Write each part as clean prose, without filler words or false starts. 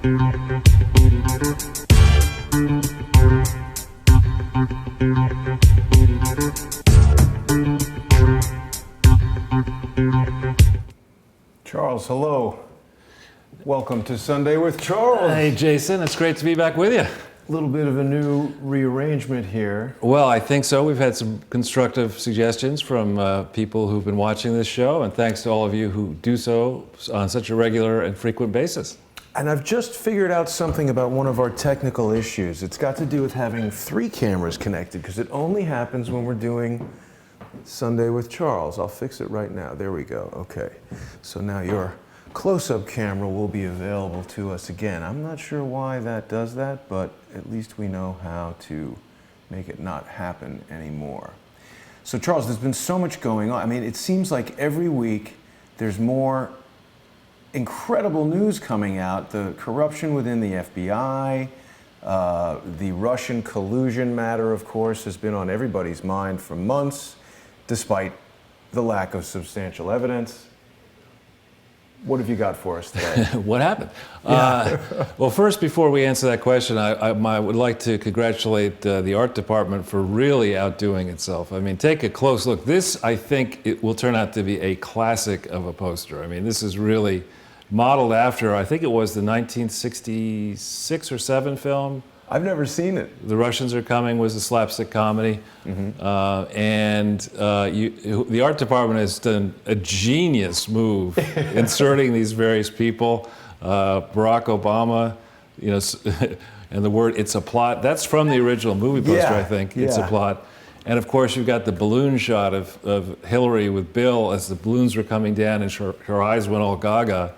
Charles, hello. Welcome to Sunday with Charles. Hey, Jason. It's great to be back with you. A little bit of a new rearrangement here. Well, I think so. We've had some constructive suggestions from people who've been watching this show, and thanks to all of you who do so on such a regular and frequent basis. And I've just figured out something about one of our technical issues. It's got to do with having 3 cameras connected, because it only happens when we're doing Sunday with Charles. I'll fix it right now. There we go. Okay. So now your close-up camera will be available to us again. I'm not sure why that does that, but at least we know how to make it not happen anymore. So Charles, there's been so much going on. I mean, it seems like every week there's more incredible news coming out. The corruption within the FBI, the Russian collusion matter, of course, has been on everybody's mind for months, despite the lack of substantial evidence. What have you got for us today? What happened? Yeah. Well, first, before we answer that question, I would like to congratulate the art department for really outdoing itself. I mean, take a close look. This, I think, it will turn out to be a classic of a poster. I mean, this is really modeled after, I think it was the 1966 or 7 film. I've never seen it. The Russians Are Coming was a slapstick comedy. Mm-hmm. The art department has done a genius move inserting these various people. Barack Obama, and the word "it's a plot." That's from the original movie poster, Yeah, I think. yeah. It's a plot. And of course, you've got the balloon shot of Hillary with Bill as the balloons were coming down and her eyes went all gaga.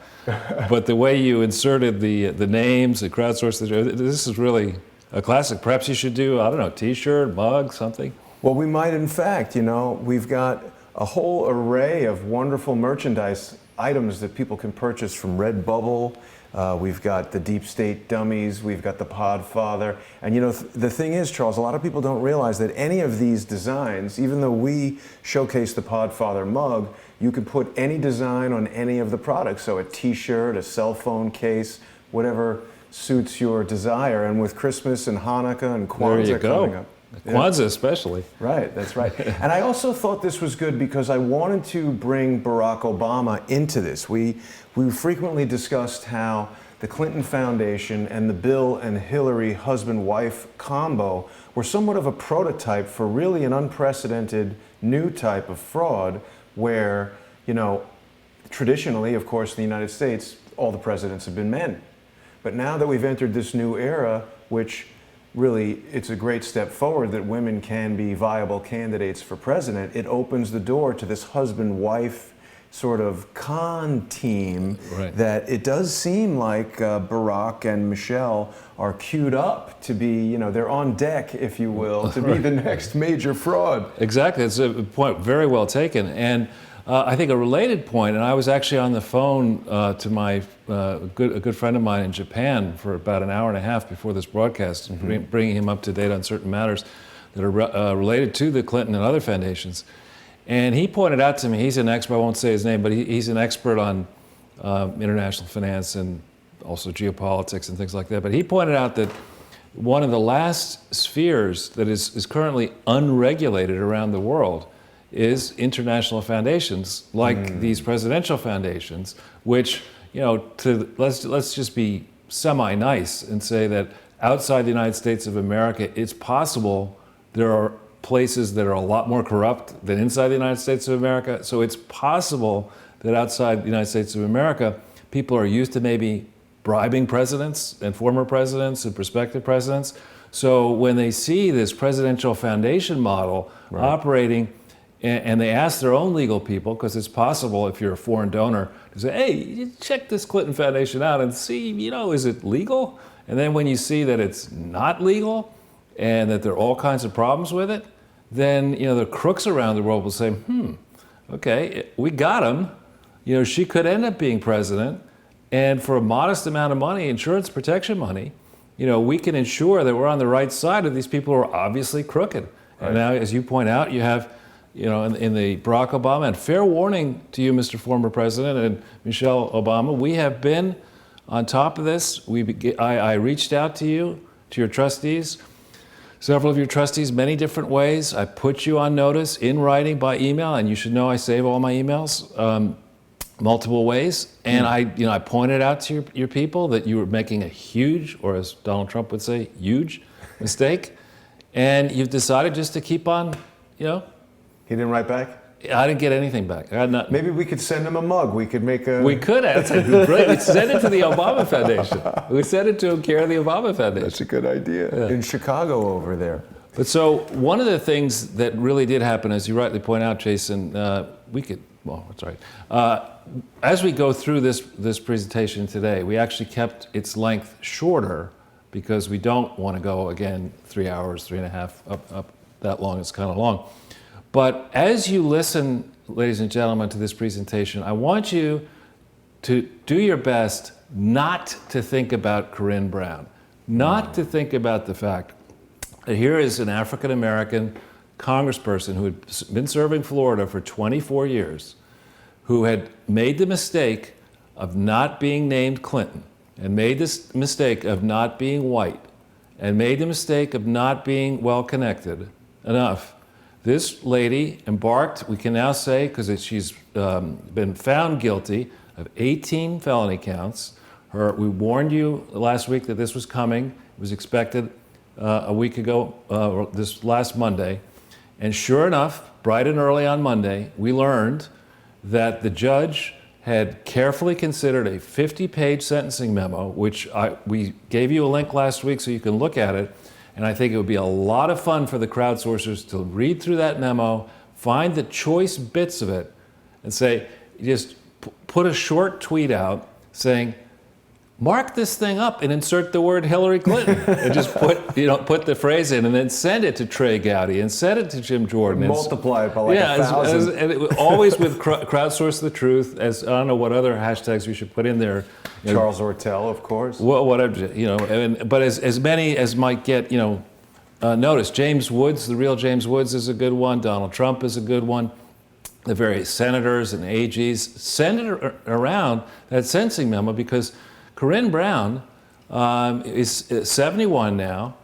But the way you inserted the names, the crowdsource, this is really a classic. Perhaps you should do, I don't know, T-shirt, mug, something. Well, we might, in fact. We've got a whole array of wonderful merchandise items that people can purchase from Redbubble. We've got the Deep State dummies, we've got the Podfather. And the thing is, Charles, a lot of people don't realize that any of these designs, even though we showcase the Podfather mug, you can put any design on any of the products. So a t-shirt, a cell phone case, whatever suits your desire. And with Christmas and Hanukkah and Kwanzaa coming up. Kwanzaa especially. Right, that's right. And I also thought this was good because I wanted to bring Barack Obama into this. We frequently discussed how the Clinton Foundation and the Bill and Hillary husband-wife combo were somewhat of a prototype for really an unprecedented new type of fraud where, traditionally, of course, in the United States, all the presidents have been men. But now that we've entered this new era, which really, it's a great step forward that women can be viable candidates for president. It opens the door to this husband-wife sort of con team. Right. That it does seem like Barack and Michelle are queued up to be, they're on deck, if you will, to be the next major fraud. Exactly, it's a point very well taken. And I think a related point, and I was actually on the phone to a good friend of mine in Japan for about an hour and a half before this broadcast, mm-hmm. bringing him up to date on certain matters that are related to the Clinton and other foundations. And he pointed out to me, he's an expert, I won't say his name, but he's an expert on international finance and also geopolitics and things like that. But he pointed out that one of the last spheres that is currently unregulated around the world is international foundations like these presidential foundations, which, let's just be semi-nice and say that outside the United States of America, it's possible there are places that are a lot more corrupt than inside the United States of America. So it's possible that outside the United States of America, people are used to maybe bribing presidents and former presidents and prospective presidents. So when they see this presidential foundation model operating, and they ask their own legal people, because it's possible if you're a foreign donor to say, hey, you check this Clinton Foundation out and see, is it legal? And then when you see that it's not legal and that there are all kinds of problems with it, then the crooks around the world will say, okay, we got him. She could end up being president, and for a modest amount of money, insurance protection money, we can ensure that we're on the right side of these people who are obviously crooked. Right. And now, as you point out, you have in the Barack Obama, and fair warning to you, Mr. Former President, and Michelle Obama, we have been on top of this, I reached out to you, to your trustees, several of your trustees, many different ways. I put you on notice in writing by email, and you should know I save all my emails multiple ways. And I pointed out to your people that you were making a huge, or as Donald Trump would say, huge mistake. And you've decided just to keep on, He didn't write back? I didn't get anything back. I had nothing. Maybe we could send him a mug. We could make a... We could have. That's great. We sent it to the Obama Foundation. We sent it to him, care of the Obama Foundation. That's a good idea. Yeah. In Chicago over there. But so one of the things that really did happen, as you rightly point out, Jason, that's right. As we go through this presentation today, we actually kept its length shorter because we don't want to go, again, 3 hours, 3.5, up that long. It's kind of long. But as you listen, ladies and gentlemen, to this presentation, I want you to do your best not to think about Corinne Brown, not to think about the fact that here is an African-American congressperson who had been serving Florida for 24 years, who had made the mistake of not being named Clinton, and made this mistake of not being white, and made the mistake of not being well-connected enough. This lady embarked, we can now say, because she's been found guilty of 18 felony counts. We warned you last week that this was coming. It was expected a week ago, this last Monday. And sure enough, bright and early on Monday, we learned that the judge had carefully considered a 50-page sentencing memo, which we gave you a link last week so you can look at it. And I think it would be a lot of fun for the crowdsourcers to read through that memo, find the choice bits of it, and say, just put a short tweet out saying, mark this thing up and insert the word Hillary Clinton, and just put the phrase in, and then send it to Trey Gowdy and send it to Jim Jordan. Multiply it by like 1,000. And always with crowdsource the truth. As I don't know what other hashtags we should put in there. Charles Ortel, of course. Well, whatever, but as many as might get noticed. James Woods, the real James Woods, is a good one. Donald Trump is a good one. The various senators and AGs, send it around that sentencing memo, because Corinne Brown is 71 now.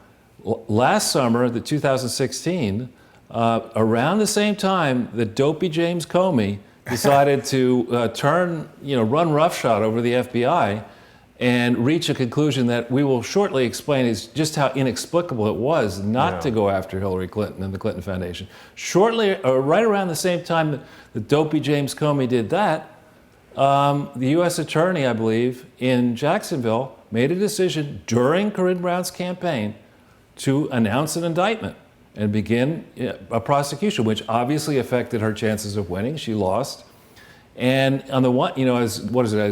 Last summer, the 2016, around the same time that dopey James Comey decided to run roughshod over the FBI and reach a conclusion that we will shortly explain is just how inexplicable it was not to go after Hillary Clinton and the Clinton Foundation. Right around the same time that dopey James Comey did that, the U.S. Attorney, I believe, in Jacksonville made a decision during Corinne Brown's campaign to announce an indictment and begin a prosecution, which obviously affected her chances of winning. She lost. And on the one, as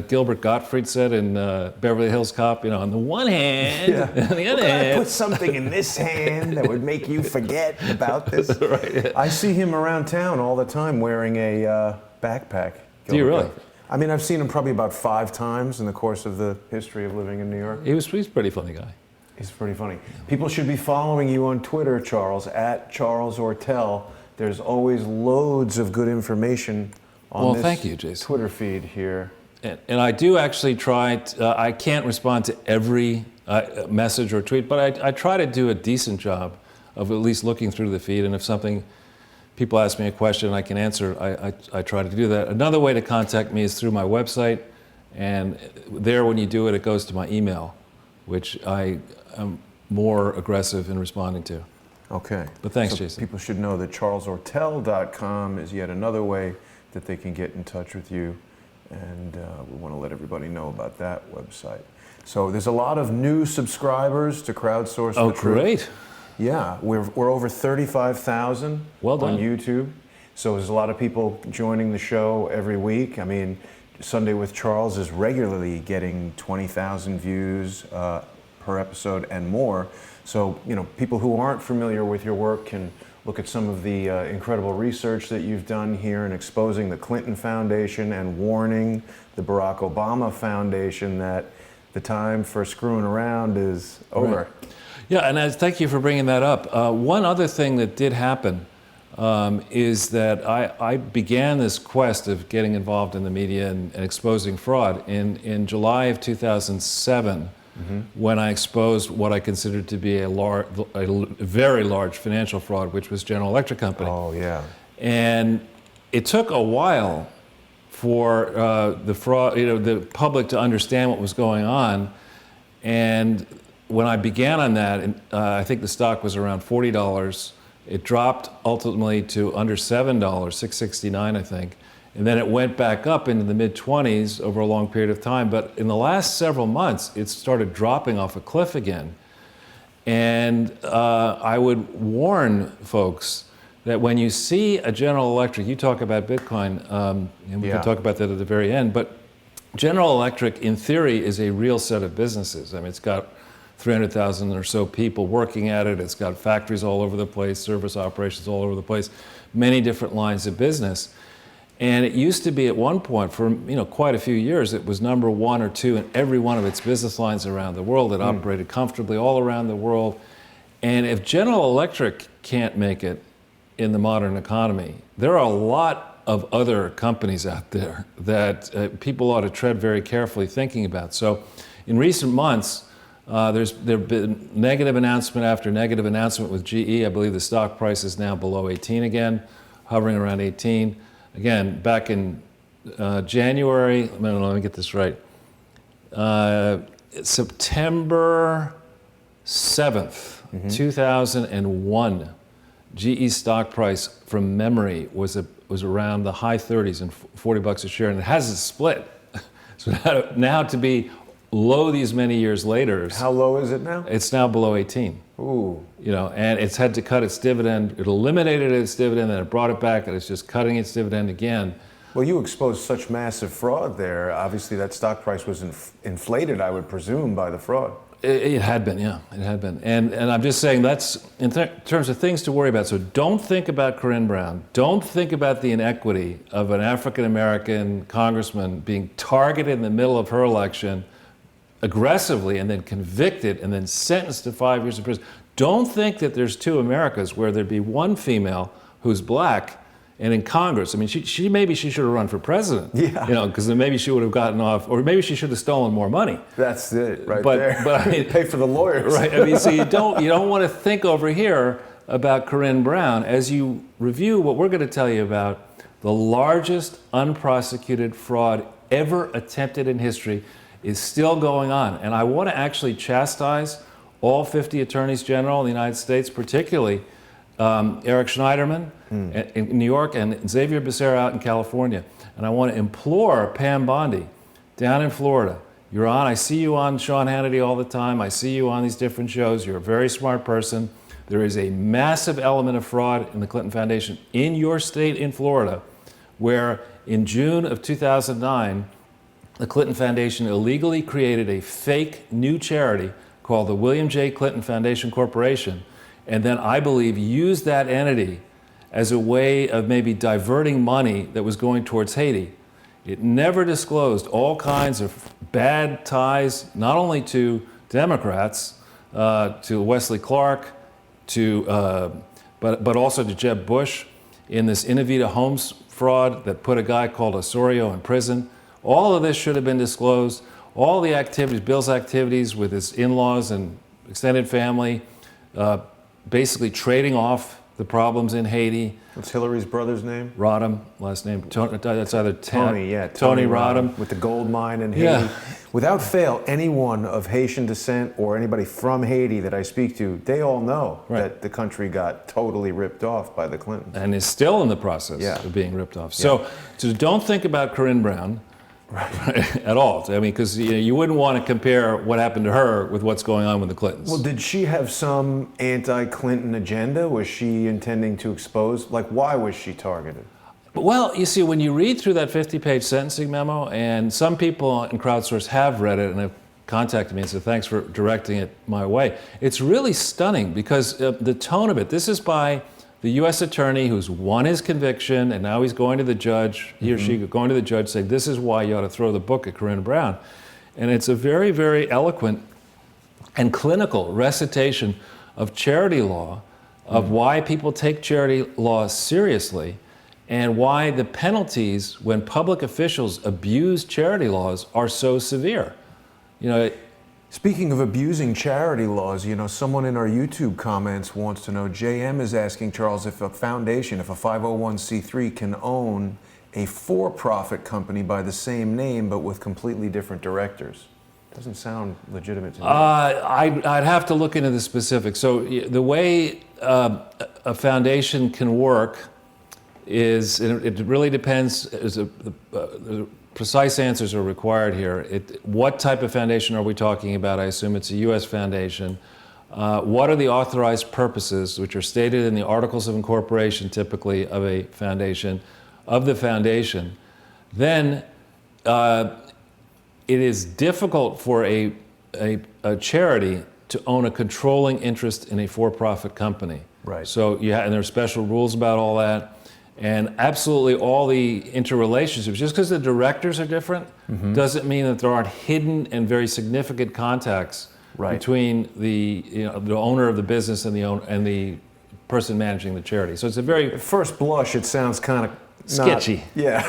Gilbert Gottfried said in Beverly Hills Cop, on the one hand, on the other hand, put something in this hand that would make you forget about this. Right. I see him around town all the time wearing a backpack. Do you really? Gottfried. I mean, I've seen him probably about 5 times in the course of the history of living in New York. He's a pretty funny guy. He's pretty funny. People should be following you on Twitter, Charles, at Charles Ortel. There's always loads of good information on this thank you, Jason. Twitter feed here. And I do actually try, I can't respond to every message or tweet, but I try to do a decent job of at least looking through the feed, and if people ask me a question I can answer, I try to do that. Another way to contact me is through my website, and there when you do it, it goes to my email, which I am more aggressive in responding to. Okay. But thanks, so Jason. People should know that charlesortel.com is yet another way that they can get in touch with you, and we want to let everybody know about that website. So there's a lot of new subscribers to Crowdsource. Oh, great. Yeah, we're over 35,000 well done. On YouTube. So there's a lot of people joining the show every week. I mean, Sunday with Charles is regularly getting 20,000 views per episode and more. So, people who aren't familiar with your work can look at some of the incredible research that you've done here in exposing the Clinton Foundation and warning the Barack Obama Foundation that the time for screwing around is over. Right. Yeah, and thank you for bringing that up. One other thing that did happen is that I began this quest of getting involved in the media and exposing fraud in July of 2007, when I exposed what I considered to be a very large financial fraud, which was General Electric Company. Oh, yeah. And it took a while for the fraud, the public to understand what was going on. And when I began on that, I think the stock was around $40. It dropped ultimately to under $7, $6.69, I think. And then it went back up into the mid-20s over a long period of time. But in the last several months, it started dropping off a cliff again. And I would warn folks that when you see a General Electric, you talk about Bitcoin, and we can talk about that at the very end, but General Electric, in theory, is a real set of businesses. I mean, it's got 300,000 or so people working at it. It's got factories all over the place, service operations all over the place, many different lines of business. And it used to be at one point, for quite a few years, it was number 1 or 2 in every one of its business lines around the world. It operated comfortably all around the world. And if General Electric can't make it in the modern economy, there are a lot of other companies out there that people ought to tread very carefully thinking about. So in recent months, there have been negative announcement after negative announcement with GE. I believe the stock price is now below 18 again, hovering around 18. Again, back in January, let me get this right, September 7th, 2001, GE stock price from memory was around the high 30s and $40 a share, and it hasn't split. So now to be low these many years later. How low is it now? It's now below 18. Ooh. And it's had to cut its dividend. It eliminated its dividend, then it brought it back, and it's just cutting its dividend again. Well, you exposed such massive fraud there. Obviously, that stock price was inflated, I would presume, by the fraud. It had been, yeah, it had been. And I'm just saying that's, in terms of things to worry about. So don't think about Corinne Brown. Don't think about the inequity of an African-American congressman being targeted in the middle of her election aggressively and then convicted and then sentenced to 5 years in prison. Don't think that there's two Americas where there'd be one female who's black and in Congress. I mean, maybe she should have run for president. Yeah. Because then maybe she would have gotten off, or maybe she should have stolen more money. That's it, right but, there. But I mean, pay for the lawyers. Right. I mean, so you don't want to think over here about Corinne Brown as you review what we're going to tell you about the largest unprosecuted fraud ever attempted in history is still going on. And I want to actually chastise all 50 attorneys general in the United States, particularly Eric Schneiderman in New York and Xavier Becerra out in California. And I want to implore Pam Bondi down in Florida. You're on, I see you on Sean Hannity all the time. I see you on these different shows. You're a very smart person. There is a massive element of fraud in the Clinton Foundation in your state in Florida, where in June of 2009, the Clinton Foundation illegally created a fake new charity called the William J. Clinton Foundation Corporation, and then I believe used that entity as a way of maybe diverting money that was going towards Haiti. It never disclosed all kinds of bad ties, not only to Democrats, to Wesley Clark, but also to Jeb Bush in this Inavita Homes fraud that put a guy called Osorio in prison. All of this should have been disclosed. All the activities, Bill's activities with his in-laws and extended family, basically trading off the problems in Haiti. What's Hillary's brother's name? Rodham, last name. That's either Tony, yeah. Tony Rodham. With the gold mine in Haiti. Yeah. Without fail, anyone of Haitian descent or anybody from Haiti that I speak to, they all know that the country got totally ripped off by the Clintons. And is still in the process of being ripped off. So don't think about Corinne Brown. Right. At all. I mean, because you wouldn't want to compare what happened to her with what's going on with the Clintons. Well, did she have some anti-Clinton agenda? Was she intending to expose? Like, why was she targeted? Well, you see, when you read through that 50-page sentencing memo, and some people in Crowdsource have read it and have contacted me and said, thanks for directing it my way. It's really stunning because the tone of it, this is by the U.S. attorney who's won his conviction, and now he's going to the judge, he or she going to the judge saying, this is why you ought to throw the book at Corinne Brown. And it's a very, very eloquent and clinical recitation of charity law of why people take charity laws seriously and why the penalties when public officials abuse charity laws are so severe. You know, Speaking of abusing charity laws, someone in our YouTube comments wants to know, JM is asking, Charles, if a foundation, if a 501c3 can own a for-profit company by the same name but with completely different directors. Doesn't sound legitimate to me. I'd have to look into the specifics. So the way a foundation can work is, it really depends, the precise answers are required here. What type of foundation are we talking about? I assume it's a U.S. foundation. What are the authorized purposes, which are stated in the Articles of Incorporation, typically, of a foundation, of the foundation? Then it is difficult for a charity to own a controlling interest in a for-profit company. Right. So and there are special rules about all that. And absolutely all the interrelationships, just because the directors are different, doesn't mean that there aren't hidden and very significant contacts between the owner of the business and the person managing the charity. So it's a very... At first blush, it sounds kind of sketchy. Yeah.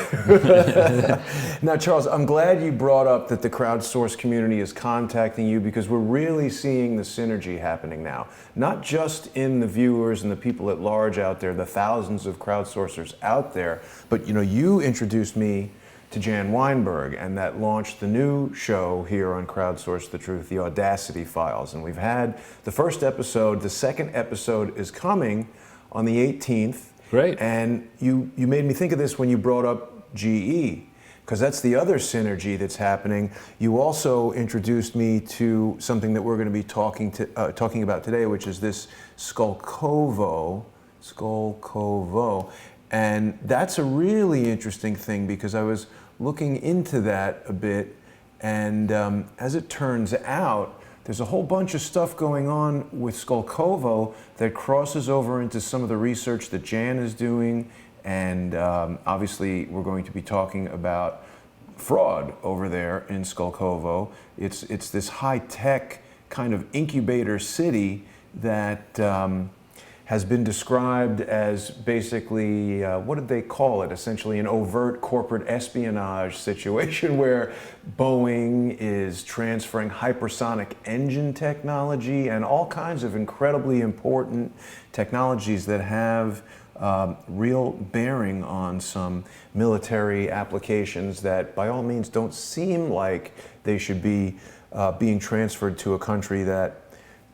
Now, Charles, I'm glad you brought up that the Crowdsource community is contacting you, because we're really seeing the synergy happening now. Not just in the viewers and the people at large out there, the thousands of crowdsourcers out there, but you introduced me to Jan Weinberg, and that launched the new show here on Crowdsource the Truth, the Audacity Files. And we've had the first episode. The second episode is coming on the 18th. Great. And you made me think of this when you brought up GE, because that's the other synergy that's happening. You also introduced me to something that we're going to be talking about today, which is this Skolkovo. And that's a really interesting thing, because I was looking into that a bit, and as it turns out, there's a whole bunch of stuff going on with Skolkovo that crosses over into some of the research that Jan is doing, and obviously we're going to be talking about fraud over there in Skolkovo. It's this high-tech kind of incubator city that has been described as basically, what did they call it? Essentially an overt corporate espionage situation where Boeing is transferring hypersonic engine technology and all kinds of incredibly important technologies that have real bearing on some military applications that by all means don't seem like they should be being transferred to a country that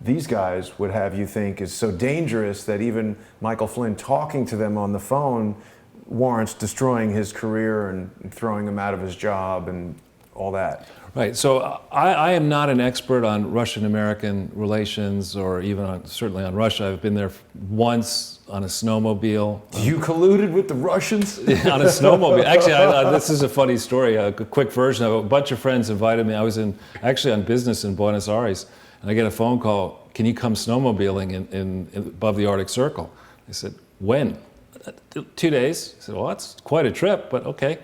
these guys would have you think is so dangerous that even Michael Flynn talking to them on the phone warrants destroying his career and throwing him out of his job and all that. Right. So I am not an expert on Russian-American relations, or even certainly on Russia. I've been there once on a snowmobile. You colluded with the Russians? On a snowmobile. Actually, this is a funny story, a quick version of it. A bunch of friends invited me. I was actually on business in Buenos Aires, and I get a phone call, can you come snowmobiling in above the Arctic Circle? I said, when? 2 days. I said, well, that's quite a trip, but okay.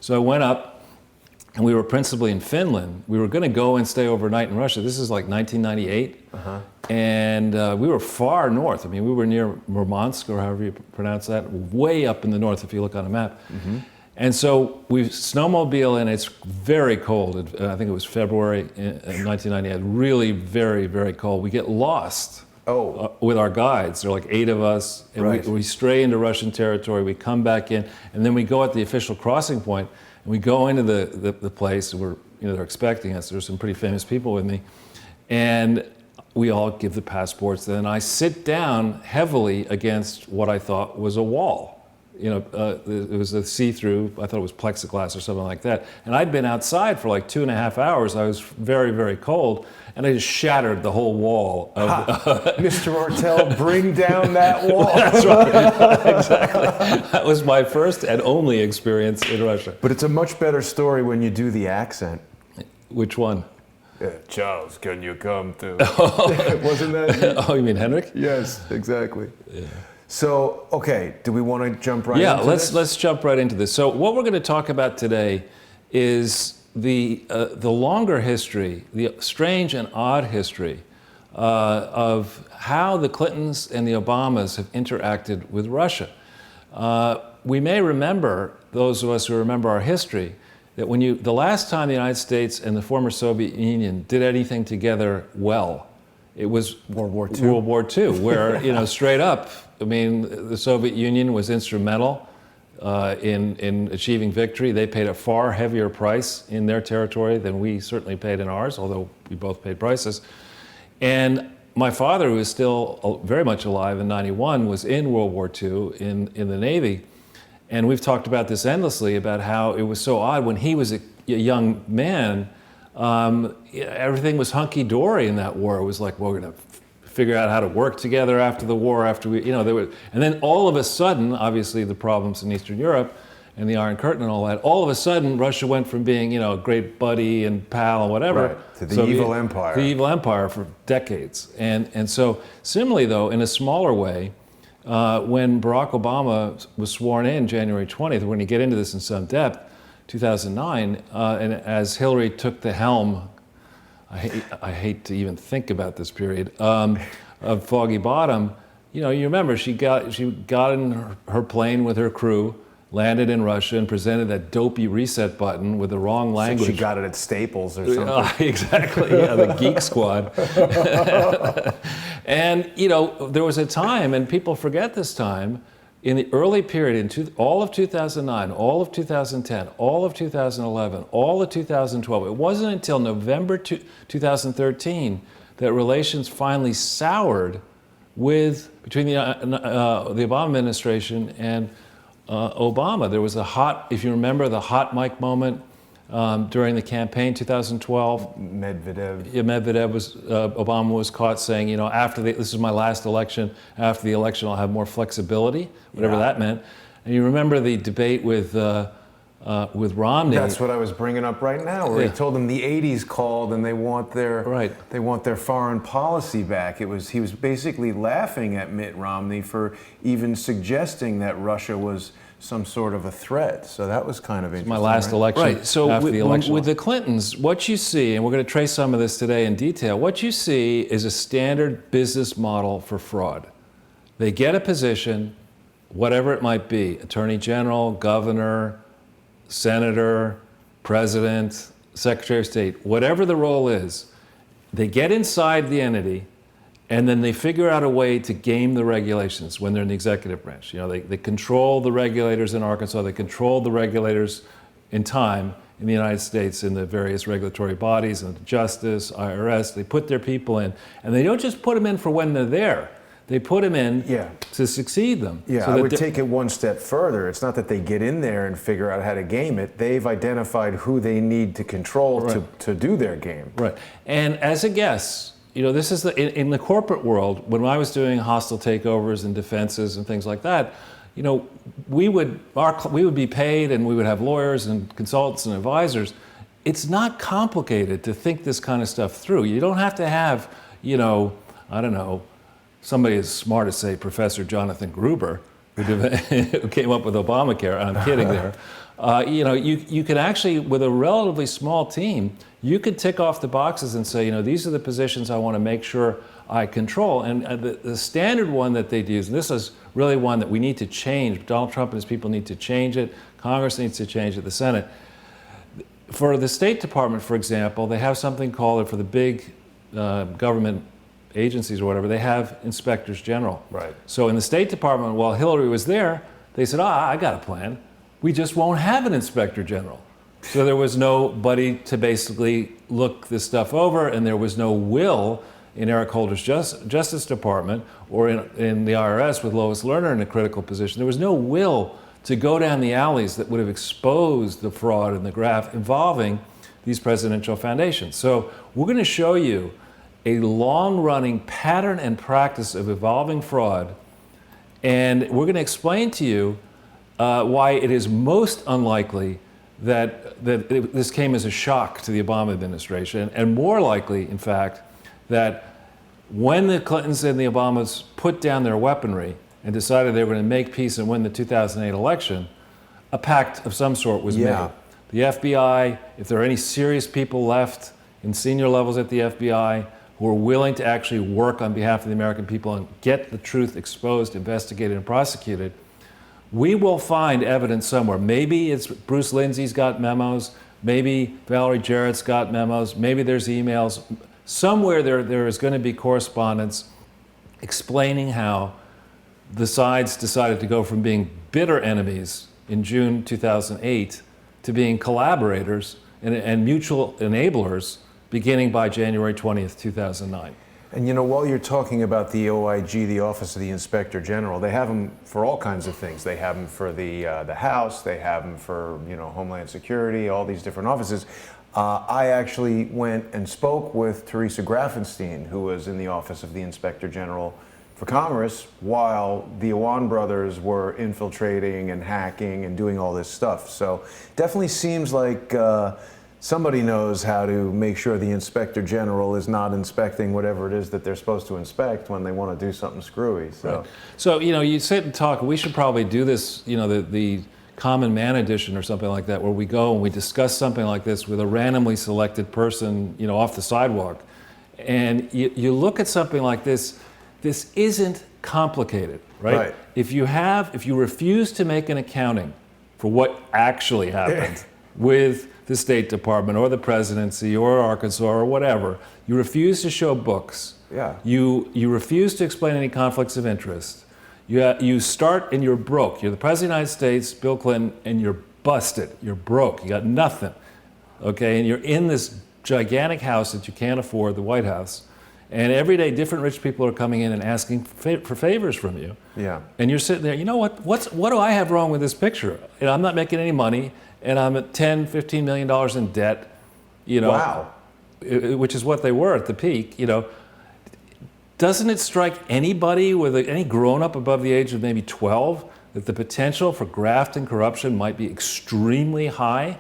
So I went up, and we were principally in Finland. We were going to go and stay overnight in Russia. This is like 1998. And we were far north. I mean, we were near Murmansk, or however you pronounce that, way up in the north if you look on a map. And so we snowmobile, and it's very cold. I think it was February in 1998. Really very, very cold. We get lost with our guides. There are like 8 of us, and we stray into Russian territory. We come back in, and then we go at the official crossing point, and we go into the place. And they're expecting us. There's some pretty famous people with me, and we all give the passports. Then I sit down heavily against what I thought was a wall. It was a see-through, I thought it was plexiglass or something like that. And I'd been outside for like 2.5 hours. I was very, very cold, and I just shattered the whole wall. Mr. Martell, bring down that wall. That's right, exactly. That was my first and only experience in Russia. But it's a much better story when you do the accent. Which one? Charles, can you come to? Wasn't that? Oh, you mean Henrik? Yes, exactly. Yeah. So, okay, do we want to jump right into this? Yeah, let's jump right into this. So what we're going to talk about today is the longer history, the strange and odd history of how the Clintons and the Obamas have interacted with Russia. We may remember, those of us who remember our history, that the last time the United States and the former Soviet Union did anything together well, it was World War II. World War II, where, straight up, I mean, the Soviet Union was instrumental in achieving victory. They paid a far heavier price in their territory than we certainly paid in ours, although we both paid prices. And my father, who is still very much alive in '91, was in World War II in the Navy. And we've talked about this endlessly, about how it was so odd when he was a young man. Everything was hunky-dory in that war. It was like, well, we're going to figure out how to work together after the war, and then all of a sudden, obviously the problems in Eastern Europe and the Iron Curtain and all that, all of a sudden Russia went from being, a great buddy and pal and whatever, right, to the evil empire. The evil empire for decades. And so similarly though, in a smaller way, when Barack Obama was sworn in January 20th, we're going to get into this in some depth, 2009, and as Hillary took the helm, I hate to even think about this period, of Foggy Bottom, you remember she got in her plane with her crew, landed in Russia and presented that dopey reset button with the wrong language. So she got it at Staples or something. Exactly, yeah, the Geek Squad. And, there was a time, and people forget this time, in the early period, all of 2009, all of 2010, all of 2011, all of 2012, it wasn't until November 2013 that relations finally soured between the Obama administration and Obama. There was if you remember, the hot mic moment during the campaign, 2012. Medvedev. Yeah, Obama was caught saying, this is my last election. After the election, I'll have more flexibility, whatever that meant. And you remember the debate with Romney. That's what I was bringing up right now, where he told them the '80s called and they want their foreign policy back. He was basically laughing at Mitt Romney for even suggesting that Russia was some sort of a threat. So that was kind of interesting. My last election. Right. So after the election. With the Clintons, what you see, and we're going to trace some of this today in detail, what you see is a standard business model for fraud. They get a position, whatever it might be, attorney general, governor, senator, president, secretary of state, whatever the role is, they get inside the entity and then they figure out a way to game the regulations when they're in the executive branch. They control the regulators in Arkansas, they control the regulators in time in the United States in the various regulatory bodies, and Justice, IRS. They put their people in, and they don't just put them in for when they're there. They put them in to succeed them. Yeah, so I would take it one step further. It's not that they get in there and figure out how to game it. They've identified who they need to control to do their game. Right. And as a guess, this is in the corporate world, when I was doing hostile takeovers and defenses and things like that, we would be paid and we would have lawyers and consultants and advisors. It's not complicated to think this kind of stuff through. You don't have to have, I don't know, somebody as smart as, say, Professor Jonathan Gruber, who came up with Obamacare. I'm kidding there. You can actually, with a relatively small team, you could tick off the boxes and say, these are the positions I want to make sure I control. And the standard one that they'd use, and this is really one that we need to change. Donald Trump and his people need to change it. Congress needs to change it. The Senate. For the State Department, for example, they have something called, for the big government agencies or whatever, they have inspectors general. Right. So in the State Department, while Hillary was there, they said, I got a plan. We just won't have an inspector general. So there was nobody to basically look this stuff over, and there was no will in Eric Holder's Justice Department or in the IRS with Lois Lerner in a critical position. There was no will to go down the alleys that would have exposed the fraud and the graft involving these presidential foundations. So we're going to show you a long-running pattern and practice of evolving fraud, and we're going to explain to you why it is most unlikely that this came as a shock to the Obama administration, and more likely, in fact, that when the Clintons and the Obamas put down their weaponry and decided they were going to make peace and win the 2008 election, a pact of some sort was made. The FBI, if there are any serious people left in senior levels at the FBI, who are willing to actually work on behalf of the American people and get the truth exposed, investigated, and prosecuted, we will find evidence somewhere. Maybe it's Bruce Lindsay's got memos, maybe Valerie Jarrett's got memos, maybe there's emails. Somewhere there is going to be correspondence explaining how the sides decided to go from being bitter enemies in June 2008 to being collaborators and mutual enablers beginning by January 20th, 2009. And you know, while you're talking about the OIG, the Office of the Inspector General, they have them for all kinds of things. They have them for the House, they have them for, you know, Homeland Security, all these different offices. I actually went and spoke with Teresa Grafenstein, who was in the Office of the Inspector General for Commerce while the Iwan brothers were infiltrating and hacking and doing all this stuff. So definitely seems like somebody knows how to make sure the Inspector General is not inspecting whatever it is that they're supposed to inspect when they want to do something screwy. So, right. So, you know, you sit and talk, we should probably do this, you know, the Common Man edition or something like that, where we go and we discuss something like this with a randomly selected person, you know, off the sidewalk. And you look at something like this, this isn't complicated, right? If you refuse to make an accounting for what actually happened with the State Department or the presidency or Arkansas or whatever, you refuse to show books. Yeah. You refuse to explain any conflicts of interest. You start and you're broke. You're the President of the United States, Bill Clinton, and you're busted. You're broke. You got nothing. Okay, and you're in this gigantic house that you can't afford, the White House. And every day, different rich people are coming in and asking for favors from you. Yeah. And you're sitting there, you know what do I have wrong with this picture? You know, I'm not making any money, and I'm at $10, $15 million in debt, you know. Wow. Which is what they were at the peak, you know. Doesn't it strike anybody any grown-up above the age of maybe 12 that the potential for graft and corruption might be extremely high?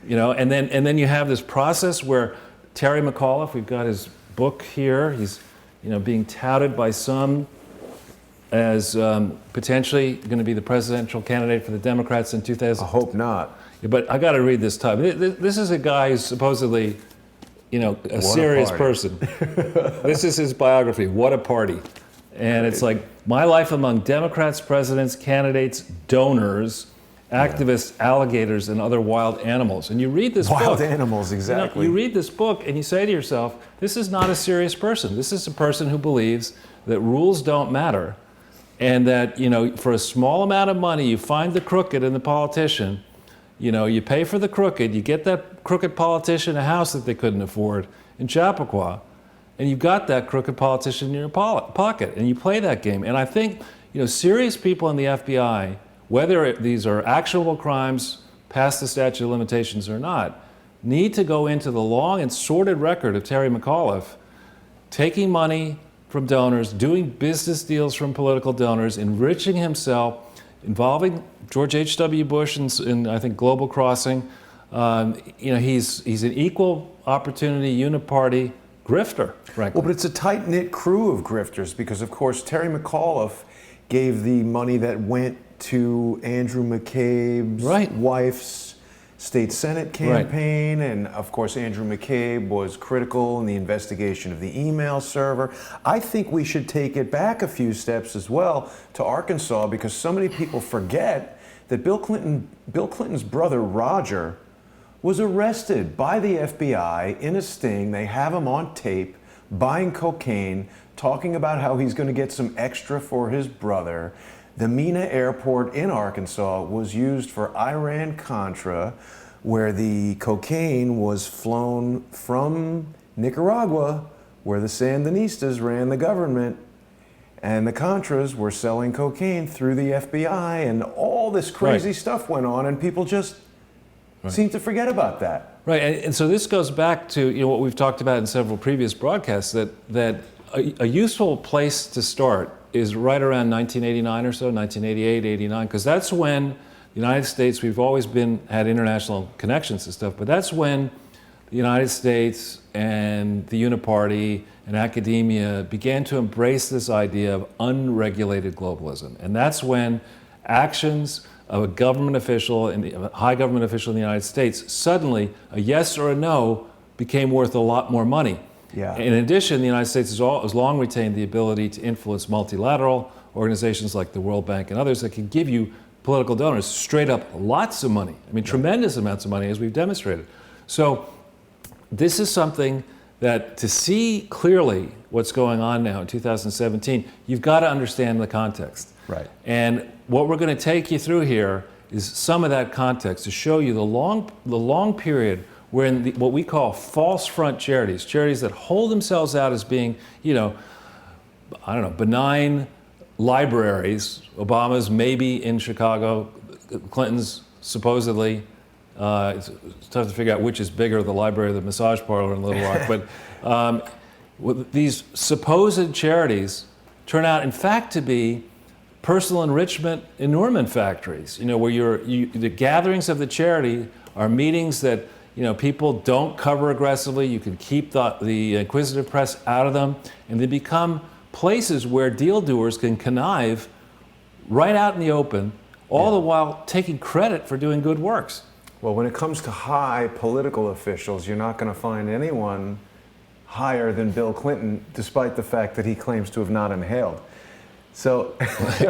You know, and then you have this process where Terry McAuliffe, we've got his book here, he's, you know, being touted by some as potentially going to be the presidential candidate for the Democrats in 2000. I hope not. Yeah, but I got to read this time. This is a guy who's supposedly, you know, a serious person. This is his biography, What a Party. And it's like, my life among Democrats, presidents, candidates, donors, activists, alligators, and other wild animals. And you read this book. Wild animals, exactly. You read this book and you say to yourself, this is not a serious person. This is a person who believes that rules don't matter, and that, you know, for a small amount of money, you find the crooked in the politician. You know, you pay for the crooked, you get that crooked politician a house that they couldn't afford in Chappaqua, and you've got that crooked politician in your pocket, and you play that game. And I think, you know, serious people in the FBI, whether these are actionable crimes past the statute of limitations or not, need to go into the long and sordid record of Terry McAuliffe taking money from donors, doing business deals from political donors, enriching himself, involving George H.W. Bush in I think, Global Crossing. You know, he's an equal opportunity, uniparty grifter, frankly. Well, but it's a tight-knit crew of grifters because, of course, Terry McAuliffe gave the money that went to Andrew McCabe's wife's state Senate campaign, and of course Andrew McCabe was critical in the investigation of the email server. I think we should take it back a few steps as well to Arkansas, because so many people forget that Bill Clinton's brother Roger was arrested by the FBI in a sting. They have him on tape buying cocaine, talking about how he's going to get some extra for his brother. The Mena Airport in Arkansas was used for Iran-Contra, where the cocaine was flown from Nicaragua, where the Sandinistas ran the government, and the Contras were selling cocaine through the FBI, and all this crazy stuff went on, and people just seem to forget about that. Right, and so this goes back to, you know, what we've talked about in several previous broadcasts, that a useful place to start is right around 1989 or so, 1988, 89, because that's when the United States, we've always had international connections and stuff, but that's when the United States and the Uniparty and academia began to embrace this idea of unregulated globalism. And that's when actions of a government official, a high government official in the United States, suddenly a yes or a no became worth a lot more money. Yeah. In addition, the United States has long retained the ability to influence multilateral organizations like the World Bank and others that can give you political donors straight up lots of money. I mean, tremendous amounts of money, as we've demonstrated. So this is something that, to see clearly what's going on now in 2017, you've got to understand the context. Right. And what we're going to take you through here is some of that context to show you the long period wherein what we call false front charities, charities that hold themselves out as being, you know, I don't know, benign libraries. Obama's maybe in Chicago, Clinton's supposedly. It's tough to figure out which is bigger, the library or the massage parlor in Little Rock. But these supposed charities turn out, in fact, to be personal enrichment enormous factories. You know, where the gatherings of the charity are meetings that, you know, people don't cover aggressively. You can keep the inquisitive press out of them, and they become places where deal doers can connive right out in the open, all the while taking credit for doing good works. Well, when it comes to high political officials, you're not going to find anyone higher than Bill Clinton, despite the fact that he claims to have not inhaled. So,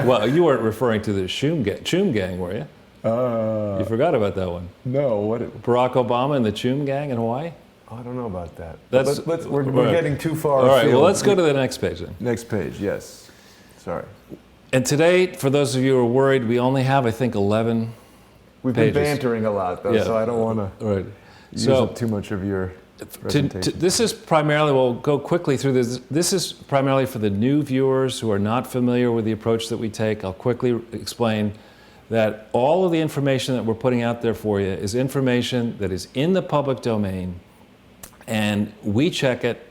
well, you weren't referring to the Choom Gang, were you? You forgot about that one. No, what? Barack Obama and the Choom Gang in Hawaii? I don't know about that. We're getting too far All right, afield. well, let's go to the next page then. Next page, yes. Sorry. And today, for those of you who are worried, we only have, I think, 11 We've pages. been bantering a lot, though, so I don't want to use up too much of your presentation. This is primarily, we'll go quickly through this. This is primarily for the new viewers who are not familiar with the approach that we take. I'll quickly explain that all of the information that we're putting out there for you is information that is in the public domain, and we check it.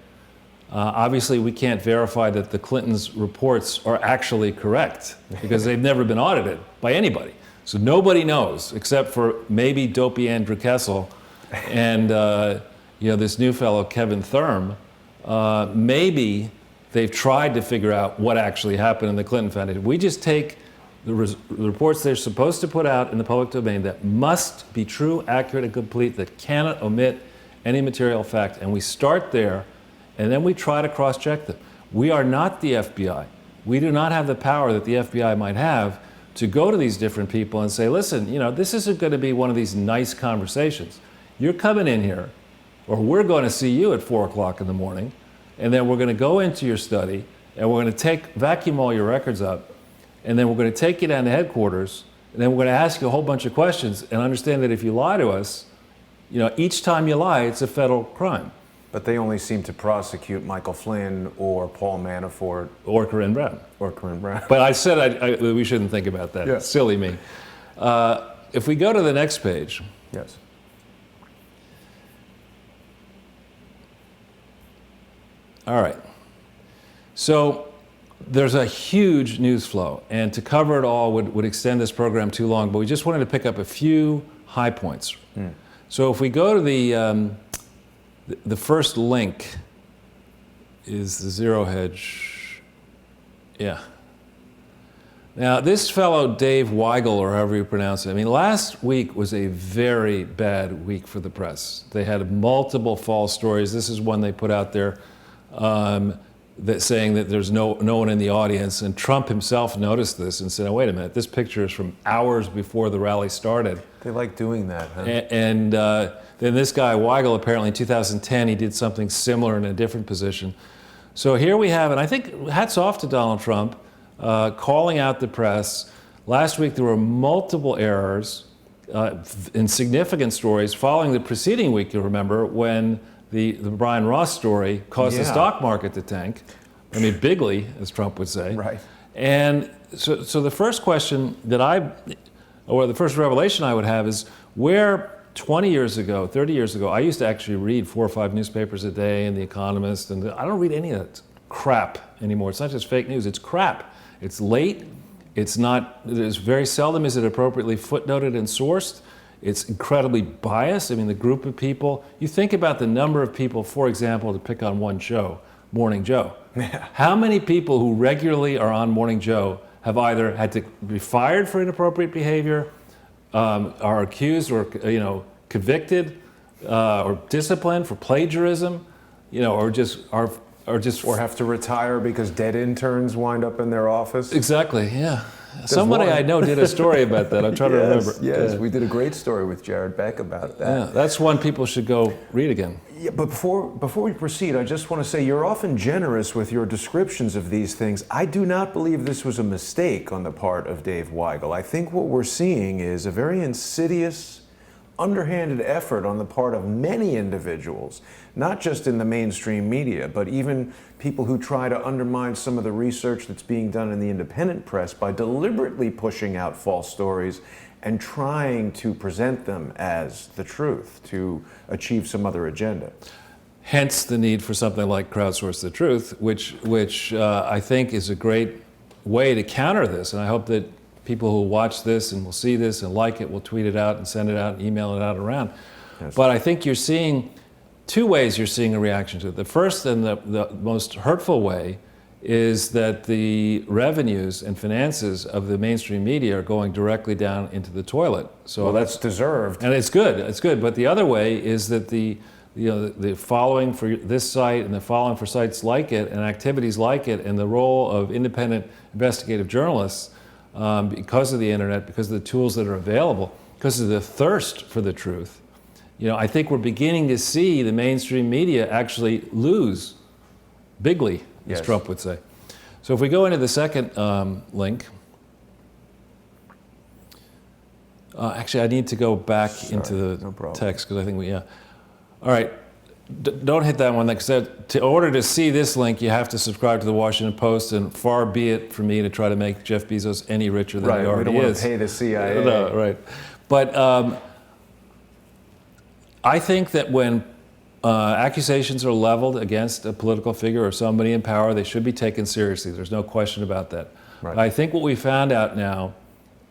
Obviously, we can't verify that the Clintons' reports are actually correct because they've never been audited by anybody. So nobody knows, except for maybe dopey Andrew Kessel and you know, this new fellow, Kevin Thurm. Maybe they've tried to figure out what actually happened in the Clinton Foundation. We just take the reports they're supposed to put out in the public domain that must be true, accurate, and complete, that cannot omit any material fact, and we start there, and then we try to cross-check them. We are not the FBI. We do not have the power that the FBI might have to go to these different people and say, listen, you know, this isn't going to be one of these nice conversations. You're coming in here, or we're going to see you at 4 o'clock in the morning, and then we're going to go into your study, and we're going to vacuum all your records up, and then we're going to take you down to headquarters, and then we're going to ask you a whole bunch of questions, and understand that if you lie to us, you know, each time you lie, it's a federal crime. But they only seem to prosecute Michael Flynn or Paul Manafort. Or Corinne Brown. Or Corinne Brown. But I said we shouldn't think about that. Yeah. Silly me. If we go to the next page. Yes. All right. So there's a huge news flow, and to cover it all would extend this program too long, but we just wanted to pick up a few high points. So if we go to the first link is the Zero Hedge. Yeah. Now, this fellow, Dave Weigel, or however you pronounce it, I mean, last week was a very bad week for the press. They had multiple false stories. This is one they put out there saying that there's no one in the audience, and Trump himself noticed this and said, oh, wait a minute, this picture is from hours before the rally started. They like doing that, huh? And then this guy, Weigel, apparently in 2010, he did something similar in a different position. So here we have, and I think hats off to Donald Trump, calling out the press. Last week there were multiple errors in significant stories following the preceding week, you remember, when the Brian Ross story caused the stock market to tank. I mean, bigly, as Trump would say. Right. And so the first question that the first revelation I would have is where 20 years ago, 30 years ago, I used to actually read 4 or 5 newspapers a day and The Economist, and I don't read any of that crap anymore. It's not just fake news, it's crap. It's late, there's very seldom is it appropriately footnoted and sourced. It's incredibly biased. I mean, the group of people, you think about the number of people, for example, to pick on one show, Morning Joe. How many people who regularly are on Morning Joe have either had to be fired for inappropriate behavior, are accused or convicted or disciplined for plagiarism? or just Or have to retire because dead interns wind up in their office. Exactly, yeah. Somebody one. I know did a story about that. I'm trying to remember. Yes, Yeah. we did a great story with Jared Beck about that. Yeah, that's one people should go read again. Yeah, but before we proceed, I just want to say you're often generous with your descriptions of these things. I do not believe this was a mistake on the part of Dave Weigel. I think what we're seeing is a very insidious, underhanded effort on the part of many individuals, not just in the mainstream media, but even people who try to undermine some of the research that's being done in the independent press by deliberately pushing out false stories and trying to present them as the truth to achieve some other agenda. Hence the need for something like Crowdsource the Truth, which I think is a great way to counter this. And I hope that people who watch this and will see this and like it will tweet it out and send it out and email it out around. Yes. But I think you're seeing two ways you're seeing a reaction to it. The first and the most hurtful way is that the revenues and finances of the mainstream media are going directly down into the toilet. So Well, that's deserved. and it's good. It's good. But the other way is that the following for this site and the following for sites like it and activities like it and the role of independent investigative journalists, because of the internet, because of the tools that are available, because of the thirst for the truth, I think we're beginning to see the mainstream media actually lose bigly, as Yes. Trump would say. So if we go into the second link, actually I need to go back into the no problem. text because I think all right, don't hit that one. Because in order to see this link, you have to subscribe to the Washington Post, and far be it for me to try to make Jeff Bezos any richer than he Right, already we don't want is. to pay the CIA. No, right. But I think that when accusations are leveled against a political figure or somebody in power, they should be taken seriously. There's no question about that. Right. I think what we found out now,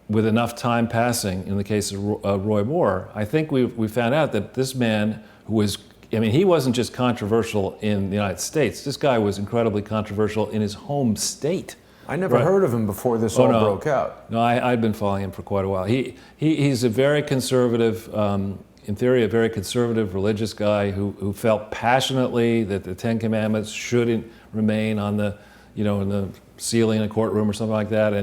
with enough time passing in the case of Roy Moore, I think we found out that this man who was, he wasn't just controversial in the United States. This guy was incredibly controversial in his home state. I never heard of him before this all broke out. No, I'd been following him for quite a while. He's a very conservative, in theory, a very conservative religious guy who felt passionately that the Ten Commandments shouldn't remain on the, in the ceiling in a courtroom or something like that.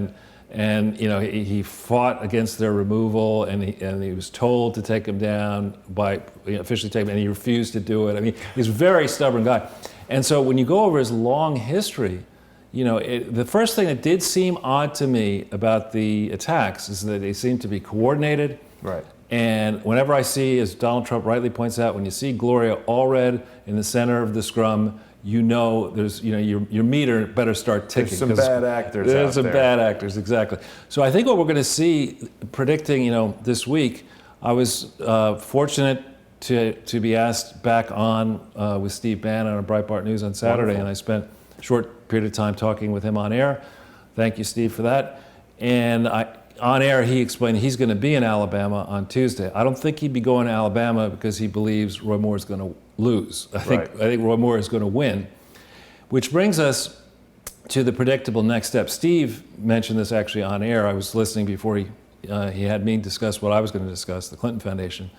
And he fought against their removal, and he was told to take them down by officially take them, and he refused to do it. He's a very stubborn guy. And so when you go over his long history, the first thing that did seem odd to me about the attacks is that they seem to be coordinated. Right. And whenever I see, as Donald Trump rightly points out, when you see Gloria Allred in the center of the scrum, there's, your meter better start ticking. There's some bad actors There's out some there. bad actors, exactly. So I think what we're going to see, predicting, this week, I was fortunate to be asked back on with Steve Bannon on Breitbart News on Saturday, Wonderful. and I spent a short period of time talking with him on air. Thank you, Steve, for that. And on air, he explained he's going to be in Alabama on Tuesday. I don't think he'd be going to Alabama because he believes Roy Moore is going to lose. I think Roy Moore is going to win. Which brings us to the predictable next step. Steve mentioned this actually on air. I was listening before he had me discuss what I was going to discuss, the Clinton Foundation.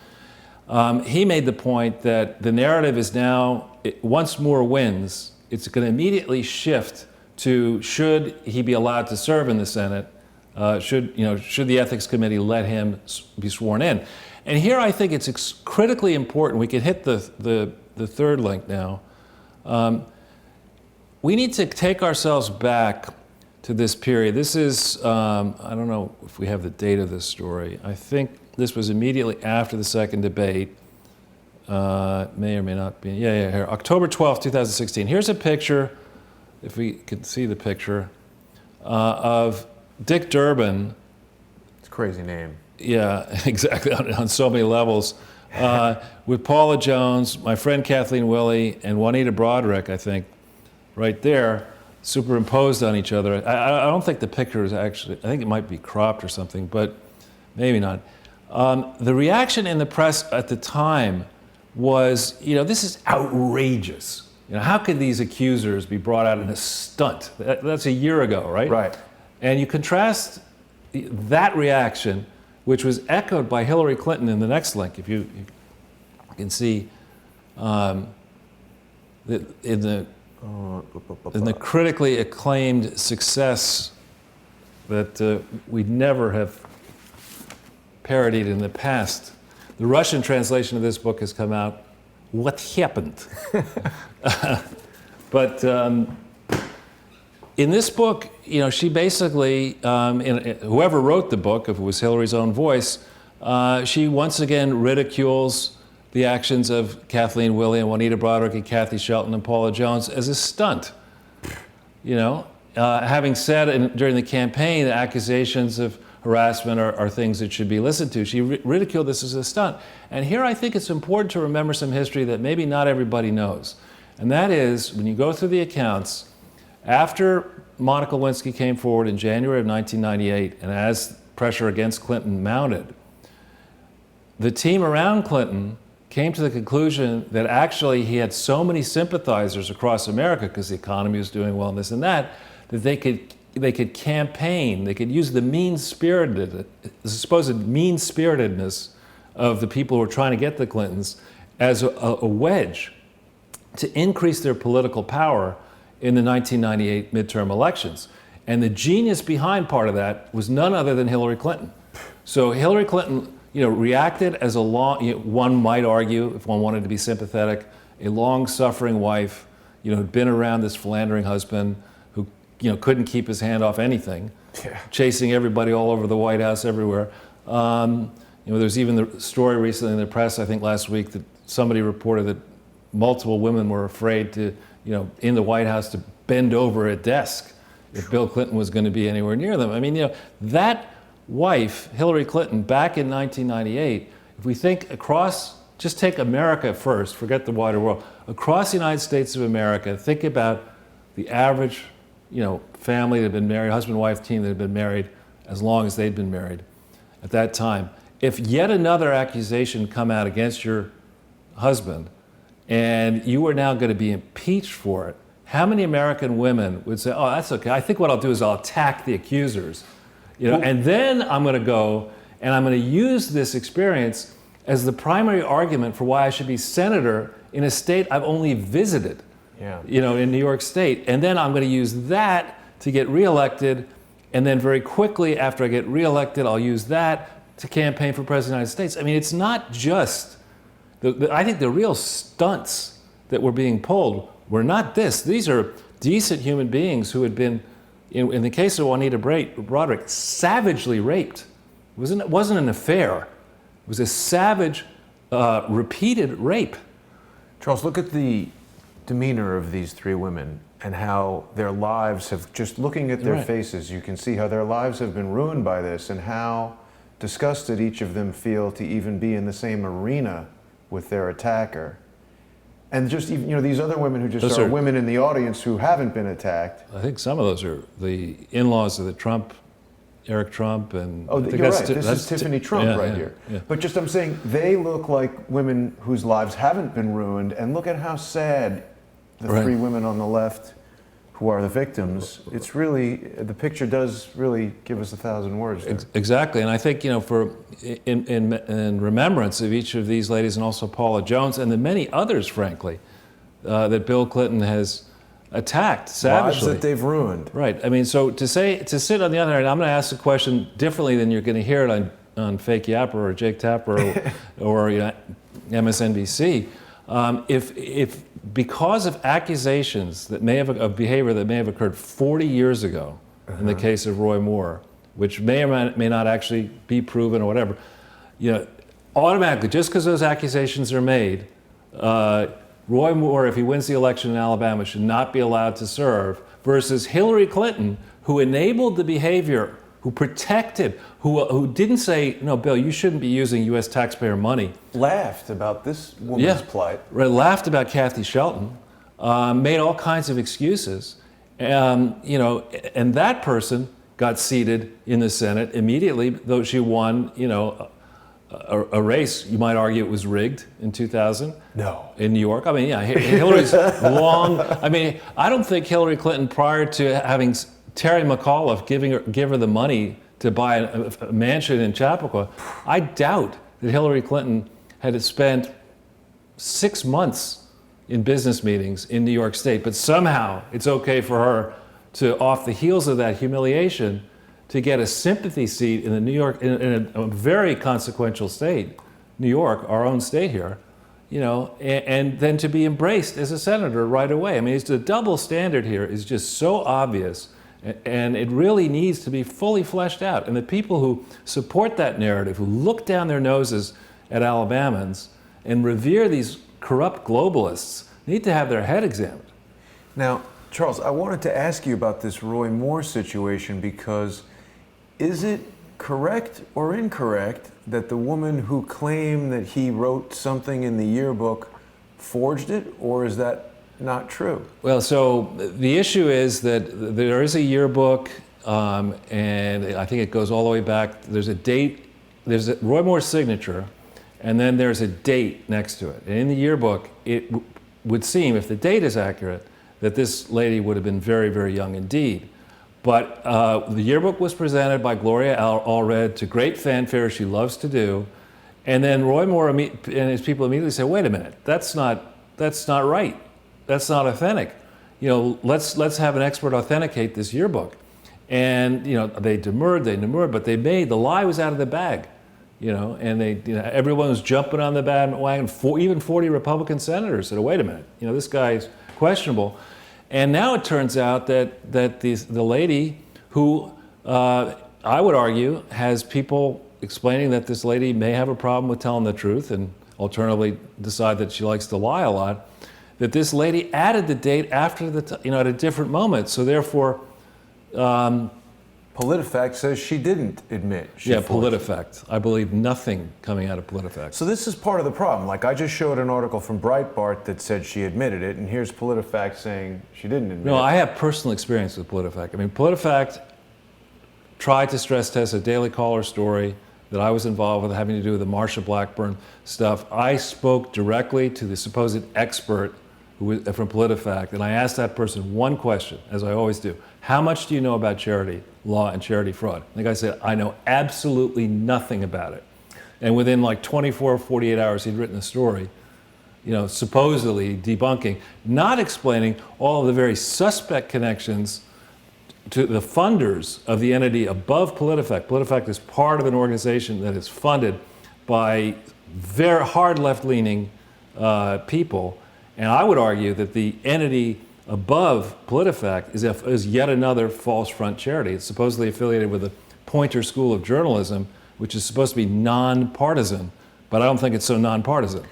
He made the point that the narrative is now, once Moore wins, it's going to immediately shift to should he be allowed to serve in the Senate. Should the ethics committee let him be sworn in? And here I think it's critically important. We can hit the third link now. We need to take ourselves back to this period. This is, I don't know if we have the date of this story. I think this was immediately after the second debate. May or may not be. Yeah, here. October 12th, 2016. Here's a picture, if we can see the picture, of Dick Durbin. It's a crazy name. Yeah, exactly, on so many levels. With Paula Jones, my friend Kathleen Willey, and Juanita Broderick, I think, right there, superimposed on each other. I don't think the picture is actually, I think it might be cropped or something, but maybe not. The reaction in the press at the time was, this is outrageous. How could these accusers be brought out in a stunt? That's a year ago, right? Right. And you contrast that reaction, which was echoed by Hillary Clinton in the next link. If you can see, in the critically acclaimed success that we'd never have parodied in the past. The Russian translation of this book has come out, What Happened? But in this book, she basically, whoever wrote the book, if it was Hillary's own voice, she once again ridicules the actions of Kathleen Willey and Juanita Broaddrick and Kathy Shelton and Paula Jones as a stunt. Having said during the campaign that accusations of harassment are things that should be listened to, she ridiculed this as a stunt. And here I think it's important to remember some history that maybe not everybody knows. And that is, when you go through the accounts, after Monica Lewinsky came forward in January of 1998, and as pressure against Clinton mounted, the team around Clinton came to the conclusion that actually he had so many sympathizers across America because the economy was doing well and this and that, that they could campaign, they could use the supposed mean-spiritedness of the people who were trying to get the Clintons as a wedge to increase their political power in the 1998 midterm elections. And the genius behind part of that was none other than Hillary Clinton. So Hillary Clinton, reacted as one might argue, if one wanted to be sympathetic, a long-suffering wife, who'd been around this philandering husband who, couldn't keep his hand off anything, chasing everybody all over the White House, everywhere. There's even the story recently in the press, I think last week, that somebody reported that multiple women were afraid to, in the White House to bend over a desk if Bill Clinton was going to be anywhere near them. I mean, that wife, Hillary Clinton, back in 1998, if we think across, just take America first, forget the wider world, across the United States of America, think about the average, family that had been married, husband-wife team that had been married as long as they'd been married at that time. If yet another accusation come out against your husband, and you are now going to be impeached for it, how many American women would say, oh, that's okay, I think what I'll do is I'll attack the accusers, and then I'm going to go and I'm going to use this experience as the primary argument for why I should be senator in a state I've only visited, in New York State. And then I'm going to use that to get reelected, and then very quickly after I get reelected, I'll use that to campaign for President of the United States. I mean, it's not just I think the real stunts that were being pulled were not this. These are decent human beings who had been, in the case of Juanita Broaddrick, savagely raped. It wasn't an affair. It was a savage, repeated rape. Charles, look at the demeanor of these three women and how their lives have, just looking at their faces, you can see how their lives have been ruined by this and how disgusted each of them feel to even be in the same arena with their attacker. And just even, these other women who just are women in the audience who haven't been attacked. I think some of those are the in-laws of the Eric Trump, and oh, you're right. This is Tiffany Trump right here. Yeah. But just I'm saying, they look like women whose lives haven't been ruined, and look at how sad the three women on the left who are the victims. It's really, the picture does really give us 1,000 words there. Exactly, and I think, for in remembrance of each of these ladies, and also Paula Jones, and the many others, frankly, that Bill Clinton has attacked savagely. Lives that they've ruined. Right. I mean, so to sit on the other hand, I'm going to ask the question differently than you're going to hear it on Fake Yapper or Jake Tapper or MSNBC. If because of accusations that of behavior that may have occurred 40 years ago, in the case of Roy Moore, which may or may not actually be proven or whatever, automatically, just because those accusations are made, Roy Moore, if he wins the election in Alabama, should not be allowed to serve, versus Hillary Clinton, who enabled the behavior, who protected, who didn't say, no, Bill, you shouldn't be using U.S. taxpayer money. Laughed about this woman's plight. Laughed about Kathy Shelton, made all kinds of excuses, and that person got seated in the Senate immediately, though she won, a race, you might argue it was rigged in 2000. No. In New York. I mean, Hillary's long. I mean, I don't think Hillary Clinton, prior to having Terry McAuliffe give her the money to buy a mansion in Chappaqua, I doubt that Hillary Clinton had spent 6 months in business meetings in New York State, but somehow it's okay for her to, off the heels of that humiliation, to get a sympathy seat in the New York, in a very consequential state, New York, our own state here, you know, and then to be embraced as a senator right away. I mean, it's the double standard here is just so obvious, and it really needs to be fully fleshed out. And the people who support that narrative, who look down their noses at Alabamans and revere these corrupt globalists, need to have their head examined. Now, Charles, I wanted to ask you about this Roy Moore situation because is it correct or incorrect that the woman who claimed that he wrote something in the yearbook forged it, or is that not true? Well, so the issue is that there is a yearbook, and I think it goes all the way back. There's a date, there's a Roy Moore's signature, and then there's a date next to it. And in the yearbook, it would seem, if the date is accurate, that this lady would have been very, very young indeed. But the yearbook was presented by Gloria Allred to great fanfare, she loves to do. And then Roy Moore and his people immediately say, wait a minute, that's not right. That's not authentic. You know, let's have an expert authenticate this yearbook. And, you know, they demurred, but they made, the lie was out of the bag. You know, and everyone was jumping on the bandwagon. Even 40 Republican senators said, wait a minute, you know, this guy's questionable. And now it turns out that the lady who, I would argue, has people explaining that this lady may have a problem with telling the truth and alternatively decide that she likes to lie a lot, that this lady added the date after at a different moment. So therefore, PolitiFact says she didn't admit. PolitiFact. I believe nothing coming out of PolitiFact. So this is part of the problem. Like, I just showed an article from Breitbart that said she admitted it, and here's PolitiFact saying she didn't admit it. No, I have personal experience with PolitiFact. I mean, PolitiFact tried to stress test a Daily Caller story that I was involved with having to do with the Marsha Blackburn stuff. I spoke directly to the supposed expert from PolitiFact, and I asked that person one question, as I always do. How much do you know about charity law and charity fraud? And the guy said, I know absolutely nothing about it. And within like 24 or 48 hours, he'd written a story, you know, supposedly debunking, not explaining all of the very suspect connections to the funders of the entity above PolitiFact. PolitiFact is part of an organization that is funded by very hard left-leaning people. And I would argue that the entity above PolitiFact is yet another false front charity. It's supposedly affiliated with the Poynter School of Journalism, which is supposed to be nonpartisan, but I don't think it's so nonpartisan.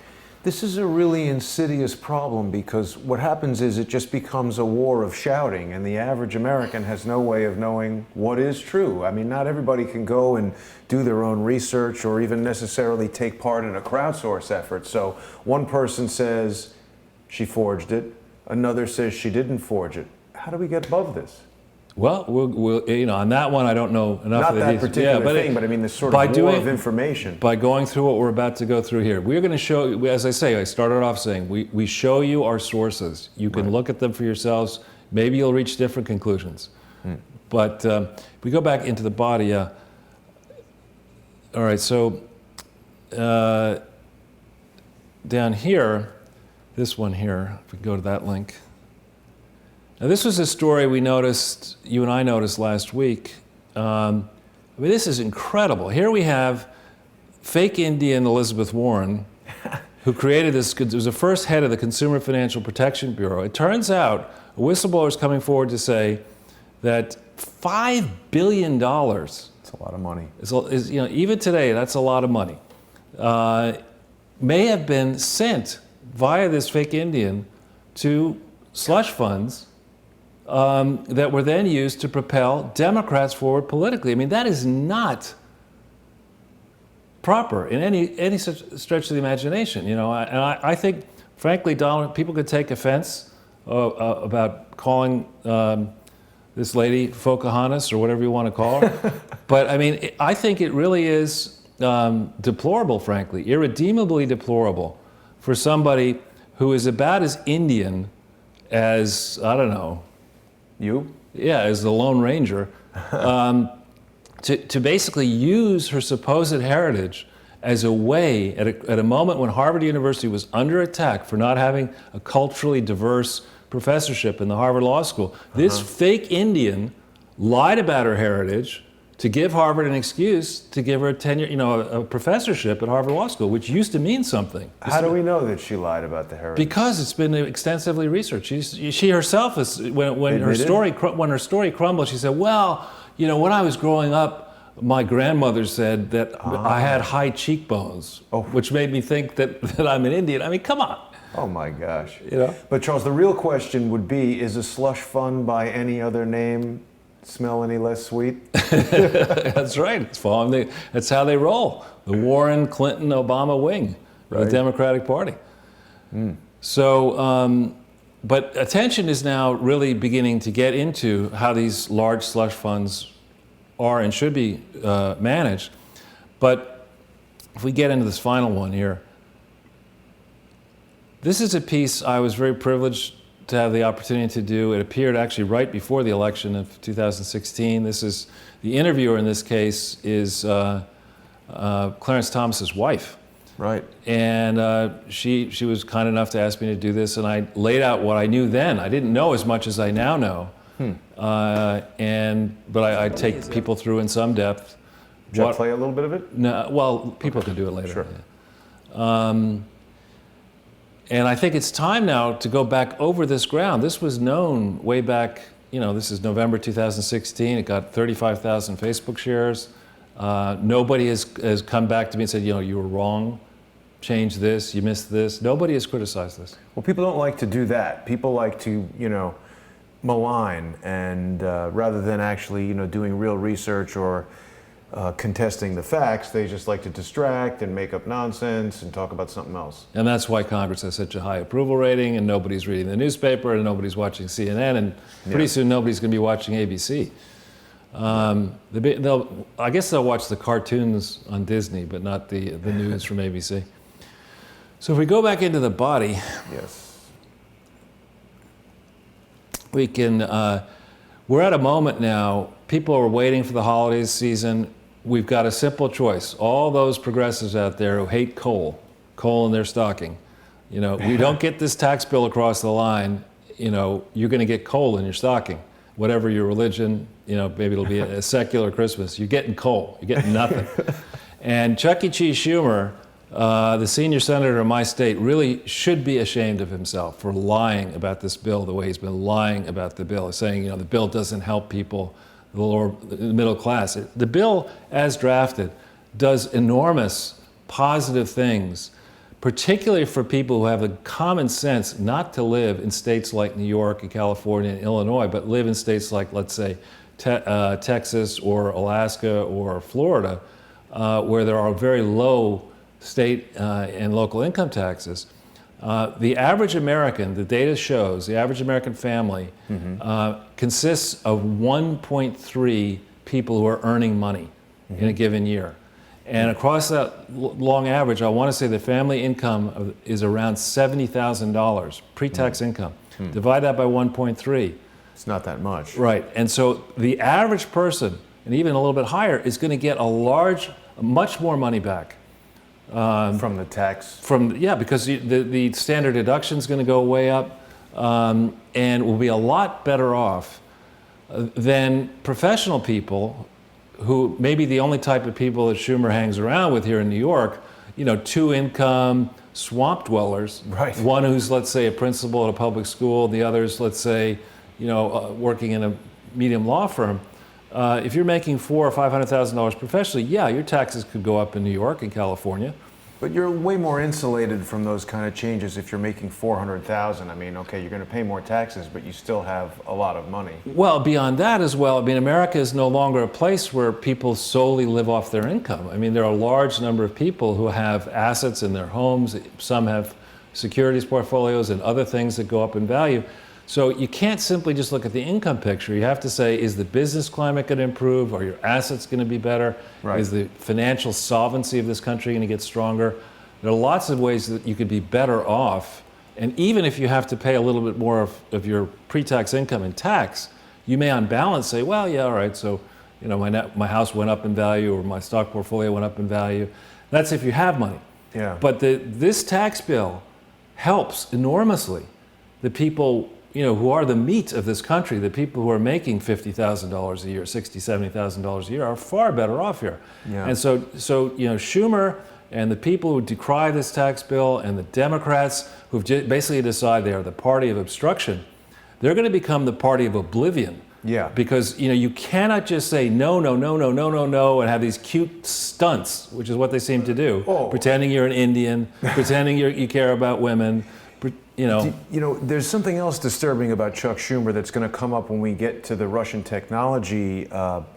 This is a really insidious problem because what happens is it just becomes a war of shouting, and the average American has no way of knowing what is true. I mean, not everybody can go and do their own research or even necessarily take part in a crowdsource effort. So one person says she forged it, another says she didn't forge it. How do we get above this? Well, we'll you know, on that one, I don't know enough Not of the that details. particular thing, but I mean, this sort of war of information. By going through what we're about to go through here, we're going to show you, as I say, I started off saying, we show you our sources. You can look at them for yourselves. Maybe you'll reach different conclusions. But if we go back into the body, all right, so down here, this one here, if we go to that link. Now, this was a story we noticed, you and I noticed last week. I mean, this is incredible. Here we have fake Indian Elizabeth Warren, who created this, was the first head of the Consumer Financial Protection Bureau. It turns out a whistleblower is coming forward to say that $5 billion. It's a lot of money. Is, you know, even today, that's a lot of money. May have been sent via this fake Indian to slush funds that were then used to propel Democrats forward politically. I mean, that is not proper in any such stretch of the imagination. You know, and I think, frankly, Donald, people could take offense about calling this lady Pocahontas or whatever you want to call her. But I mean, I think it really is deplorable, frankly, irredeemably deplorable for somebody who is about as Indian as, I don't know. You? Yeah, as the Lone Ranger, to basically use her supposed heritage as a way, at a moment when Harvard University was under attack for not having a culturally diverse professorship in the Harvard Law School. This fake Indian lied about her heritage to give Harvard an excuse to give her a tenure, a professorship at Harvard Law School, which used to mean something. How do we know that she lied about the heritage? Because it's been extensively researched. She herself is, when her story crumbled, she said, well, when I was growing up, my grandmother said that I had high cheekbones, which made me think that I'm an Indian. I mean, come on. Oh my gosh. But Charles, the real question would be, is a slush fund by any other name smell any less sweet? That's right. That's how they roll. The Warren, Clinton, Obama wing of the Democratic Party. So, but attention is now really beginning to get into how these large slush funds are and should be managed. But if we get into this final one here, this is a piece I was very privileged to have the opportunity to do. It appeared actually right before the election of 2016. This is, the interviewer in this case is Clarence Thomas's wife. Right. And she was kind enough to ask me to do this, and I laid out what I knew then. I didn't know as much as I now know. But I take people through in some depth. Did you play a little bit of it? No, well, people can do it later. Sure. Yeah. And I think it's time now to go back over this ground. This was known way back, this is November 2016. It got 35,000 Facebook shares. Nobody has come back to me and said, you were wrong, change this, you missed this. Nobody has criticized this. Well, people don't like to do that. People like to, malign, and rather than actually, doing real research or contesting the facts, they just like to distract and make up nonsense and talk about something else. And that's why Congress has such a high approval rating, and nobody's reading the newspaper, and nobody's watching CNN, and pretty soon nobody's going to be watching ABC. I guess they'll watch the cartoons on Disney, but not the news from ABC. So if we go back into the body, we can, we're at a moment now, people are waiting for the holidays season. We've got a simple choice. All those progressives out there who hate coal in their stocking, we don't get this tax bill across the line, you're going to get coal in your stocking. Whatever your religion, maybe it'll be a secular Christmas. You're getting coal. You're getting nothing. And Chuck E. Cheese Schumer, the senior senator of my state, really should be ashamed of himself for lying about this bill the way he's been lying about the bill, saying, the bill doesn't help people, the middle class. The bill, as drafted, does enormous positive things, particularly for people who have the common sense not to live in states like New York and California and Illinois, but live in states like, let's say, Texas or Alaska or Florida, where there are very low state and local income taxes. The average American, the data shows, the average American family consists of 1.3 people who are earning money in a given year. And across that long average, I want to say the family income is around $70,000 pre-tax income. Divide that by 1.3. It's not that much. Right. And so the average person, and even a little bit higher, is going to get much more money back. From the tax? Because the standard deduction is going to go way up, and will be a lot better off than professional people who may be the only type of people that Schumer hangs around with here in New York, two-income swamp dwellers. Right. One who's, let's say, a principal at a public school, the other's, let's say, working in a medium law firm. If you're making $400,000 or $500,000 professionally, your taxes could go up in New York and California. But you're way more insulated from those kind of changes if you're making $400,000. I mean, okay, you're going to pay more taxes, but you still have a lot of money. Well, beyond that as well, America is no longer a place where people solely live off their income. There are a large number of people who have assets in their homes. Some have securities portfolios and other things that go up in value. So you can't simply just look at the income picture. You have to say, is the business climate going to improve? Are your assets going to be better? Right. Is the financial solvency of this country going to get stronger? There are lots of ways that you could be better off. And even if you have to pay a little bit more of your pre-tax income in tax, you may on balance say, well, yeah, all right, so my house went up in value or my stock portfolio went up in value. That's if you have money. Yeah. But this tax bill helps enormously the people, who are the meat of this country. The people who are making $50,000 a year, $60,000, $70,000 a year are far better off here. Yeah. And so Schumer and the people who decry this tax bill and the Democrats who've basically decided they are the party of obstruction, they're going to become the party of oblivion. Yeah. Because you cannot just say no, no, no, no, no, no, no, and have these cute stunts, which is what they seem to do. Oh. Pretending you're an Indian, pretending you care about women. There's something else disturbing about Chuck Schumer that's going to come up when we get to the Russian technology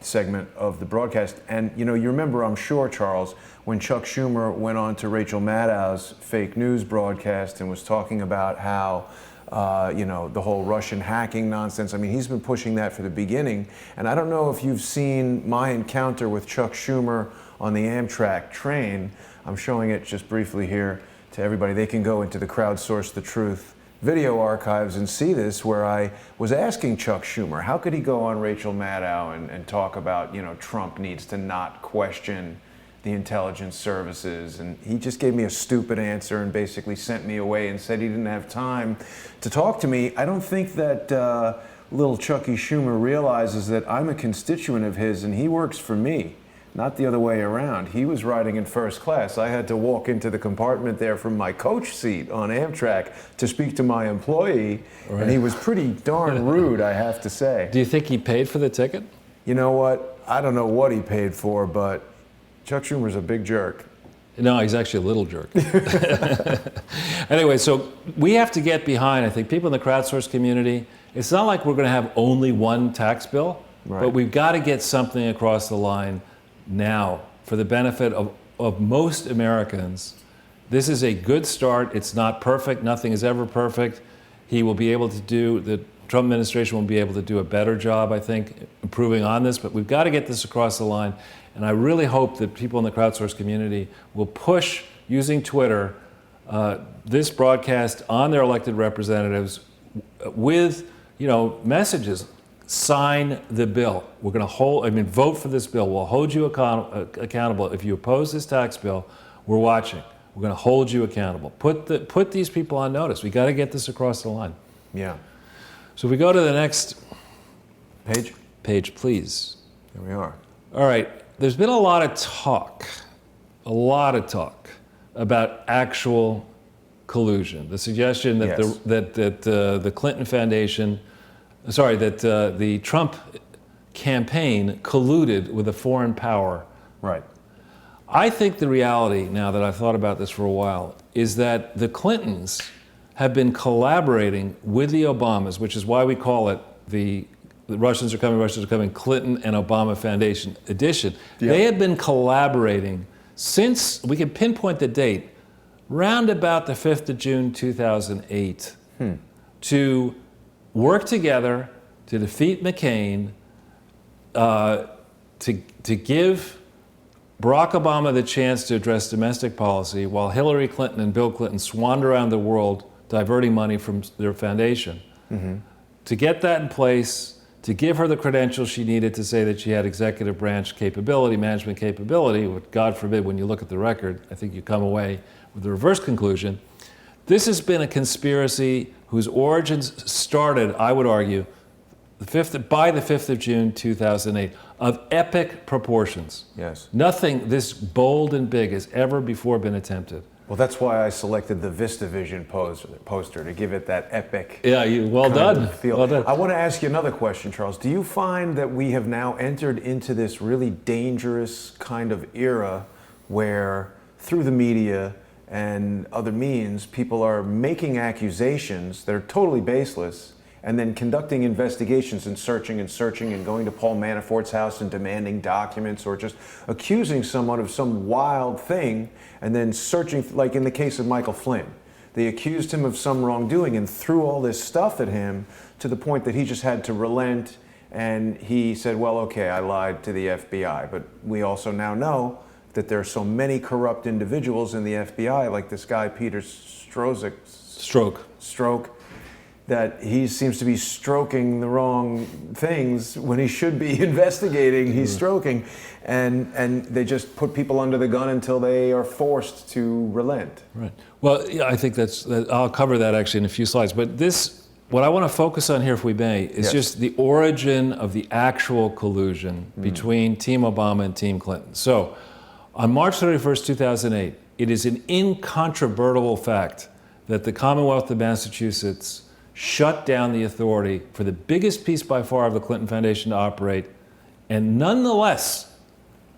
segment of the broadcast. And you remember, I'm sure, Charles, when Chuck Schumer went on to Rachel Maddow's fake news broadcast and was talking about how the whole Russian hacking nonsense. I mean, he's been pushing that for the beginning. And I don't know if you've seen my encounter with Chuck Schumer on the Amtrak train. I'm showing it just briefly here to everybody. They can go into the Crowdsource the Truth video archives and see this, where I was asking Chuck Schumer, how could he go on Rachel Maddow and talk about, Trump needs to not question the intelligence services, and he just gave me a stupid answer and basically sent me away and said he didn't have time to talk to me. I don't think that little Chucky Schumer realizes that I'm a constituent of his and he works for me, not the other way around. He was riding in first class. I had to walk into the compartment there from my coach seat on Amtrak to speak to my employee, right. And he was pretty darn rude, I have to say. Do you think he paid for the ticket? You know what? I don't know what he paid for, but Chuck Schumer's a big jerk. No, he's actually a little jerk. Anyway, so we have to get behind, I think, people in the crowdsource community. It's not like we're going to have only one tax bill, right. But we've got to get something across the line now for the benefit of most Americans. This is a good start. It's not perfect. Nothing is ever perfect. The Trump administration will be able to do a better job, I think, improving on this, but we've got to get this across the line. And I really hope that people in the crowdsource community will push, using Twitter, this broadcast on their elected representatives with, messages. Sign the bill. We're going to vote for this bill. We'll hold you accountable. If you oppose this tax bill, we're watching. We're going to hold you accountable. Put these people on notice. We got to get this across the line. Yeah. So if we go to the next page, please. Here we are. All right. There's been a lot of talk about actual collusion. The suggestion that yes. the Clinton Foundation, that the Trump campaign colluded with a foreign power. Right. I think the reality, now that I've thought about this for a while, is that the Clintons have been collaborating with the Obamas, which is why we call it the Russians are coming, Clinton and Obama Foundation edition. Yep. They have been collaborating since, we can pinpoint the date, round about the 5th of June 2008, to work together to defeat McCain, to give Barack Obama the chance to address domestic policy while Hillary Clinton and Bill Clinton swanned around the world diverting money from their foundation. Mm-hmm. To get that in place, to give her the credentials she needed to say that she had executive branch capability, management capability, which, God forbid, when you look at the record, I think you come away with the reverse conclusion. This has been a conspiracy whose origins started, I would argue, by the 5th of June 2008, of epic proportions. Yes. Nothing this bold and big has ever before been attempted. Well, that's why I selected the VistaVision poster to give it that epic. Yeah, well done. Feel. Well done. I want to ask you another question, Charles. Do you find that we have now entered into this really dangerous kind of era where, through the media and other means, people are making accusations that are totally baseless and then conducting investigations and searching and going to Paul Manafort's house and demanding documents, or just accusing someone of some wild thing and then searching, like in the case of Michael Flynn. They accused him of some wrongdoing and threw all this stuff at him to the point that he just had to relent, and he said, well, okay, I lied to the FBI. But we also now know that there are so many corrupt individuals in the FBI, like this guy, Peter Strzok. that he seems to be stroking the wrong things when he should be investigating. He's stroking, and they just put people under the gun until they are forced to relent. Right. Well, yeah, I think I'll cover that actually in a few slides. But what I want to focus on here, if we may, is just the origin of the actual collusion between Team Obama and Team Clinton. So, on March 31st, 2008, it is an incontrovertible fact that the Commonwealth of Massachusetts shut down the authority for the biggest piece by far of the Clinton Foundation to operate. And nonetheless,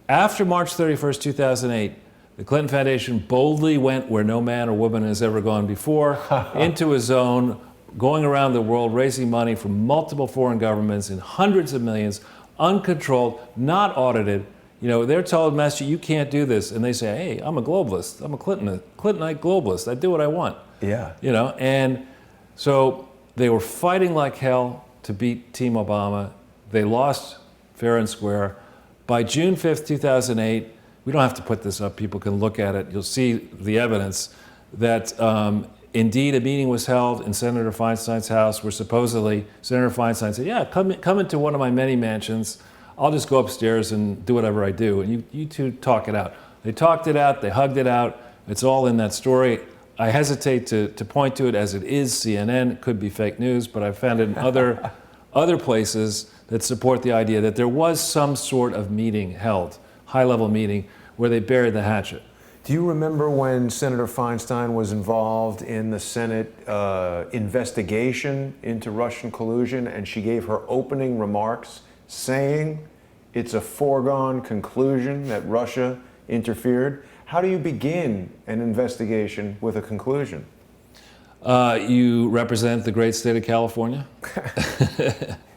after March 31st, 2008, the Clinton Foundation boldly went where no man or woman has ever gone before, into a zone, going around the world, raising money from multiple foreign governments in hundreds of millions, uncontrolled, not audited. You know, they're told, Master, you can't do this. And they say, hey, I'm a globalist. I'm a Clintonite globalist. I do what I want. Yeah. You know, and so they were fighting like hell to beat Team Obama. They lost fair and square. By June 5th, 2008, we don't have to put this up. People can look at it. You'll see the evidence that indeed a meeting was held in Senator Feinstein's house where supposedly Senator Feinstein said, yeah, come into one of my many mansions. I'll just go upstairs and do whatever I do. And you two talk it out. They talked it out. They hugged it out. It's all in that story. I hesitate to point to it as it is CNN. It could be fake news, but I've found it in other places that support the idea that there was some sort of meeting held, high-level meeting, where they buried the hatchet. Do you remember when Senator Feinstein was involved in the Senate investigation into Russian collusion, and she gave her opening remarks saying it's a foregone conclusion that Russia interfered? How do you begin an investigation with a conclusion? You represent the great state of California.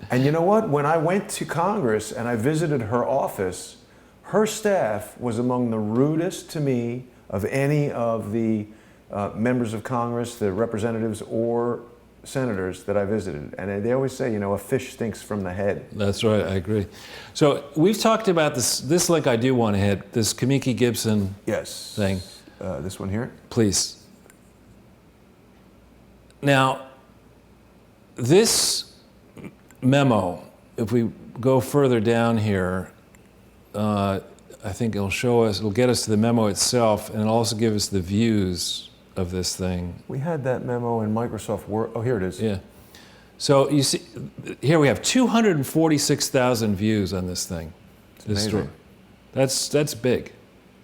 And you know what? When I went to Congress and I visited her office, her staff was among the rudest to me of any of the members of Congress, the representatives or senators that I visited. And they always say, you know, a fish stinks from the head. That's right, I agree. So we've talked about this link I do want to hit, this Kamiki Gibson thing. This one here? Please. Now, this memo, if we go further down here, I think it'll get us to the memo itself, and it'll also give us the views of this thing. We had that memo in Microsoft Word. Oh, here it is. Yeah. So you see, here we have 246,000 views on this thing. This story. That's big.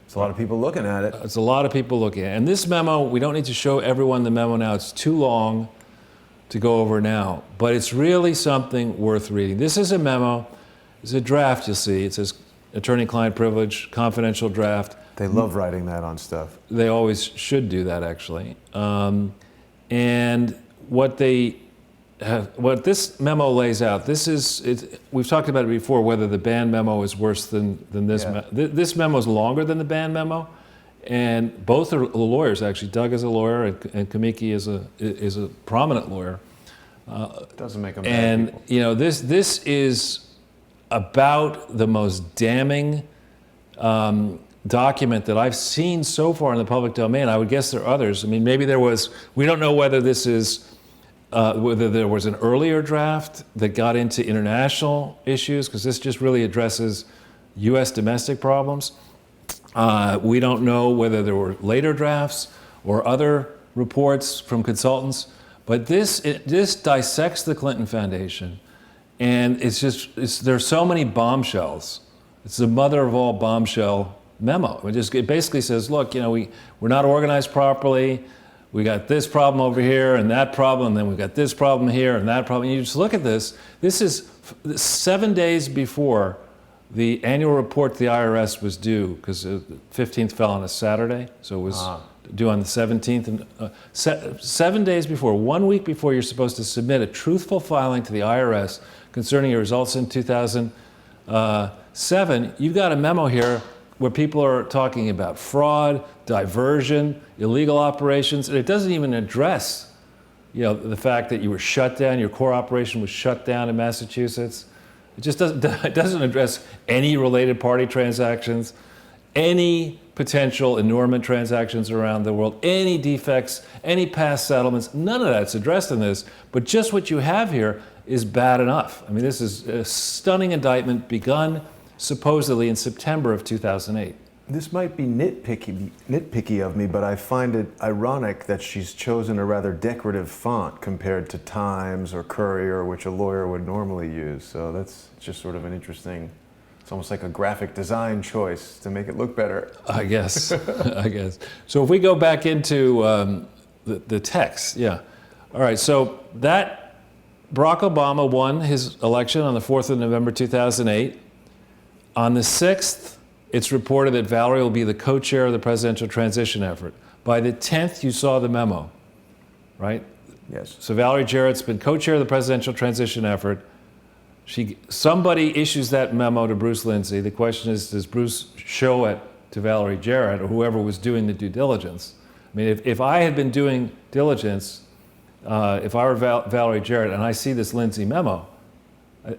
It's a lot of people looking at it. It's a lot of people looking at it. And this memo, we don't need to show everyone the memo now. It's too long to go over now. But it's really something worth reading. This is a memo. It's a draft, you'll see. It says attorney-client privilege, confidential draft. They love writing that on stuff. They always should do that, actually. And what this memo lays out, we've talked about it before, whether the Bann memo is worse than this. Yeah. This memo is longer than the Bann memo, and both are lawyers, actually. Doug is a lawyer, and Kamiki is a prominent lawyer. Doesn't make them bad and people. You know, this is about the most damning document that I've seen so far in the public domain. I would guess there are others. I mean, maybe there was. We don't know whether this is. Whether there was an earlier draft that got into international issues, because this just really addresses U.S. domestic problems. We don't know whether there were later drafts or other reports from consultants, but this dissects the Clinton Foundation, and there's so many bombshells. It's the mother of all bombshell memo. It basically says, look, you know, we're not organized properly. We got this problem over here and that problem, and then we've got this problem here and that problem. And you just look at this. This is 7 days before the annual report to the IRS was due, because the 15th fell on a Saturday, so it was due on the 17th. And 7 days before, 1 week before you're supposed to submit a truthful filing to the IRS concerning your results in 2007, you've got a memo here where people are talking about fraud, diversion, illegal operations, and it doesn't even address, you know, the fact that you were shut down, your core operation was shut down in Massachusetts. It just doesn't address any related party transactions. any potential annulment transactions around the world, any defects, any past settlements. None of that's addressed in this, but just what you have here is bad enough. I mean, this is a stunning indictment begun supposedly in September of 2008. This might be nitpicky of me, but I find it ironic that she's chosen a rather decorative font compared to Times or Courier, which a lawyer would normally use. So that's just sort of an interesting, it's almost like a graphic design choice to make it look better. I guess, I guess. So if we go back into the text, yeah. All right, so that Barack Obama won his election on the 4th of November 2008. On the 6th, it's reported that Valerie will be the co-chair of the presidential transition effort. By the 10th, you saw the memo, right? Yes. So Valerie Jarrett's been co-chair of the presidential transition effort. Somebody issues that memo to Bruce Lindsay. The question is, does Bruce show it to Valerie Jarrett or whoever was doing the due diligence? I mean, if I had been doing diligence, if I were Valerie Jarrett and I see this Lindsay memo,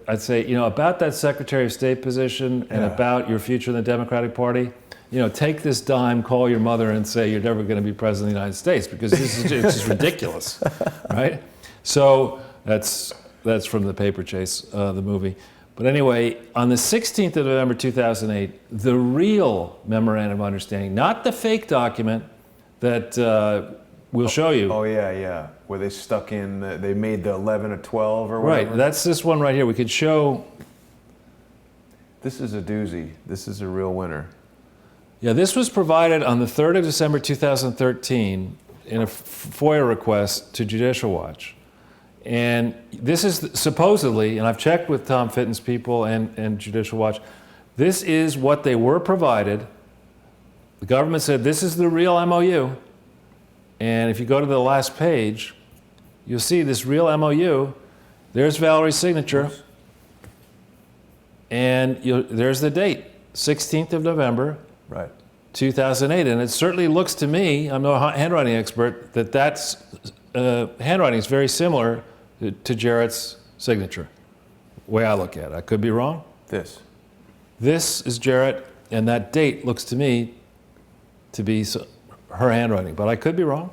I'd say, you know, about that Secretary of State position and about your future in the Democratic Party, you know, take this dime, call your mother and say you're never going to be president of the United States because this is just ridiculous, right? So that's from The Paper Chase, the movie. But anyway, on the 16th of November 2008, the real memorandum of understanding, not the fake document that we'll show you. Oh, yeah. Where they stuck in, they made the 11 a 12 or whatever. Right, that's this one right here. We could show. This is a doozy. This is a real winner. Yeah, this was provided on the 3rd of December 2013 in a FOIA request to Judicial Watch. And this is supposedly, and I've checked with Tom Fitton's people and Judicial Watch, this is what they were provided. The government said this is the real MOU. And if you go to the last page, you'll see this real MOU. There's Valerie's signature. And there's the date, 16th of November, right, 2008. And it certainly looks to me, I'm no handwriting expert, that's handwriting is very similar to Jarrett's signature, the way I look at it. I could be wrong. This This is Jarrett, and that date looks to me to be her handwriting, but I could be wrong.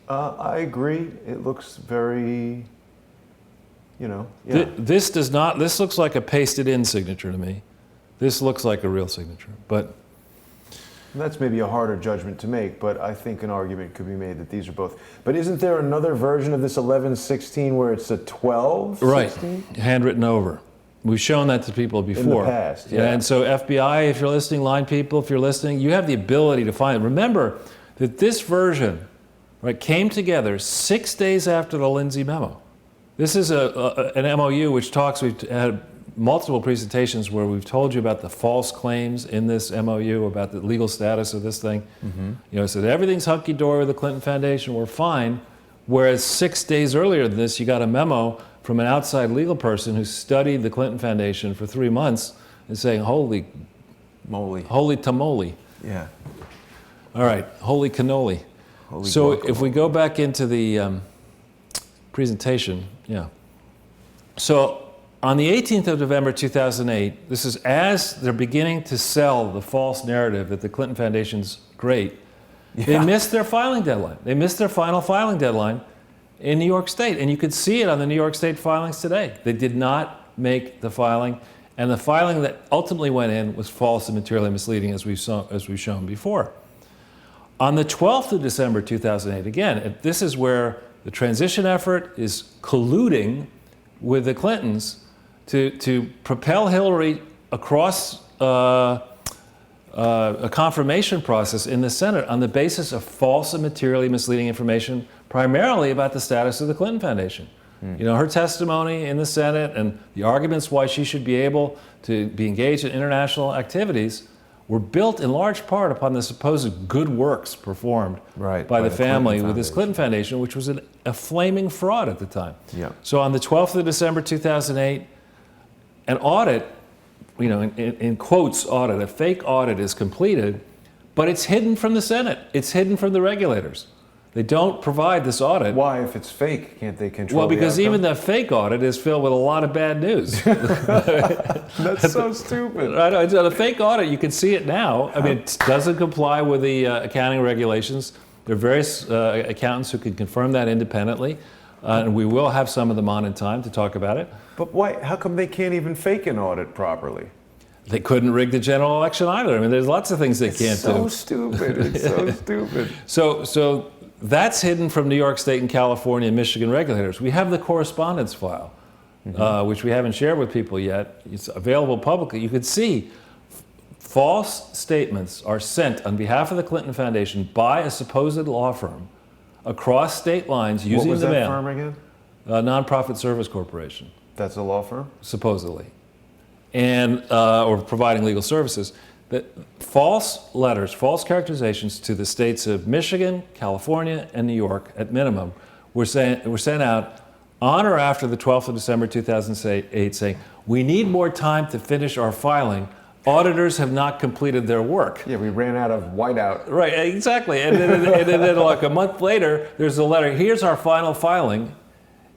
I agree. It looks very, you know, yeah. This does not, this looks like a pasted in signature to me. This looks like a real signature, but. That's maybe a harder judgment to make, but I think an argument could be made that these are both. But isn't there another version of this 1116 where it's a 12? Right, handwritten over. We've shown that to people before. In the past, yeah. And so FBI, if you're listening, line people, if you're listening, you have the ability to find it. Remember that this version, right, came together 6 days after the Lindsay memo. This is an MOU which talks, we've had multiple presentations where we've told you about the false claims in this MOU, about the legal status of this thing. Mm-hmm. You know, so that everything's hunky-dory with the Clinton Foundation, we're fine. Whereas 6 days earlier than this, you got a memo from an outside legal person who studied the Clinton Foundation for 3 months and saying, holy moly. Holy tamale. Yeah. All right, holy cannoli. Holy so guacamole. If we go back into the presentation, yeah. So on the 18th of November 2008, this is as they're beginning to sell the false narrative that the Clinton Foundation's great, they missed their filing deadline. They missed their final filing deadline in New York State. And you could see it on the New York State filings today. They did not make the filing. And the filing that ultimately went in was false and materially misleading, as we've shown before. On the 12th of December 2008, again, this is where the transition effort is colluding with the Clintons to propel Hillary across a confirmation process in the Senate on the basis of false and materially misleading information, primarily about the status of the Clinton Foundation. You know, her testimony in the Senate and the arguments why she should be able to be engaged in international activities were built in large part upon the supposed good works performed by the family with this Clinton Foundation, which was a flaming fraud at the time. Yeah. So on the 12th of December 2008, an audit, you know, in quotes audit, a fake audit is completed, but it's hidden from the Senate. It's hidden from the regulators. They don't provide this audit. Why, if it's fake, can't they control Well, because the even the fake audit is filled with a lot of bad news. That's so stupid. I know, it's a fake audit. You can see it now. I mean, it doesn't comply with the accounting regulations. There are various accountants who can confirm that independently, and we will have some of them on in time to talk about it. But why? How come they can't even fake an audit properly? They couldn't rig the general election either. I mean, there's lots of things they can't do. It's so stupid. It's so stupid. So that's hidden from New York State and California and Michigan regulators. We have the correspondence file, which we haven't shared with people yet. It's available publicly. You could see false statements are sent on behalf of the Clinton Foundation by a supposed law firm across state lines using the mail. What was that firm again? Nonprofit Service Corporation, That's a law firm? supposedly, and or providing legal services. That false letters, false characterizations to the states of Michigan, California, and New York, at minimum, were sent out on or after the 12th of December 2008, saying, we need more time to finish our filing. Auditors have not completed their work. Yeah, we ran out of whiteout. Right, exactly. And then like a month later, there's a letter, here's our final filing.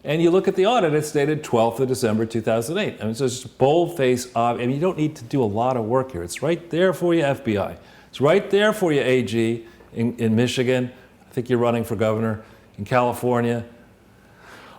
And you look at the audit, it's dated 12th of December 2008. I mean, so it's just bold-faced, I mean, you don't need to do a lot of work here. It's right there for you, FBI. It's right there for you, AG, in Michigan. I think you're running for governor. In California.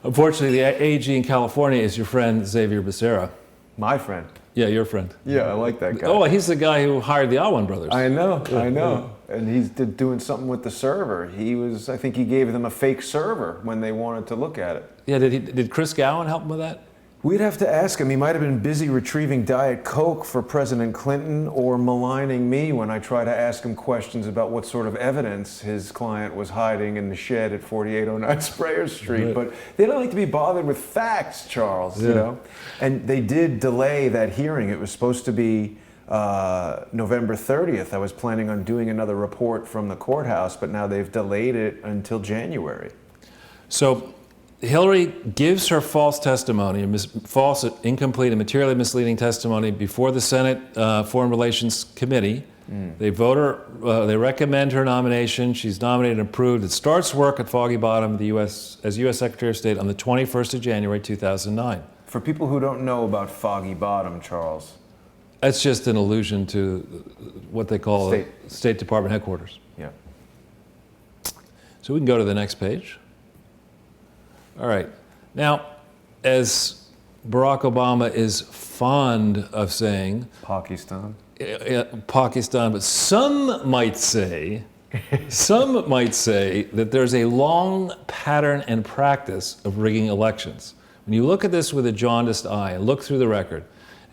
Unfortunately, the AG in California is your friend, Xavier Becerra. My friend. Yeah, your friend. Yeah, I like that guy. Oh, he's the guy who hired the Alwan brothers. I know. And he's doing something with the server. I think he gave them a fake server when they wanted to look at it. Yeah, did Chris Gowan help him with that? We'd have to ask him. He might have been busy retrieving Diet Coke for President Clinton or maligning me when I try to ask him questions about what sort of evidence his client was hiding in the shed at 4809 Sprayer Street. Right. But they don't like to be bothered with facts, Charles, you know? And they did delay that hearing. It was supposed to be November 30th. I was planning on doing another report from the courthouse, but now they've delayed it until January. So Hillary gives her false testimony, false, incomplete, and materially misleading testimony before the Senate Foreign Relations Committee. They vote her, they recommend her nomination. She's nominated and approved. It starts work at Foggy Bottom, as U.S. Secretary of State on the 21st of January, 2009. For people who don't know about Foggy Bottom, Charles. That's just an allusion to what they call the State Department headquarters. Yeah. So we can go to the next page. All right. Now, as Barack Obama is fond of saying, Pakistan. Pakistan, but some might say that there's a long pattern and practice of rigging elections. When you look at this with a jaundiced eye and look through the record,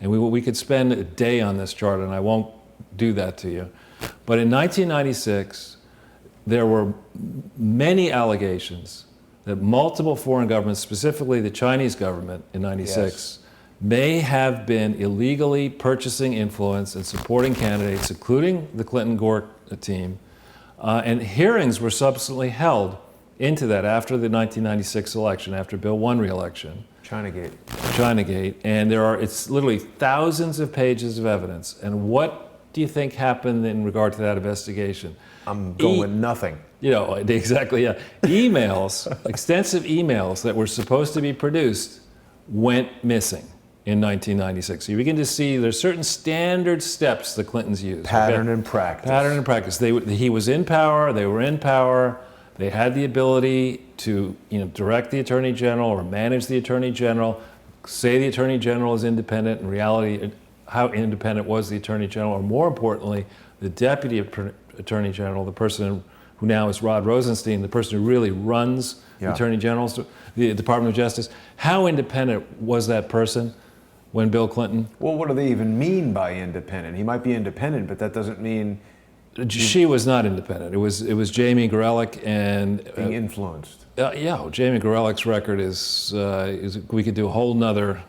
and we could spend a day on this chart, and I won't do that to you, but in 1996, there were many allegations that multiple foreign governments, specifically the Chinese government in 96, may have been illegally purchasing influence and supporting candidates, including the Clinton-Gore team. And hearings were subsequently held into that after the 1996 election, after Bill won re-election. Chinagate. And it's literally thousands of pages of evidence. And what do you think happened in regard to that investigation? I'm going with nothing. You know, exactly, yeah. Emails, extensive emails that were supposed to be produced went missing in 1996. So you begin to see there's certain standard steps the Clintons used. Pattern and practice. Pattern and practice. He was in power, they were in power, they had the ability to direct the Attorney General or manage the Attorney General, say the Attorney General is independent. In reality, how independent was the Attorney General? Or more importantly, the Deputy Attorney General, the person who now is Rod Rosenstein, the person who really runs the Attorney General's, the Department of Justice. How independent was that person when Bill Clinton? Well, what do they even mean by independent? He might be independent, but that doesn't mean... She was not independent. It was Jamie Gorelick and... being influenced. Jamie Gorelick's record is we could do a whole nother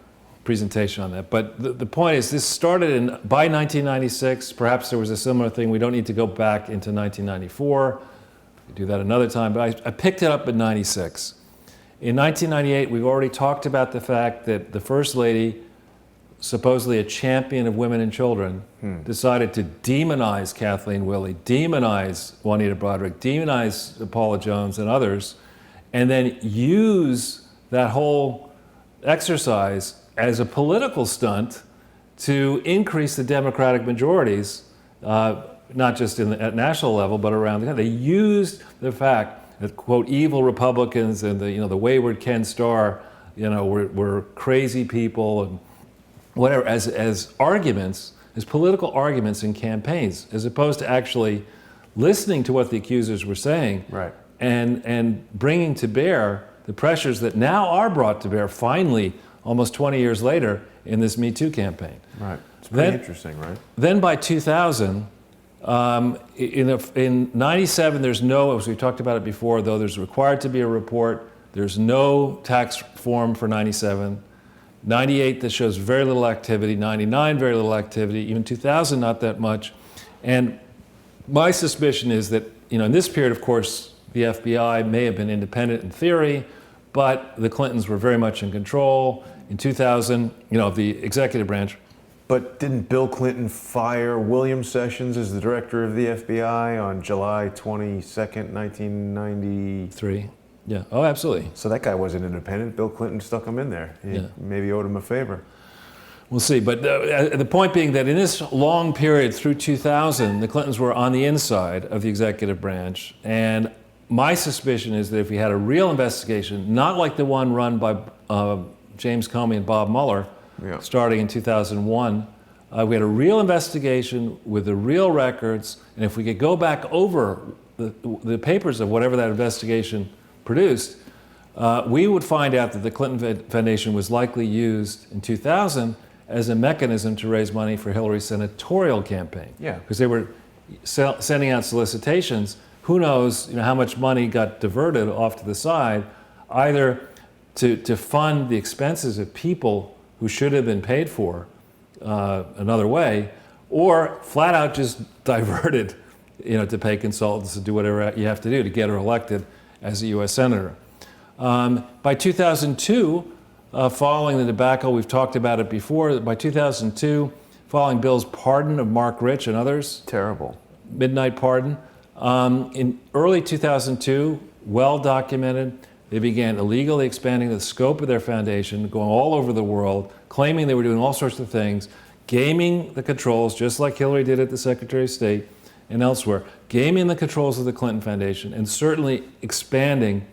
presentation on that. But the point is, this started by 1996. Perhaps there was a similar thing. We don't need to go back into 1994. We do that another time. But I picked it up in 96. In 1998, we've already talked about the fact that the First Lady supposedly a champion of women and children, decided to demonize Kathleen Willey, demonize Juanita Broaddrick, demonize Paula Jones and others, and then use that whole exercise as a political stunt to increase the Democratic majorities, not just at national level, but around the country. They used the fact that, quote, evil Republicans and the wayward Ken Starr, were crazy people and whatever, as arguments, as political arguments in campaigns, as opposed to actually listening to what the accusers were saying, right, and bringing to bear the pressures that now are brought to bear, finally, almost 20 years later, in this Me Too campaign. Right. It's pretty interesting, right? Then by 2000, in 97, there's no, as we talked about it before, though there's required to be a report, there's no tax form for 97. 98, that shows very little activity. 99, very little activity. Even 2000, not that much. And my suspicion is that, in this period, of course, the FBI may have been independent in theory, but the Clintons were very much in control. In 2000, of the executive branch. But didn't Bill Clinton fire William Sessions as the director of the FBI on July 22nd, 1993? Yeah. Oh, absolutely. So that guy wasn't independent. Bill Clinton stuck him in there. He maybe owed him a favor. We'll see. But the point being that in this long period through 2000, the Clintons were on the inside of the executive branch. And my suspicion is that if we had a real investigation, not like the one run by James Comey and Bob Mueller, starting in 2001, we had a real investigation with the real records, and if we could go back over the papers of whatever that investigation produced, we would find out that the Clinton Foundation was likely used in 2000 as a mechanism to raise money for Hillary's senatorial campaign. Yeah. Because they were sending out solicitations. Who knows how much money got diverted off to the side, either to fund the expenses of people who should have been paid for another way, or flat out just diverted, to pay consultants to do whatever you have to do to get her elected as a U.S. Senator. By 2002, following the debacle, we've talked about it before, by 2002, following Bill's pardon of Mark Rich and others. Terrible. Midnight pardon. In early 2002, well documented, they began illegally expanding the scope of their foundation, going all over the world, claiming they were doing all sorts of things, gaming the controls, just like Hillary did at the Secretary of State and elsewhere, gaming the controls of the Clinton Foundation, and certainly expanding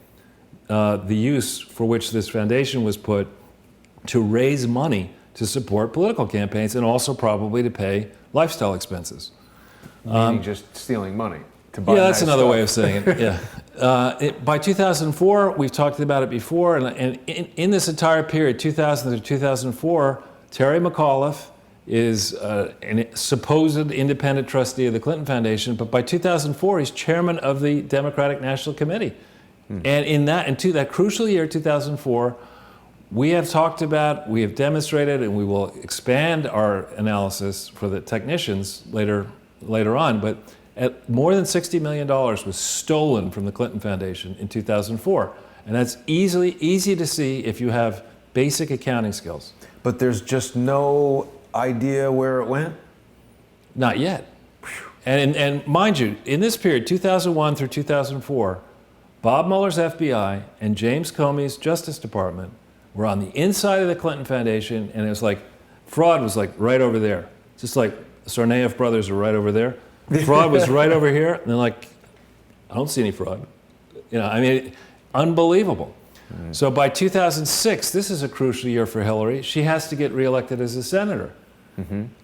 the use for which this foundation was put to raise money to support political campaigns and also probably to pay lifestyle expenses. Meaning just stealing money to buy that's nice another stuff. way of saying it. Yeah. By 2004, we've talked about it before, and in this entire period, 2000 to 2004, Terry McAuliffe is a supposed independent trustee of the Clinton Foundation, but by 2004, he's chairman of the Democratic National Committee. And in that crucial year, 2004, we have talked about, we have demonstrated, and we will expand our analysis for the technicians later on, but more than $60 million was stolen from the Clinton Foundation in 2004. And that's easy to see if you have basic accounting skills. But there's just no idea where it went? Not yet. And mind you, in this period, 2001 through 2004, Bob Mueller's FBI and James Comey's Justice Department were on the inside of the Clinton Foundation, and it was like, fraud was like right over there. Just like Tsarnaev brothers are right over there. Fraud was right over here, and they're like, I don't see any fraud. Unbelievable. So by 2006, this is a crucial year for Hillary. She has to get reelected as a senator.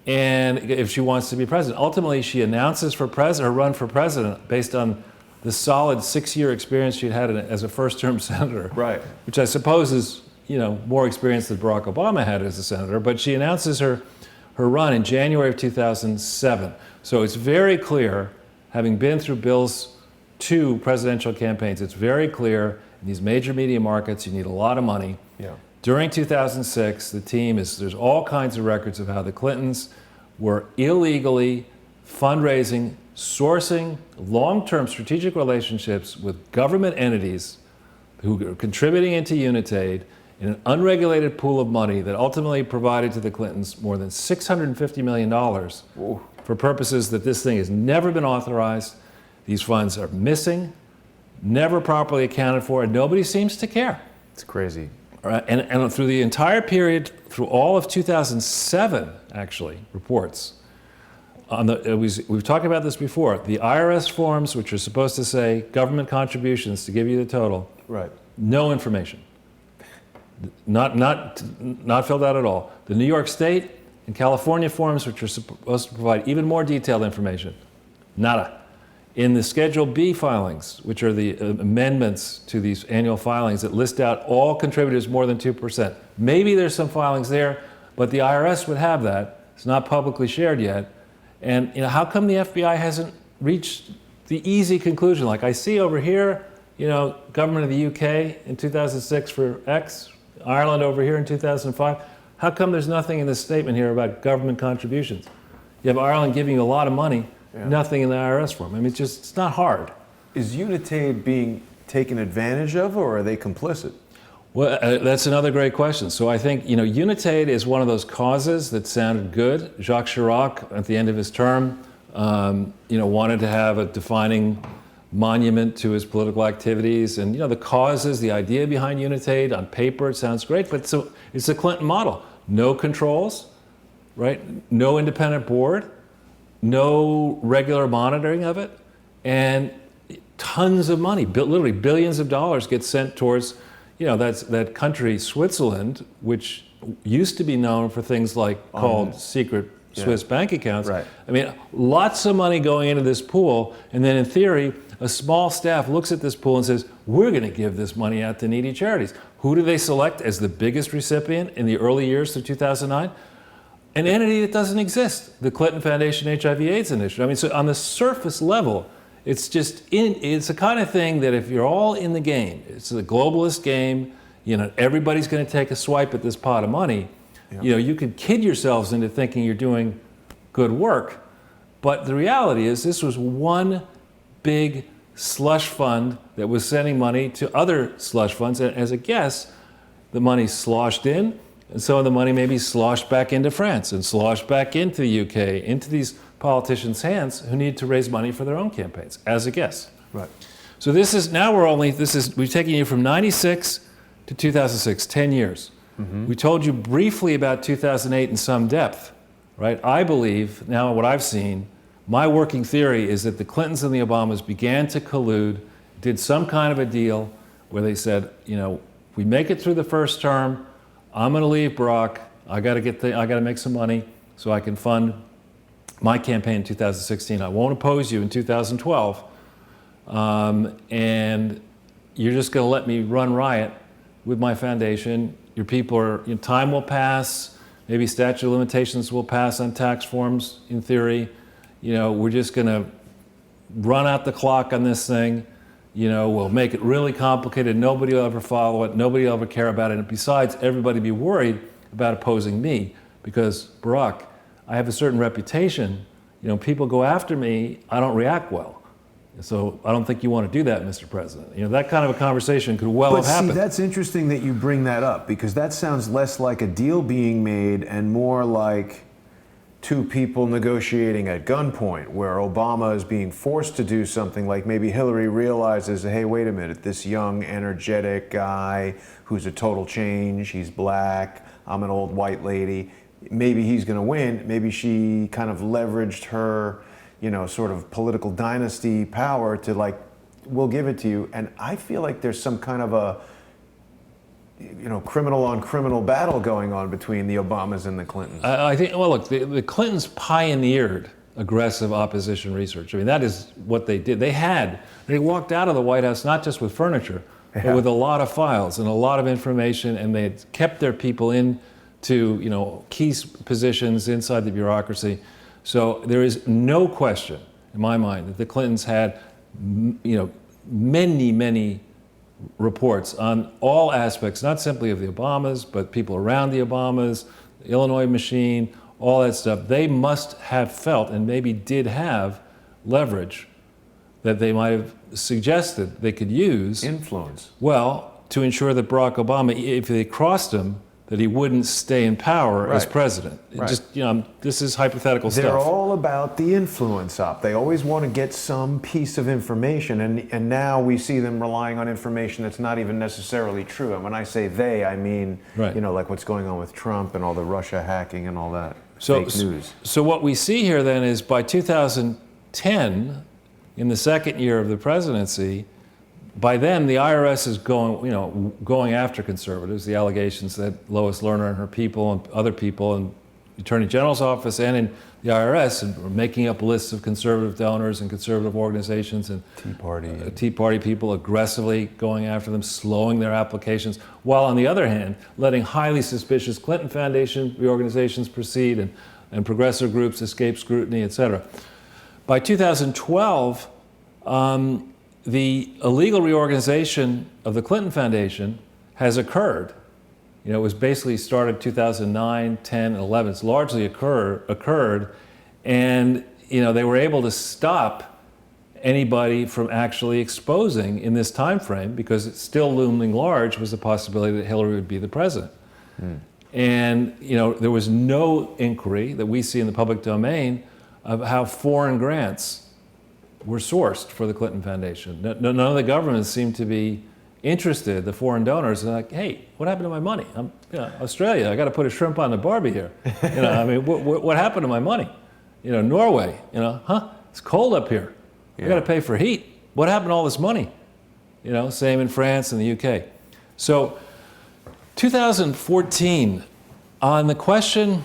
And if she wants to be president. Ultimately, she announces her run for president based on the solid 6-year experience she'd had as a first-term senator. Right. Which I suppose is, more experience than Barack Obama had as a senator. But she announces her run in January of 2007. So it's very clear, having been through Bill's 2 presidential campaigns, it's very clear in these major media markets, you need a lot of money. Yeah. During 2006, there's all kinds of records of how the Clintons were illegally fundraising, sourcing long-term strategic relationships with government entities who are contributing into Unitaid in an unregulated pool of money that ultimately provided to the Clintons more than $650 million for purposes that this thing has never been authorized. These funds are missing, never properly accounted for, and nobody seems to care. It's crazy. All right, and through the entire period, through all of 2007, actually, reports, we've talked about this before, the IRS forms, which are supposed to say government contributions to give you the total, Right. no information. Not filled out at all. The New York State and California forms, which are supposed to provide even more detailed information, nada. In the Schedule B filings, which are the amendments to these annual filings that list out all contributors more than 2%, maybe there's some filings there, but the IRS would have that. It's not publicly shared yet. And how come the FBI hasn't reached the easy conclusion? Like I see over here, government of the UK in 2006 for X, Ireland over here in 2005. How come there's nothing in this statement here about government contributions? You have Ireland giving you a lot of money, nothing in the IRS form. I mean, it's not hard. Is Unitaid being taken advantage of, or are they complicit? Well, that's another great question. So I think, Unitaid is one of those causes that sounded good. Jacques Chirac, at the end of his term, wanted to have a defining monument to his political activities. And, the causes, the idea behind Unitaid, on paper, it sounds great, but it's the Clinton model. No controls, right? No independent board, no regular monitoring of it, and tons of money, literally billions of dollars get sent towards, that country, Switzerland, which used to be known for things like called secret Swiss bank accounts. Right. I mean, lots of money going into this pool, and then in theory, a small staff looks at this pool and says, we're going to give this money out to needy charities. Who do they select as the biggest recipient in the early years through 2009? An entity that doesn't exist, the Clinton Foundation HIV/AIDS Initiative. I mean, so on the surface level, it's the kind of thing that if you're all in the game, it's a globalist game, everybody's going to take a swipe at this pot of money. Yeah. You could kid yourselves into thinking you're doing good work, but the reality is this was one big slush fund that was sending money to other slush funds, and as a guess, the money sloshed in, and some of the money maybe sloshed back into France and sloshed back into the UK, into these politicians' hands who need to raise money for their own campaigns, as a guess. Right. So we've taken you from 96 to 2006, 10 years. Mm-hmm. We told you briefly about 2008 in some depth, right? I believe, now what I've seen, my working theory is that the Clintons and the Obamas began to collude, did some kind of a deal where they said, we make it through the first term, I'm going to leave Barack, I got to make some money so I can fund my campaign in 2016. I won't oppose you in 2012, and you're just going to let me run riot with my foundation. Your people time will pass, maybe statute of limitations will pass on tax forms in theory. We're just going to run out the clock on this thing. We'll make it really complicated. Nobody will ever follow it. Nobody will ever care about it. And besides, everybody be worried about opposing me because, Barack, I have a certain reputation. People go after me. I don't react well. So I don't think you want to do that, Mr. President. That kind of a conversation could well have happened. But see, that's interesting that you bring that up because that sounds less like a deal being made and more like two people negotiating at gunpoint where Obama is being forced to do something like maybe Hillary realizes, hey, wait a minute, this young, energetic guy who's a total change, he's black, I'm an old white lady, maybe he's going to win. Maybe she kind of leveraged her sort of political dynasty power to we'll give it to you. And I feel like there's some kind of a, criminal on criminal battle going on between the Obamas and the Clintons. I think, well, look, the Clintons pioneered aggressive opposition research. I mean, that is what they did. They walked out of the White House not just with furniture, but with a lot of files and a lot of information, and they had kept their people into, key positions inside the bureaucracy. So there is no question in my mind that the Clintons had, many, many reports on all aspects, not simply of the Obamas, but people around the Obamas, the Illinois machine, all that stuff. They must have felt, and maybe did have, leverage that they might have suggested they could use. Influence. Well, to ensure that Barack Obama, if they crossed him, that he wouldn't stay in power as Right. president. Right. Just, this is hypothetical They're stuff. all about the influence op. They always want to get some piece of information, and now we see them relying on information that's not even necessarily true. And when I say they, I mean, Right. like what's going on with Trump and all the Russia hacking and all that So, fake news. so what we see here then is by 2010, in the second year of the presidency, by then the IRS is going after conservatives. The allegations that Lois Lerner and her people and other people in the Attorney General's office and in the IRS are making up lists of conservative donors and conservative organizations and Tea Party people aggressively going after them, slowing their applications, while on the other hand, letting highly suspicious Clinton Foundation reorganizations proceed and progressive groups escape scrutiny, et cetera. By 2012, the illegal reorganization of the Clinton Foundation has occurred. It was basically started 2009, 10, and 11. It's largely occurred, and they were able to stop anybody from actually exposing in this time frame, because it's still looming large was the possibility that Hillary would be the president. And there was no inquiry that we see in the public domain of how foreign grants were sourced for the Clinton Foundation. None of the governments seemed to be interested. The foreign donors are like, hey, what happened to my money? I'm Australia. I got to put a shrimp on the Barbie here. What happened to my money? Norway. It's cold up here. Yeah. I got to pay for heat. What happened to all this money? Same in France and the UK. So, 2014, on the question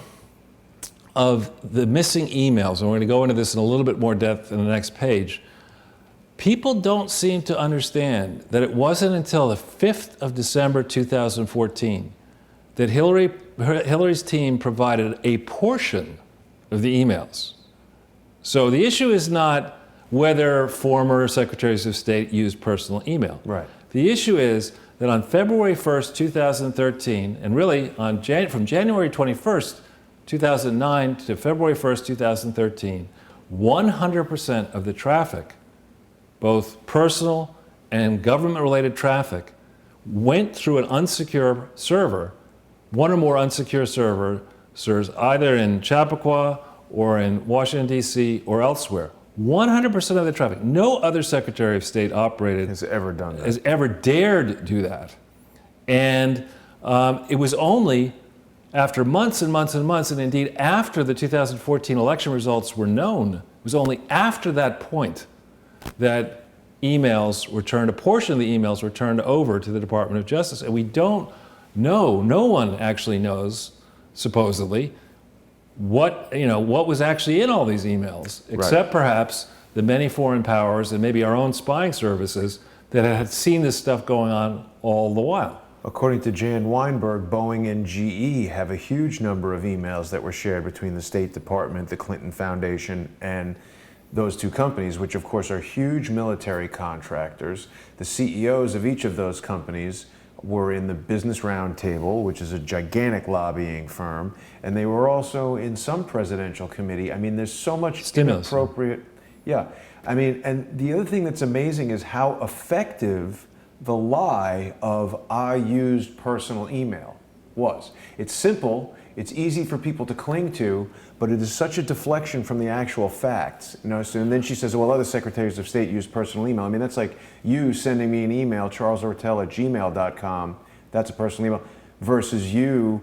of the missing emails, and we're going to go into this in a little bit more depth in the next page, people don't seem to understand that it wasn't until the 5th of December 2014 that Hillary's team provided a portion of the emails. So the issue is not whether former secretaries of state used personal email. Right. The issue is that on February 1st, 2013, and really from January 21st, 2009 to February 1st, 2013, 100% of the traffic, both personal and government-related traffic, went through an unsecure server, one or more unsecure servers, either in Chappaqua or in Washington, D.C. or elsewhere. 100% of the traffic. No other Secretary of State has ever dared do that. And it was only after months and months and months, and indeed after the 2014 election results were known, it was only after that point that a portion of the emails were turned over to the Department of Justice. And we don't know, no one actually knows, supposedly, what was actually in all these emails, except perhaps the many foreign powers and maybe our own spying services that had seen this stuff going on all the while. According to Jan Weinberg, Boeing and GE have a huge number of emails that were shared between the State Department, the Clinton Foundation, and those two companies, which of course are huge military contractors. The CEOs of each of those companies were in the Business Roundtable, which is a gigantic lobbying firm, and they were also in some presidential committee. I mean, there's so much stimulus. Inappropriate. Yeah. I mean, and the other thing that's amazing is how effective the lie of "I used personal email" was. It's simple, it's easy for people to cling to, but it is such a deflection from the actual facts. So, and then she says, well, other secretaries of state use personal email. I mean, that's like you sending me an email, charlesortel@gmail.com, that's a personal email, versus you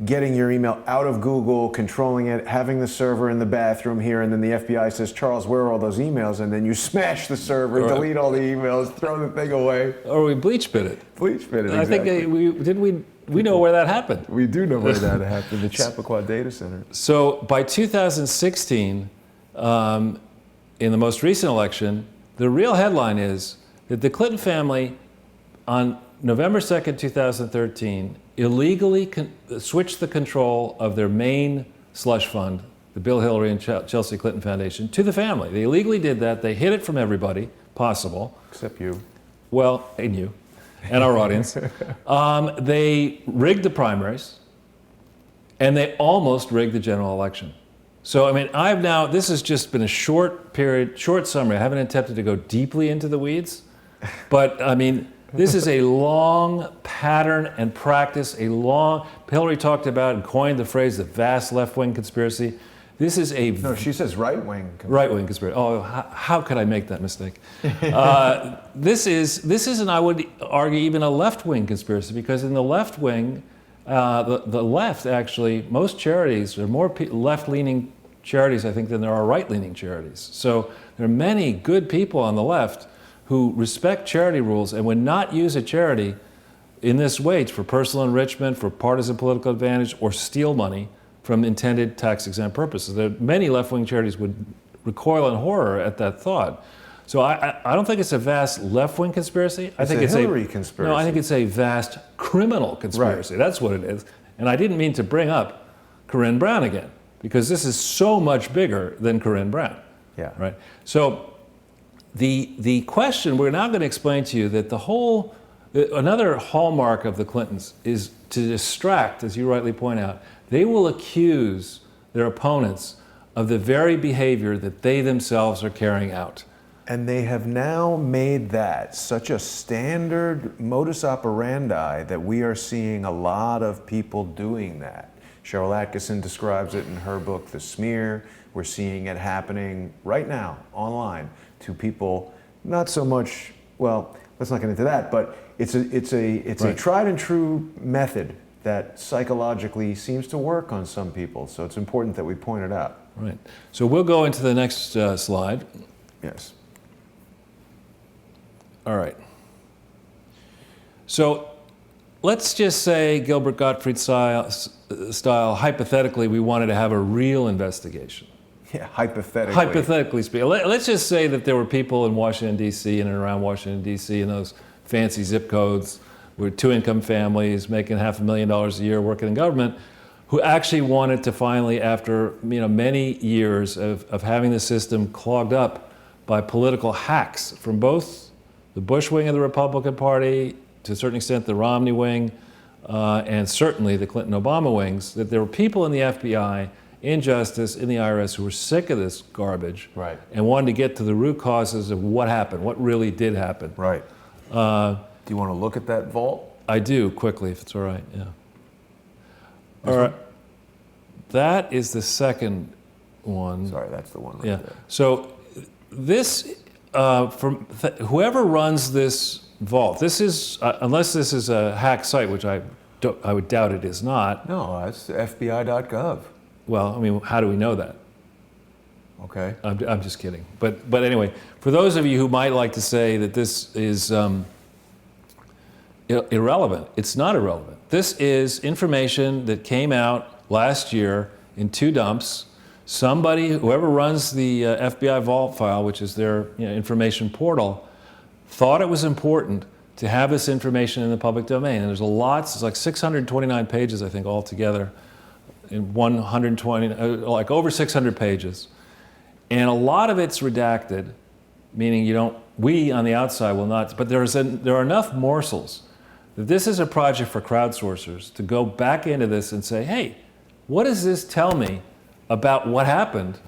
getting your email out of Google, controlling it, having the server in the bathroom here, and then the FBI says, Charles, where are all those emails? And then you smash the server, delete all the emails, throw the thing away. Or we bleach bit it. Bleach bit it, exactly. I think we know where that happened. We do know where that happened, the Chappaqua Data Center. So by 2016, in the most recent election, the real headline is that the Clinton family, on November 2nd, 2013, illegally switched the control of their main slush fund, the Bill Hillary and Chelsea Clinton Foundation, to the family. They illegally did that. They hid it from everybody possible. Except you. Well, and you, and our audience. They rigged the primaries, and they almost rigged the general election. So, I mean, this has just been a short summary. I haven't attempted to go deeply into the weeds, but I mean, This is a long pattern and practice, Hillary talked about and coined the phrase the vast left-wing conspiracy. This is a... No, she says right-wing. Right-wing conspiracy. Oh, how could I make that mistake? This is, and I would argue, even a left-wing conspiracy, because in the left wing, the left actually, most charities, there are more left-leaning charities, I think, than there are right-leaning charities. So there are many good people on the left who respect charity rules and would not use a charity in this way for personal enrichment, for partisan political advantage, or steal money from intended tax-exempt purposes. There, many left-wing charities would recoil in horror at that thought. So I don't think it's a vast left-wing conspiracy. I think it's a Hillary conspiracy. No, I think it's a vast criminal conspiracy. Right. That's what it is. And I didn't mean to bring up Corinne Brown again, because this is so much bigger than Corinne Brown. Yeah. Right. So the question, we're now going to explain to you that another hallmark of the Clintons is to distract, as you rightly point out. They will accuse their opponents of the very behavior that they themselves are carrying out. And they have now made that such a standard modus operandi that we are seeing a lot of people doing that. Cheryl Atkinson describes it in her book, The Smear. We're seeing it happening right now online to people, not so much, well, let's not get into that, but it's a tried and true method that psychologically seems to work on some people. So it's important that we point it out. Right. So we'll go into the next slide. Yes. All right. So let's just say, Gilbert Gottfried style, hypothetically, we wanted to have a real investigation. Yeah, hypothetically. Hypothetically speaking. Let's just say that there were people in Washington, D.C. and around Washington, D.C. in those fancy zip codes with two-income families making $500,000 a year working in government, who actually wanted to finally, after many years of having the system clogged up by political hacks from both the Bush wing of the Republican Party, to a certain extent the Romney wing, and certainly the Clinton-Obama wings, that there were people in the FBI, in Justice, in the IRS who were sick of this garbage, right, and wanted to get to the root causes of what happened, what really did happen. Right. Do you want to look at that vault? I do, quickly, if it's all right, yeah. This all right. one? That is the second one. Sorry, that's the one right there. So this, whoever runs this vault, this is, unless this is a hack site, which I would doubt it is not. No, it's FBI.gov. Well, I mean, how do we know that? Okay. I'm just kidding. But anyway, for those of you who might like to say that this is irrelevant, it's not irrelevant. This is information that came out last year in 2 dumps. Somebody, whoever runs the FBI vault file, which is their information portal, thought it was important to have this information in the public domain. And there's it's like 629 pages, I think, altogether, in 120, like over 600 pages. And a lot of it's redacted, meaning we on the outside will not, but there are enough morsels that this is a project for crowdsourcers to go back into this and say, hey, what does this tell me about what happened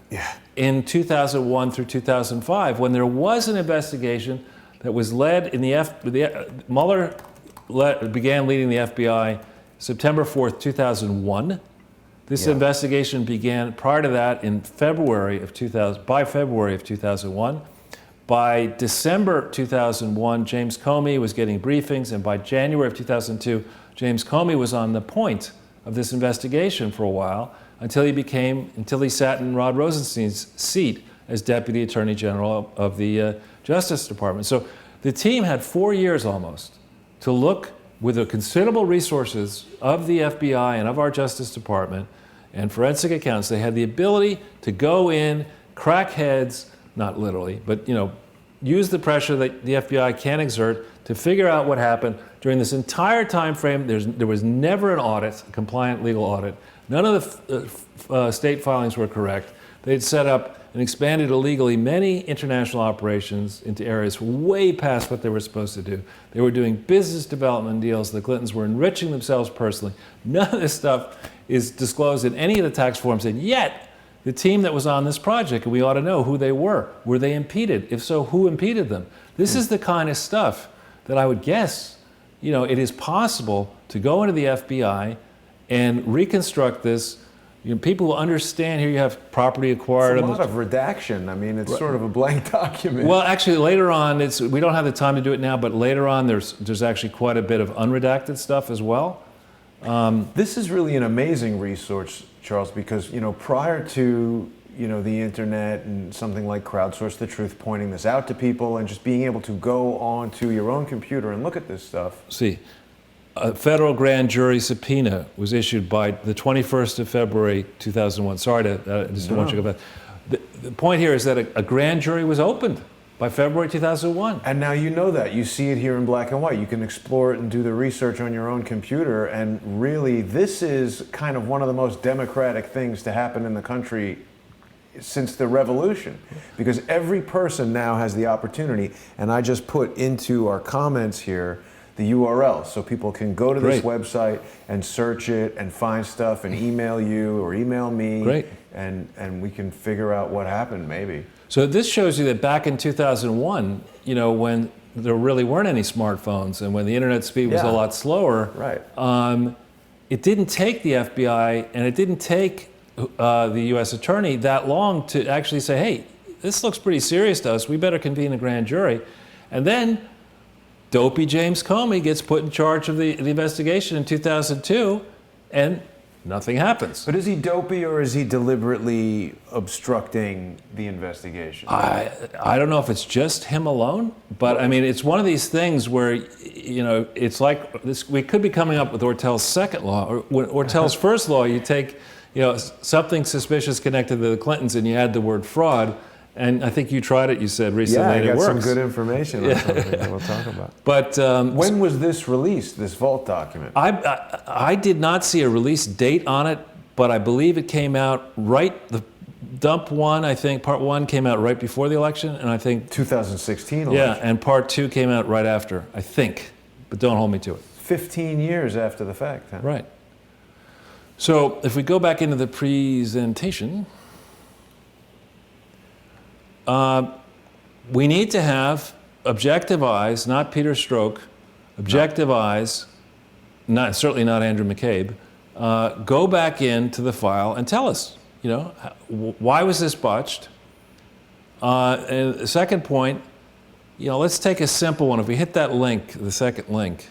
in 2001 through 2005 when there was an investigation that was led in Mueller began leading the FBI September 4th, 2001. This investigation began prior to that in February of 2001. By December 2001, James Comey was getting briefings, and by January of 2002, James Comey was on the point of this investigation for a while until he sat in Rod Rosenstein's seat as Deputy Attorney General of the Justice Department. So the team had 4 years almost to look with the considerable resources of the FBI and of our Justice Department and forensic accountants. They had the ability to go in, crack heads, not literally, but use the pressure that the FBI can exert to figure out what happened during this entire time frame. There was never an audit, a compliant legal audit. None of the state filings were correct. They'd set up and expanded illegally many international operations into areas way past what they were supposed to do. They were doing business development deals. The Clintons were enriching themselves personally. None of this stuff is disclosed in any of the tax forms, and yet the team that was on this project, and we ought to know who they were. Were they impeded? If so, who impeded them? This is the kind of stuff that I would guess, it is possible to go into the FBI and reconstruct this. People will understand. Here you have property acquired. It's a lot of redaction. I mean, it's sort of a blank document. Well, actually, later on, we don't have the time to do it now, but later on, there's actually quite a bit of unredacted stuff as well. This is really an amazing resource, Charles, because prior to the internet and something like Crowdsource the Truth pointing this out to people and just being able to go onto your own computer and look at this stuff. See, a federal grand jury subpoena was issued by the 21st of February 2001. Sorry I just don't want you to go back. The point here is that a grand jury was opened by February 2001. And now that. You see it here in black and white. You can explore it and do the research on your own computer. And really, this is kind of one of the most democratic things to happen in the country since the revolution, because every person now has the opportunity, and I just put into our comments here the URL so people can go to this website and search it and find stuff and email you or email me. Great. And we can figure out what happened maybe. So this shows you that back in 2001, when there really weren't any smartphones and when the internet speed was a lot slower, it didn't take the FBI and it didn't take the U.S. attorney that long to actually say, hey, this looks pretty serious to us. We better convene a grand jury. And then dopey James Comey gets put in charge of the investigation in 2002, and nothing happens. But is he dopey or is he deliberately obstructing the investigation? I don't know if it's just him alone, but I mean, it's one of these things where, it's like this. We could be coming up with Ortell's second law, or Ortell's first law. You take something suspicious connected to the Clintons, and you add the word fraud. And I think you tried it. You said recently I got it works. some good information on something that we'll talk about. But when was this released? This vault document? I did not see a release date on it, but I believe it came out the dump one. I think part one came out right before the election, and I think 2016 election. Yeah, and part two came out right after. I think, but don't hold me to it. 15 years after the fact. Huh? Right. So if we go back into the presentation, we need to have objective eyes, not Peter Strzok, objective eyes, certainly not Andrew McCabe, go back into the file and tell us, why was this botched? And the second point, let's take a simple one. If we hit that link, the second link,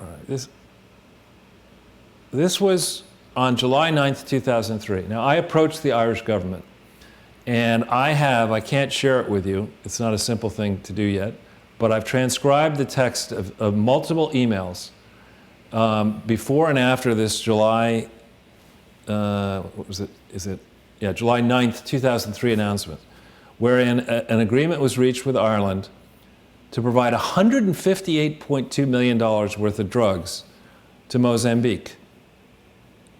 all right, this was on July 9th, 2003. Now, I approached the Irish government, and I can't share it with you. It's not a simple thing to do yet, but I've transcribed the text of multiple emails before and after this July, what was it? July 9th, 2003 announcement, wherein an agreement was reached with Ireland to provide $158.2 million worth of drugs to Mozambique.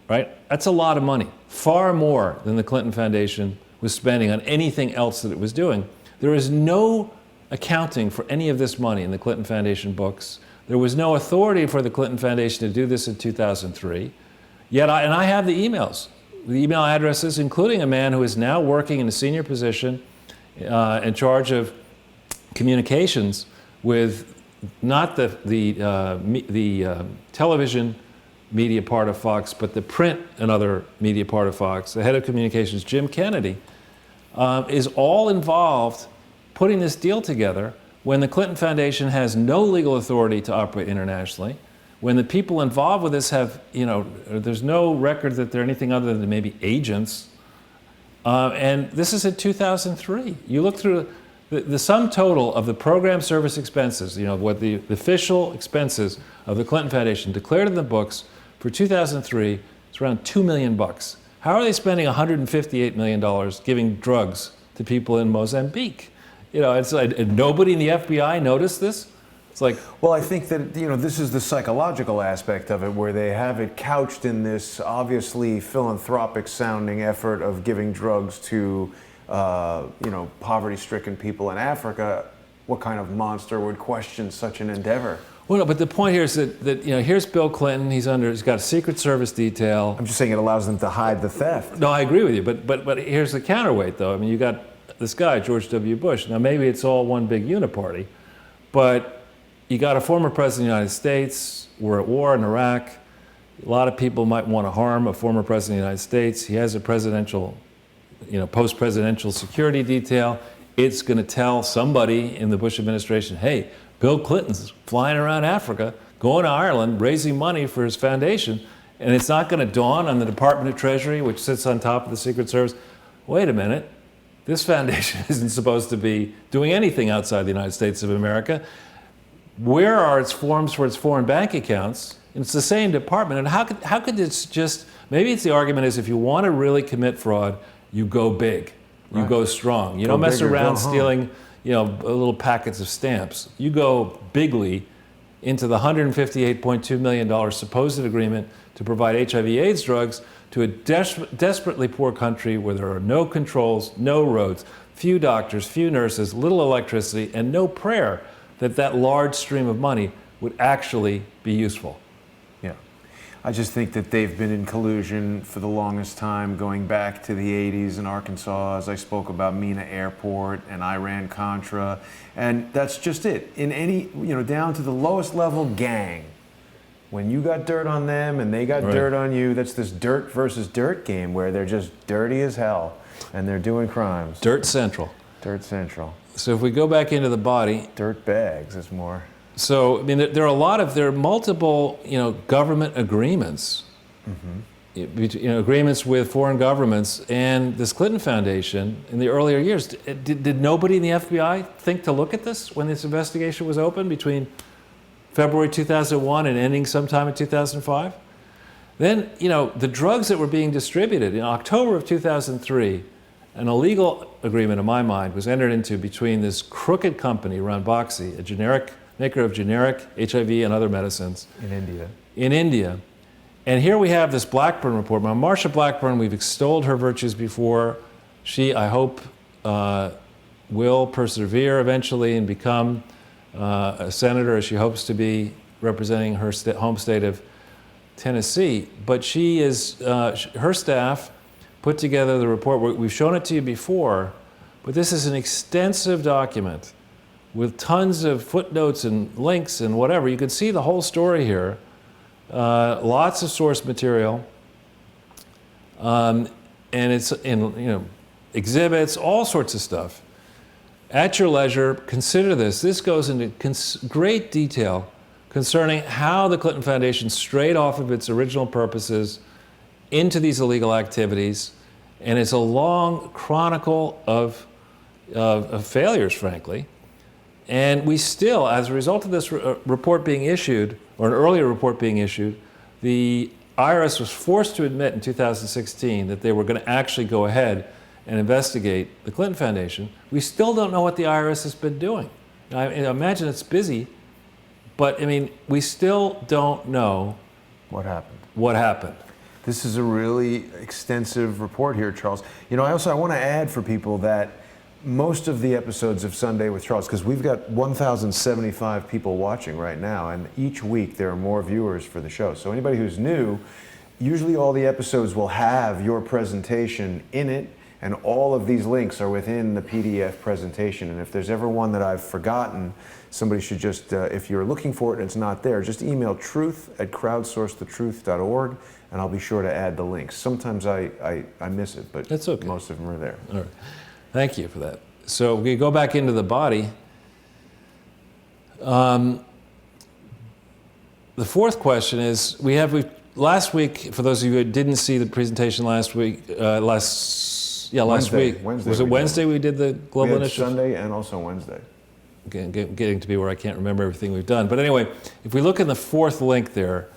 Right? That's a lot of money, far more than the Clinton Foundation was spending on anything else that it was doing. There is no accounting for any of this money in the Clinton Foundation books. There was no authority for the Clinton Foundation to do this in 2003. Yet, I have the emails, the email addresses, including a man who is now working in a senior position in charge of communications with not the television media part of Fox, but the print and other media part of Fox. The head of communications, Jim Kennedy, is all involved putting this deal together when the Clinton Foundation has no legal authority to operate internationally, when the people involved with this have, there's no record that they're anything other than maybe agents. And this is in 2003. You look through the sum total of the program service expenses, what the official expenses of the Clinton Foundation declared in the books for 2003, it's around $2 million. How are they spending $158 million giving drugs to people in Mozambique? It's like nobody in the FBI noticed this. It's like, well, I think that this is the psychological aspect of it, where they have it couched in this obviously philanthropic-sounding effort of giving drugs to poverty-stricken people in Africa. What kind of monster would question such an endeavor? Well, no, but the point here is that here's Bill Clinton. He's got a Secret Service detail. I'm just saying it allows them to hide the theft. No, I agree with you. But here's the counterweight, though. I mean, you got this guy, George W. Bush. Now, maybe it's all one big uniparty, but you got a former president of the United States. We're at war in Iraq. A lot of people might want to harm a former president of the United States. He has a presidential, post-presidential security detail. It's going to tell somebody in the Bush administration, hey, Bill Clinton's flying around Africa, going to Ireland, raising money for his foundation, and it's not going to dawn on the Department of Treasury, which sits on top of the Secret Service, wait a minute, this foundation isn't supposed to be doing anything outside the United States of America. Where are its forms for its foreign bank accounts? And it's the same department. And how could this just, maybe it's the argument is if you want to really commit fraud, you go big, you go strong. You don't mess around stealing, little packets of stamps. You go bigly into the $158.2 million supposed agreement to provide HIV/AIDS drugs to a desperately poor country where there are no controls, no roads, few doctors, few nurses, little electricity, and no prayer that large stream of money would actually be useful. Yeah. I just think that they've been in collusion for the longest time, going back to the 80s in Arkansas, as I spoke about Mina Airport and Iran-Contra, and that's just it. In any, down to the lowest level gang, when you got dirt on them and they got dirt on you, that's this dirt versus dirt game where they're just dirty as hell and they're doing crimes. Dirt Central. Dirt Central. So if we go back into the body. Dirt bags is more. So, there are multiple, government agreements, agreements with foreign governments and this Clinton Foundation in the earlier years. Did nobody in the FBI think to look at this when this investigation was open between February 2001 and ending sometime in 2005? Then, the drugs that were being distributed in October of 2003, an illegal agreement, in my mind, was entered into between this crooked company, Ranbaxy, a maker of generic HIV and other medicines. In India. And here we have this Blackburn report. Now, Marsha Blackburn, we've extolled her virtues before. She, I hope, will persevere eventually and become a senator, as she hopes to be, representing her home state of Tennessee. But she is, her staff put together the report. We've shown it to you before, but this is an extensive document with tons of footnotes and links and whatever. You can see the whole story here. Lots of source material. And it's in, exhibits, all sorts of stuff. At your leisure, consider this. This goes into great detail concerning how the Clinton Foundation strayed off of its original purposes into these illegal activities. And it's a long chronicle of failures, frankly. And we still, as a result of this report being issued, or an earlier report being issued, the IRS was forced to admit in 2016 that they were going to actually go ahead and investigate the Clinton Foundation. We still don't know what the IRS has been doing. I imagine it's busy, but we still don't know what happened. What happened. This is a really extensive report here, Charles. I want to add for people that most of the episodes of Sunday with Charles, because we've got 1,075 people watching right now, and each week there are more viewers for the show. So anybody who's new, usually all the episodes will have your presentation in it, and all of these links are within the PDF presentation. And if there's ever one that I've forgotten, somebody should just, if you're looking for it and it's not there, just email truth@crowdsourcethetruth.org, and I'll be sure to add the links. Sometimes I miss it, but that's okay. Most of them are there. All right. Thank you for that. So we go back into the body. The fourth question is, last week, for those of you who didn't see the presentation last week, last week. Wednesday. Was it Wednesday we did the Global Initiative? Sunday and also Wednesday. Getting to be where I can't remember everything we've done. But anyway, if we look in the fourth link there,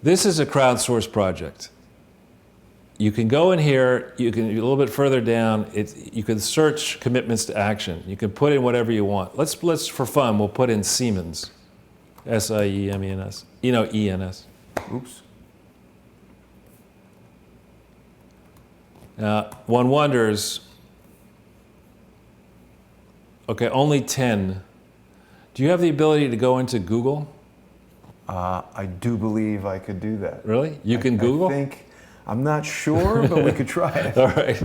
this is a crowdsourced project. You can go in here, a little bit further down, you can search commitments to action. You can put in whatever you want. Let's for fun, we'll put in Siemens. S-I-E-M-E-N-S. E-N-S. Oops. One wonders, okay, only 10. Do you have the ability to go into Google? I do believe I could do that. Really? You can Google? I'm not sure, but we could try it. All right.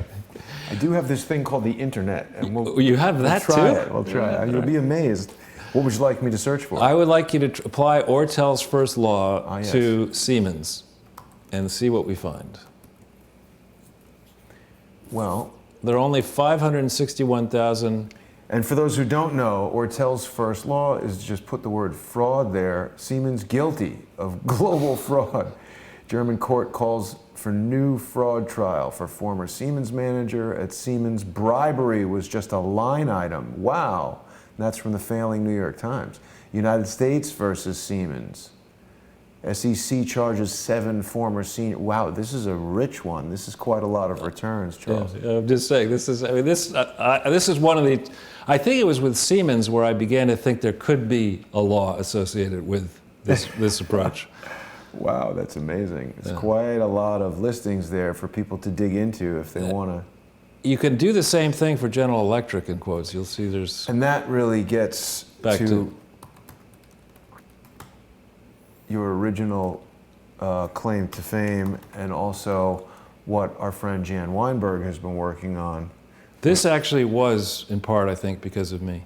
I do have this thing called the internet, and You have that we'll try too? it. We'll try it. You'll be amazed. What would you like me to search for? I would like you to apply Ortel's first law Yes. to Siemens and see what we find. Well, There are only 561,000. and for those who don't know, Ortel's first law is just put the word fraud there. Siemens guilty of global fraud. German court calls for new fraud trial for former Siemens manager at Siemens. Bribery was just a line item. Wow. And that's from the failing New York Times. United States versus Siemens. SEC charges 7 former senior. Wow, this is a rich one. This is quite a lot of returns, Charles. Yeah, I'm just saying, this is, I mean, this is one of the, I think it was with Siemens where I began to think there could be a law associated with this approach. Wow, that's amazing. It's quite a lot of listings there for people to dig into if they want to. You can do the same thing for General Electric, in quotes. You'll see there's... And that really gets Back to your original claim to fame, and also what our friend Jan Weinberg has been working on. This actually was, in part, I think, because of me.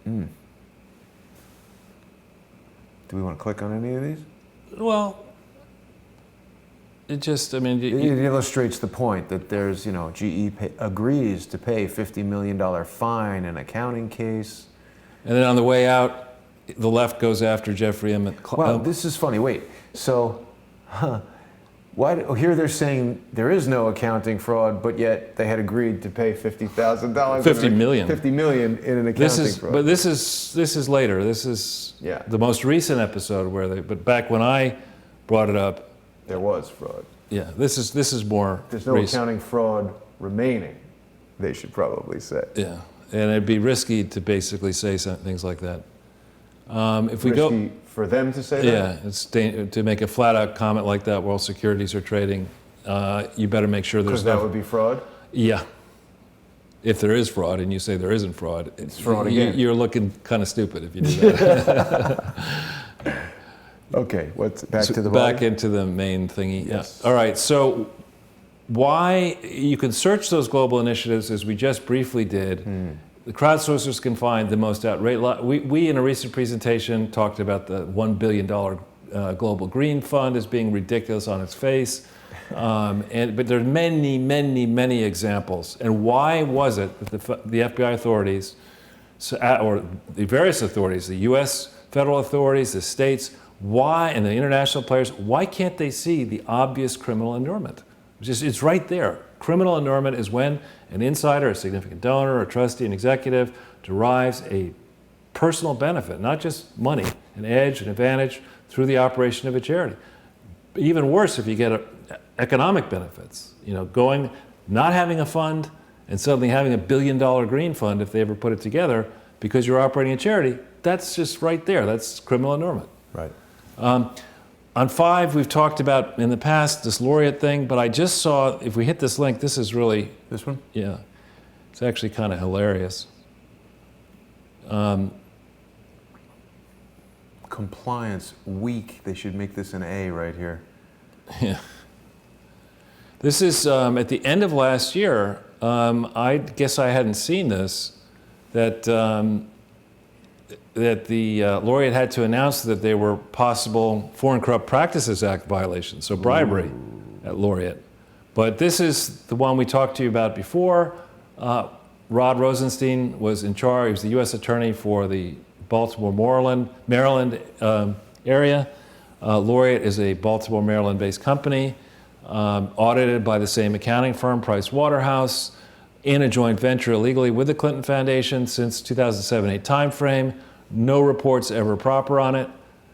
Do we want to click on any of these? Well, it just, I mean... It illustrates the point that there's, you know, GE agrees to pay $50 million fine in an accounting case. And then on the way out, the left goes after Jeffrey Emmett. Wow, this is funny. Wait, so, here they're saying there is no accounting fraud, but yet they had agreed to pay $50,000. $50 million. $50 million in an accounting fraud. But this is later. This is the most recent episode where they. But back when I brought it up, there was fraud. Yeah, this is more. There's no accounting fraud remaining. They should probably say. Yeah, and it'd be risky to basically say things like that. If we risky for them to say that? Yeah, it's to make a flat-out comment like that while securities are trading, you better make sure there's because that would be fraud? Yeah. If there is fraud and you say there isn't fraud, it's fraud again. You're looking kind of stupid if you do that. Okay, back to the back into the main thingy. Yes. Yeah. All right, so why you can search those global initiatives as we just briefly did. The crowdsourcers can find the most outrageous. We in a recent presentation talked about the $1 billion global green fund as being ridiculous on its face. But there are many, many, many examples. And why was it that the FBI authorities, or the various authorities, the US federal authorities, the states, and the international players, why can't they see the obvious criminal allurement? It's right there. Criminal allurement is when an insider, a significant donor, a trustee, an executive derives a personal benefit, not just money, an edge, an advantage through the operation of a charity. Even worse if you get economic benefits, not having a fund and suddenly having $1 billion green fund if they ever put it together because you're operating a charity, that's just right there. That's criminal allurement. Right. On 5, we've talked about in the past this laureate thing, but I just saw, if we hit this link, this is really... This one? Yeah. It's actually kind of hilarious. Compliance weak. They should make this an A right here. Yeah. This is at the end of last year. I guess I hadn't seen this, that the laureate had to announce that there were possible Foreign Corrupt Practices Act violations, so bribery at laureate. But this is the one we talked to you about before. Rod Rosenstein was in charge. He was the U.S. attorney for the Baltimore, Maryland area. Laureate is a Baltimore, Maryland-based company, audited by the same accounting firm, Price Waterhouse, in a joint venture illegally with the Clinton Foundation since 2007-8 timeframe. No reports ever proper on it.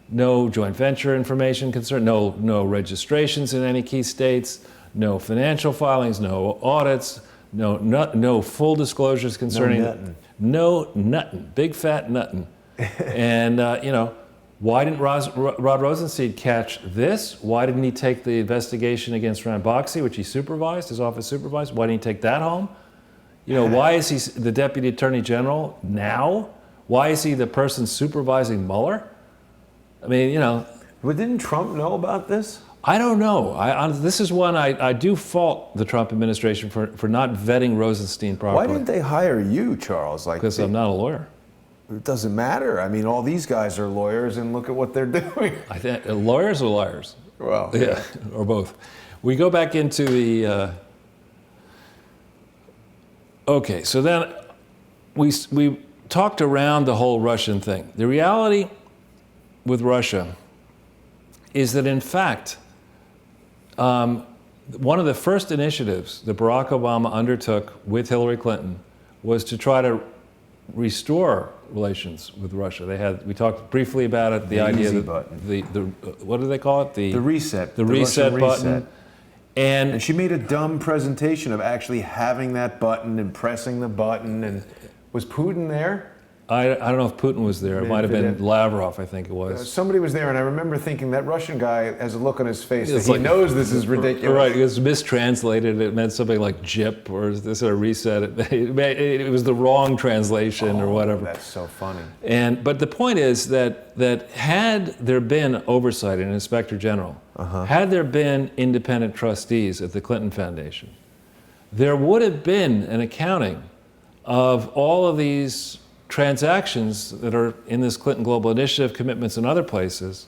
No joint venture information concerned. No registrations in any key states. No financial filings. No audits. No full disclosures concerning. No nuttin'. Big fat nuttin'. And why didn't Rod Rosenstein catch this? Why didn't he take the investigation against Ron Boxey, which he supervised, his office supervised? Why didn't he take that home? Why is he the Deputy Attorney General now? Why is he the person supervising Mueller? I mean, But didn't Trump know about this? I don't know. This is one I do fault the Trump administration for not vetting Rosenstein properly. Why didn't they hire you, Charles? Like, Because I'm not a lawyer. It doesn't matter. I mean, all these guys are lawyers, and look at what they're doing. I think lawyers or liars. Well, yeah, or both. We go back into the. Okay, so then we talked around the whole Russian thing. The reality with Russia is that, in fact, one of the first initiatives that Barack Obama undertook with Hillary Clinton was to try to restore relations with Russia. We talked briefly about it. The idea easy that button. What do they call it? The reset. The reset Russian button. reset. And she made a dumb presentation of actually having that button and pressing the button. And was Putin there? I don't know if Putin was there. It might have been Lavrov, I think it was. Somebody was there, and I remember thinking that Russian guy has a look on his face that He knows this is ridiculous. Right, it was mistranslated. It meant something like "jip" or this sort of reset. It was the wrong translation or whatever. That's so funny. But the point is that had there been oversight in Inspector General, had there been independent trustees at the Clinton Foundation, there would have been an accounting of all of these transactions that are in this Clinton Global Initiative, commitments in other places,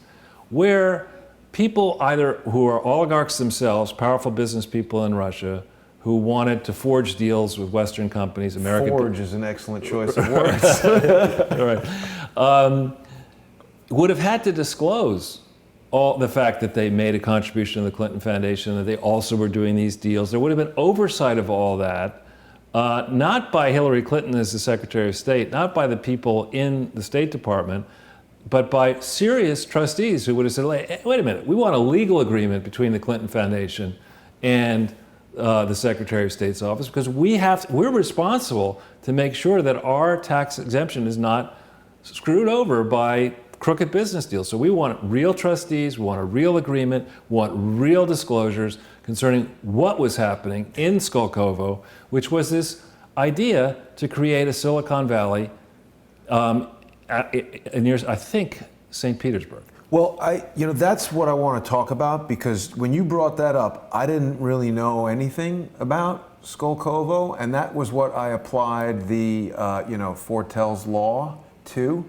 where people either who are oligarchs themselves, powerful business people in Russia, who wanted to forge deals with Western companies, American... Forge is an excellent choice of words. Right. Would have had to disclose all the fact that they made a contribution to the Clinton Foundation, that they also were doing these deals. There would have been oversight of all that. Not by Hillary Clinton as the Secretary of State, not by the people in the State Department, but by serious trustees who would have said, wait a minute, we want a legal agreement between the Clinton Foundation and the Secretary of State's office, because we're responsible to make sure that our tax exemption is not screwed over by crooked business deals. So we want real trustees, we want a real agreement, we want real disclosures concerning what was happening in Skolkovo, which was this idea to create a Silicon Valley near, I think, St. Petersburg. Well, that's what I want to talk about, because when you brought that up, I didn't really know anything about Skolkovo, and that was what I applied the, Fortel's law to.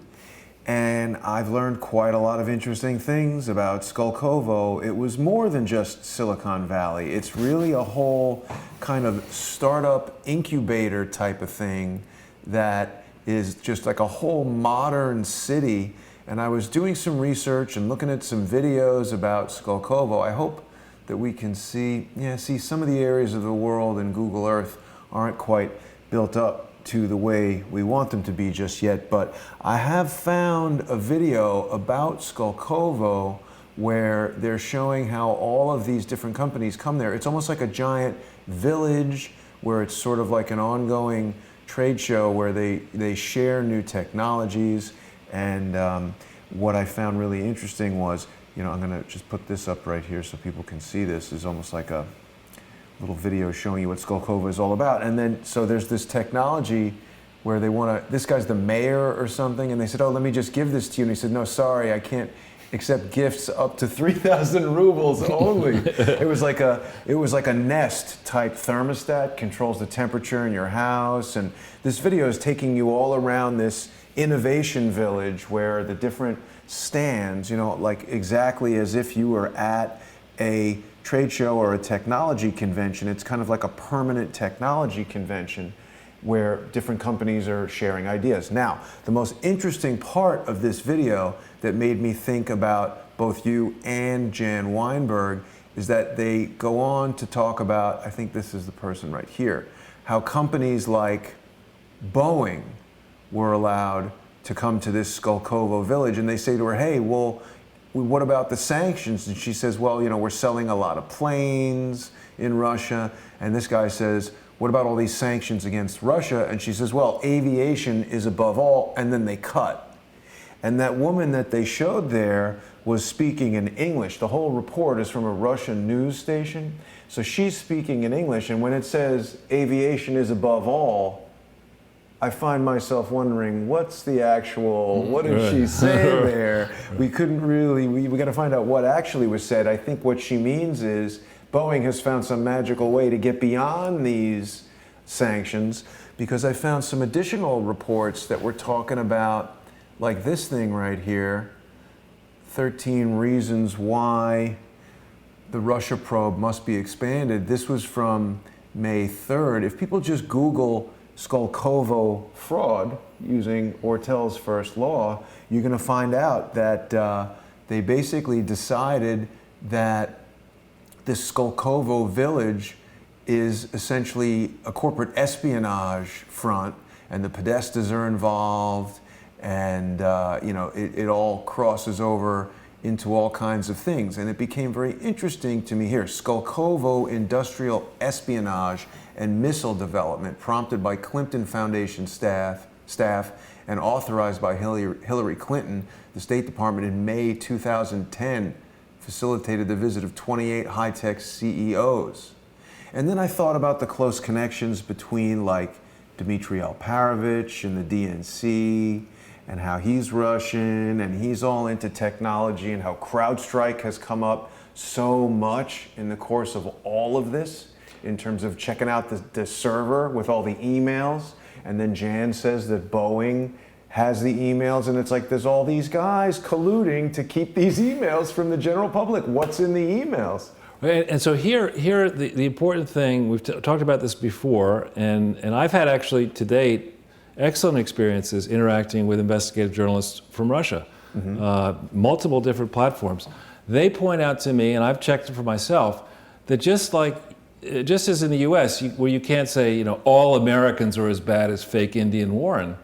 And I've learned quite a lot of interesting things about Skolkovo. It was more than just Silicon Valley. It's really a whole kind of startup incubator type of thing that is just like a whole modern city. And I was doing some research and looking at some videos about Skolkovo. I hope that we can see some of the areas of the world in Google Earth aren't quite built up to the way we want them to be just yet, but I have found a video about Skolkovo where they're showing how all of these different companies come there. It's almost like a giant village where it's sort of like an ongoing trade show where they share new technologies. And what I found really interesting was, I'm gonna just put this up right here so people can see this. It's almost like a little video showing you what Skolkovo is all about. And then, so there's this technology where they want to, this guy's the mayor or something, and they said, oh, let me just give this to you. And he said, no, sorry, I can't accept gifts up to 3,000 rubles only. It was like a Nest type thermostat, controls the temperature in your house. And this video is taking you all around this innovation village where the different stands, like exactly as if you were at a trade show or a technology convention. It's kind of like a permanent technology convention where different companies are sharing ideas. Now, the most interesting part of this video that made me think about both you and Jan Weinberg is that they go on to talk about, I think this is the person right here, how companies like Boeing were allowed to come to this Skolkovo village, and they say to her, hey, well, what about the sanctions? And she says, well, we're selling a lot of planes in Russia. And this guy says, what about all these sanctions against Russia? And she says, well, aviation is above all. And then they cut. And that woman that they showed there was speaking in English. The whole report is from a Russian news station. So she's speaking in English. And when it says aviation is above all, I find myself wondering, what's the actual, what did she say there? We couldn't really, we got to find out what actually was said. I think what she means is Boeing has found some magical way to get beyond these sanctions, because I found some additional reports that were talking about, like this thing right here, 13 reasons why the Russia probe must be expanded. This was from May 3rd. If people just Google Skolkovo fraud using Ortel's first law, you're going to find out that they basically decided that this Skolkovo village is essentially a corporate espionage front, and the Podestas are involved, and it all crosses over into all kinds of things. And it became very interesting to me here. Skolkovo industrial espionage and missile development, prompted by Clinton Foundation staff and authorized by Hillary Clinton. The State Department in May 2010 facilitated the visit of 28 high-tech CEOs. And then I thought about the close connections between, like, Dmitry Alparovich and the DNC, and how he's Russian and he's all into technology, and how CrowdStrike has come up so much in the course of all of this in terms of checking out the server with all the emails. And then Jan says that Boeing has the emails, and it's like there's all these guys colluding to keep these emails from the general public. What's in the emails? And so here the important thing, we've talked about this before, and I've had actually to date excellent experiences interacting with investigative journalists from Russia, multiple different platforms. They point out to me, and I've checked it for myself, that just as in the U.S., where you can't say, all Americans are as bad as fake Indian Warren,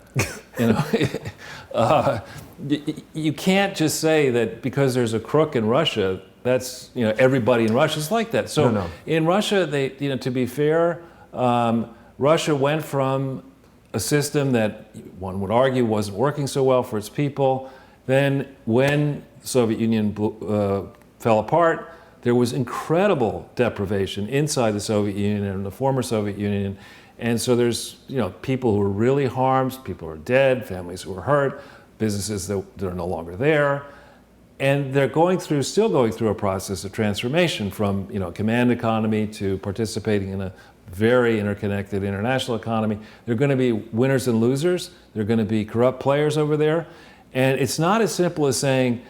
you can't just say that because there's a crook in Russia, that's everybody in Russia is like that. So No. in Russia, they to be fair, Russia went from a system that one would argue wasn't working so well for its people. Then when the Soviet Union fell apart, there was incredible deprivation inside the Soviet Union and the former Soviet Union. And so there's people who were really harmed, people who are dead, families who were hurt, businesses that are no longer there. And they're still going through a process of transformation from command economy to participating in a very interconnected international economy. There are going to be winners and losers. There are going to be corrupt players over there. And it's not as simple as saying,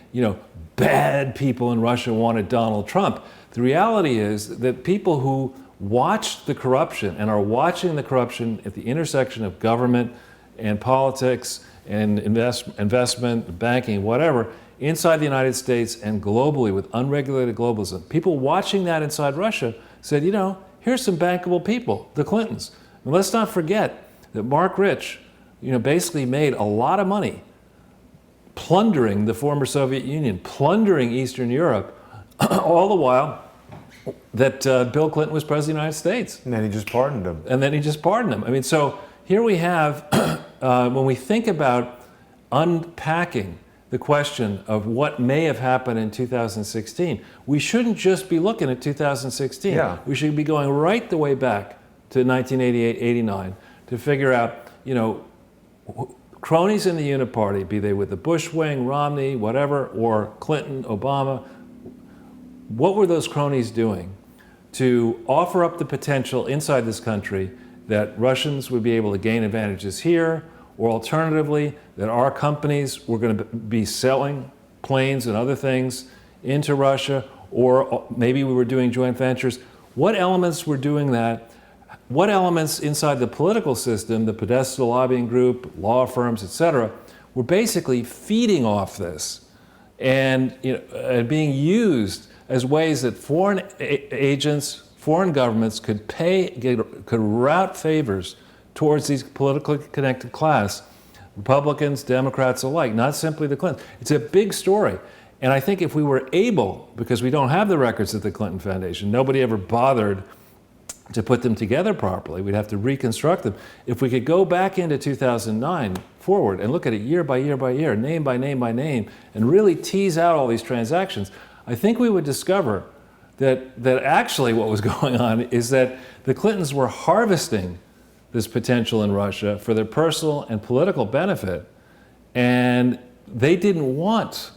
bad people in Russia wanted Donald Trump. The reality is that people who watched the corruption and are watching the corruption at the intersection of government and politics and investment, banking, whatever, inside the United States and globally with unregulated globalism, people watching that inside Russia said, here's some bankable people, the Clintons. And let's not forget that Mark Rich, basically made a lot of money plundering the former Soviet Union, plundering Eastern Europe, all the while that Bill Clinton was president of the United States. And then he just pardoned him. I mean, so here we have, when we think about unpacking the question of what may have happened in 2016, we shouldn't just be looking at 2016. Yeah. We should be going right the way back to 1988, 89 to figure out, cronies in the Uniparty, be they with the Bush wing, Romney, whatever, or Clinton, Obama, what were those cronies doing to offer up the potential inside this country that Russians would be able to gain advantages here, or alternatively, that our companies were going to be selling planes and other things into Russia, or maybe we were doing joint ventures. What elements were doing that? What elements inside the political system, the Podesta lobbying group, law firms, et cetera, were basically feeding off this and being used as ways that foreign agents, foreign governments could route favors towards these politically connected class, Republicans, Democrats alike, not simply the Clintons. It's a big story. And I think if we were able, because we don't have the records at the Clinton Foundation, nobody ever bothered to put them together properly, we'd have to reconstruct them. If we could go back into 2009 forward and look at it year by year by year, name by name by name, and really tease out all these transactions, I think we would discover that actually what was going on is that the Clintons were harvesting this potential in Russia for their personal and political benefit. And they didn't want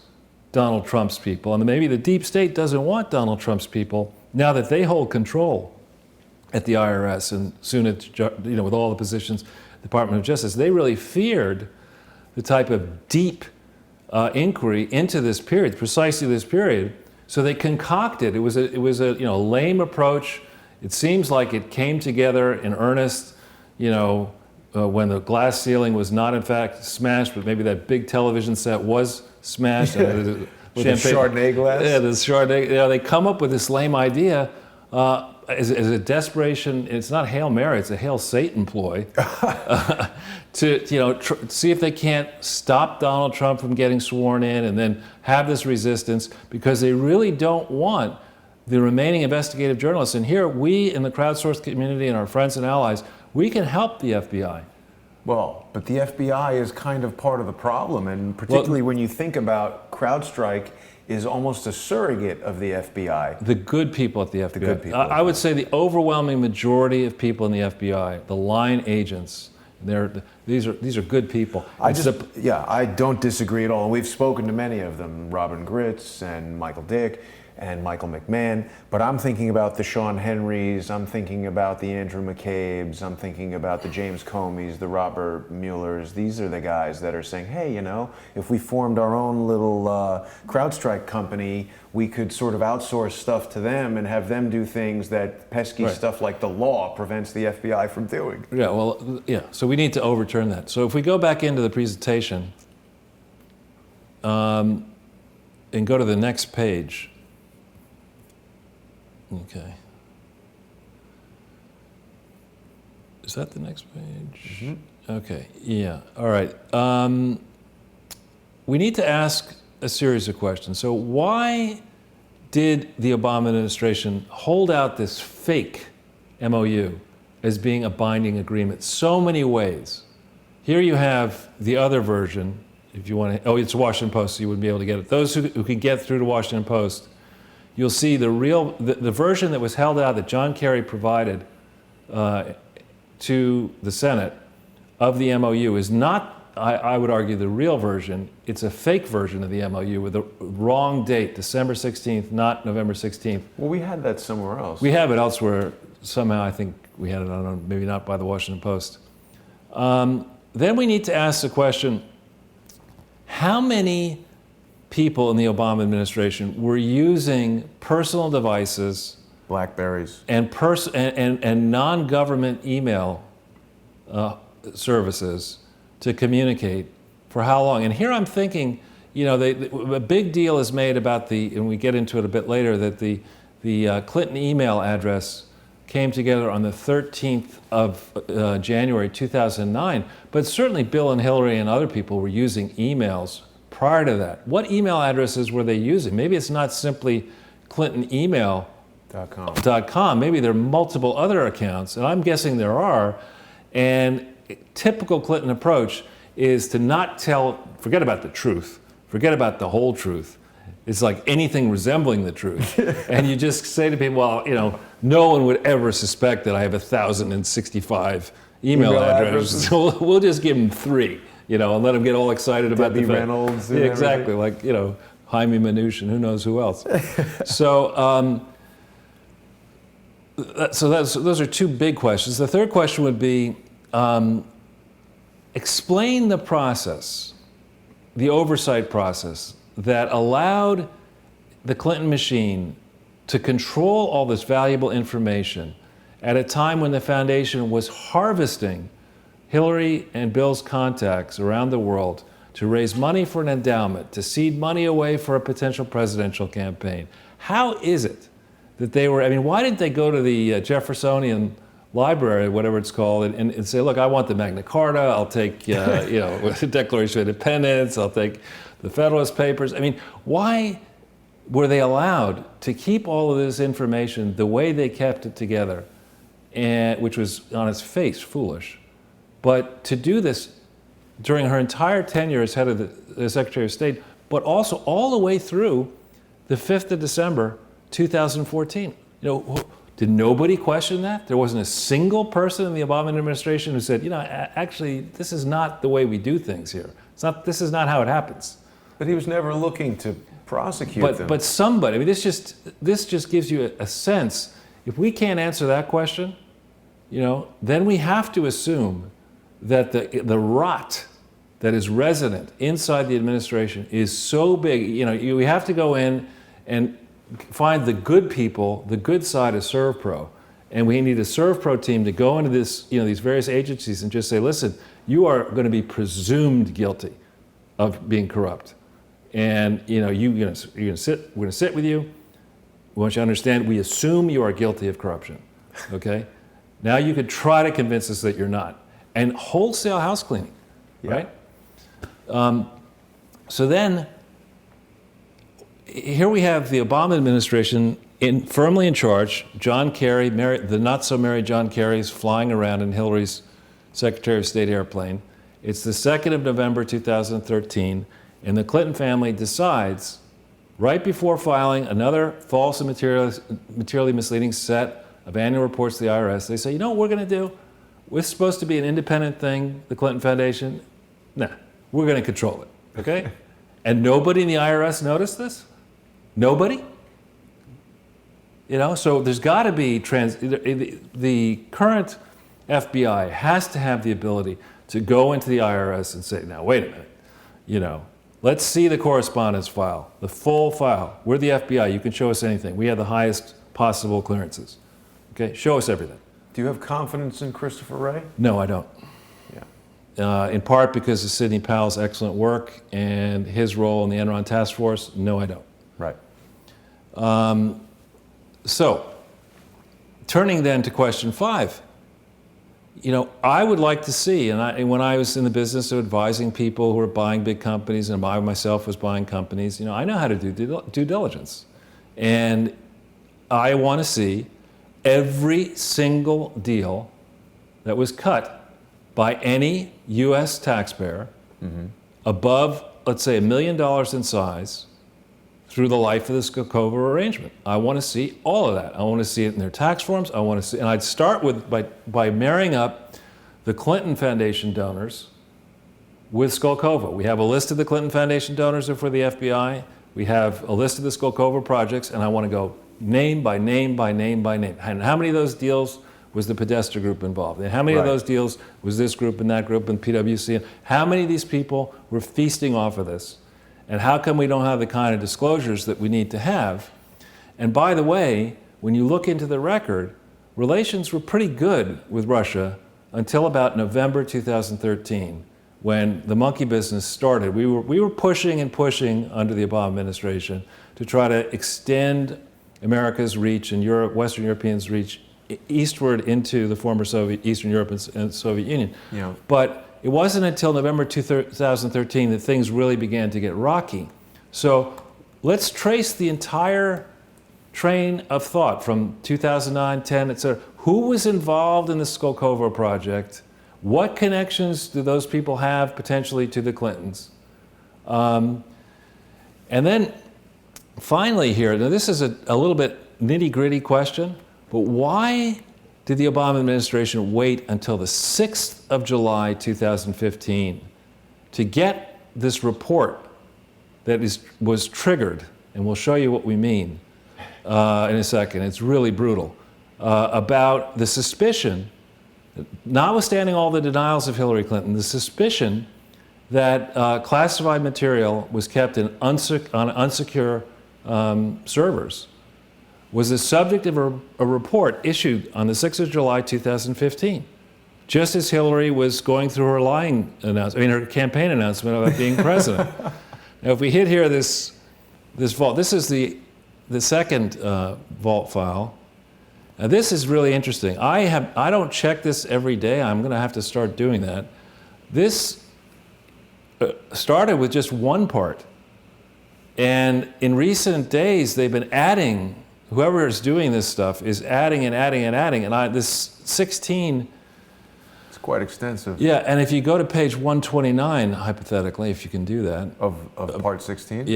Donald Trump's people, and maybe the deep state doesn't want Donald Trump's people now that they hold control at the IRS and soon at, with all the positions, Department of Justice. They really feared the type of deep inquiry into this period, precisely this period. So they concocted. It was a lame approach. It seems like it came together in earnest, when the glass ceiling was not in fact smashed, but maybe that big television set was smashed. With the Chardonnay glass? Yeah, the Chardonnay. They come up with this lame idea as a desperation. It's not Hail Mary, it's a Hail Satan ploy to see if they can't stop Donald Trump from getting sworn in and then have this resistance, because they really don't want the remaining investigative journalists. And here we in the crowdsourced community and our friends and allies, we can help the FBI. Well, but the FBI is kind of part of the problem, and particularly when you think about CrowdStrike is almost a surrogate of the FBI. The good people at the FBI. The good people. I would say the overwhelming majority of people in the FBI, the line agents, these are good people. I don't disagree at all. We've spoken to many of them, Robin Gritz and Michael Dick and Michael McMahon, but I'm thinking about the Sean Henrys, I'm thinking about the Andrew McCabe's, I'm thinking about the James Comeys, the Robert Muellers. These are the guys that are saying, hey, if we formed our own little CrowdStrike company, we could sort of outsource stuff to them and have them do things that pesky stuff like the law prevents the FBI from doing. Yeah, well, yeah, so we need to overturn that. So if we go back into the presentation and go to the next page. Okay. Is that the next page? Mm-hmm. Okay, yeah, all right. We need to ask a series of questions. So why did the Obama administration hold out this fake MOU as being a binding agreement so many ways? Here you have the other version, if you want to, it's Washington Post, so you wouldn't be able to get it. Those who can get through to Washington Post, you'll see the version that was held out that John Kerry provided to the Senate of the MOU is not, I would argue, the real version. It's a fake version of the MOU with the wrong date, December 16th, not November 16th. Well, we had that somewhere else. We have it elsewhere. Somehow I think we had it on, maybe not by the Washington Post. Then we need to ask the question, how many people in the Obama administration were using personal devices, Blackberries, and non-government email services to communicate for how long? And here I'm thinking, a big deal is made about and we get into it a bit later, that the Clinton email address came together on the 13th of January 2009, but certainly Bill and Hillary and other people were using emails prior to that. What email addresses were they using? Maybe it's not simply ClintonEmail.com. Maybe there are multiple other accounts, and I'm guessing there are. And typical Clinton approach is to not forget about the truth, forget about the whole truth. It's like anything resembling the truth. And you just say to people, well, no one would ever suspect that I have 1,065 email addresses. So we'll just give them 3. And let them get all excited about Debbie Reynolds. Yeah, exactly, like, Jaime Manouche and who knows who else. So, those are 2 big questions. The third question would be, explain the process, the oversight process that allowed the Clinton machine to control all this valuable information at a time when the foundation was harvesting Hillary and Bill's contacts around the world to raise money for an endowment, to seed money away for a potential presidential campaign. How is it that they were, why didn't they go to the Jeffersonian Library, whatever it's called, and say, look, I want the Magna Carta, I'll take, the Declaration of Independence, I'll take the Federalist Papers. Why were they allowed to keep all of this information the way they kept it together, which was on its face foolish? But to do this during her entire tenure as head of the Secretary of State, but also all the way through the 5th of December, 2014. Did nobody question that? There wasn't a single person in the Obama administration who said, actually, this is not the way we do things here. This is not how it happens. But he was never looking to prosecute them. But somebody, I mean, this just gives you a sense. If we can't answer that question, then we have to assume that the rot that is resident inside the administration is so big. We have to go in and find the good people, the good side of ServPro, and we need a ServPro team to go into these various agencies and just say, listen, you are going to be presumed guilty of being corrupt, and we're going to sit with you. We want you to understand we assume you are guilty of corruption. Okay, now you could try to convince us that you're not, and wholesale house cleaning, right? So then. Here we have the Obama administration firmly in charge. John Kerry, the not-so-merry John Kerry, is flying around in Hillary's Secretary of State airplane. It's the 2nd of November, 2013, and the Clinton family decides, right before filing another false and materially misleading set of annual reports to the IRS, they say, you know what we're going to do? We're supposed to be an independent thing, the Clinton Foundation. Nah, we're going to control it, okay? And nobody in the IRS noticed this? Nobody? So there's got to be the current FBI has to have the ability to go into the IRS and say, now wait a minute, let's see the correspondence file, the full file. We're the FBI, you can show us anything. We have the highest possible clearances. Okay, show us everything. Do you have confidence in Christopher Wray? No, I don't. In part because of Sidney Powell's excellent work and his role in the Enron task force. No, I don't. Right. So, turning then to question 5, I would like to see, and when I was in the business of advising people who were buying big companies, and I myself was buying companies, I know how to do due diligence. And I want to see every single deal that was cut by any U.S. taxpayer above, let's say, $1 million in size through the life of the Skokova arrangement. I want to see all of that. I want to see it in their tax forms. I want to see, and I'd start with by marrying up the Clinton Foundation donors with Skokova. We have a list of the Clinton Foundation donors for the FBI. We have a list of the Skokova projects, and I want to go name by name by name by name. And how many of those deals was the Podesta group involved? And how many of those deals was this group and that group and PwC? And how many of these people were feasting off of this? And how come we don't have the kind of disclosures that we need to have? And by the way, when you look into the record, relations were pretty good with Russia until about November 2013, when the monkey business started. We were pushing and pushing under the Obama administration to try to extend America's reach and Western Europeans' reach eastward into the former Eastern Europe and Soviet Union. Yeah. But it wasn't until November 2013 that things really began to get rocky. So let's trace the entire train of thought from 2009, 10, et cetera. Who was involved in the Skokova project? What connections do those people have potentially to the Clintons? And then finally here, now this is a little bit nitty-gritty question, but why did the Obama administration wait until the 6th of July 2015 to get this report that was triggered? And we'll show you what we mean in a second. It's really brutal. About the suspicion, notwithstanding all the denials of Hillary Clinton, the suspicion that classified material was kept on unsecure servers was the subject of a report issued on the 6th of July 2015, just as Hillary was going through her her campaign announcement about being president. Now, if we hit here this vault, this is the second vault file. Now, this is really interesting. I don't check this every day. I'm going to have to start doing that. This started with just one part, and in recent days they've been adding. Whoever is doing this stuff is adding and adding and adding, and this 16. It's quite extensive. Yeah, and if you go to page 129, hypothetically, if you can do that. Of part 16?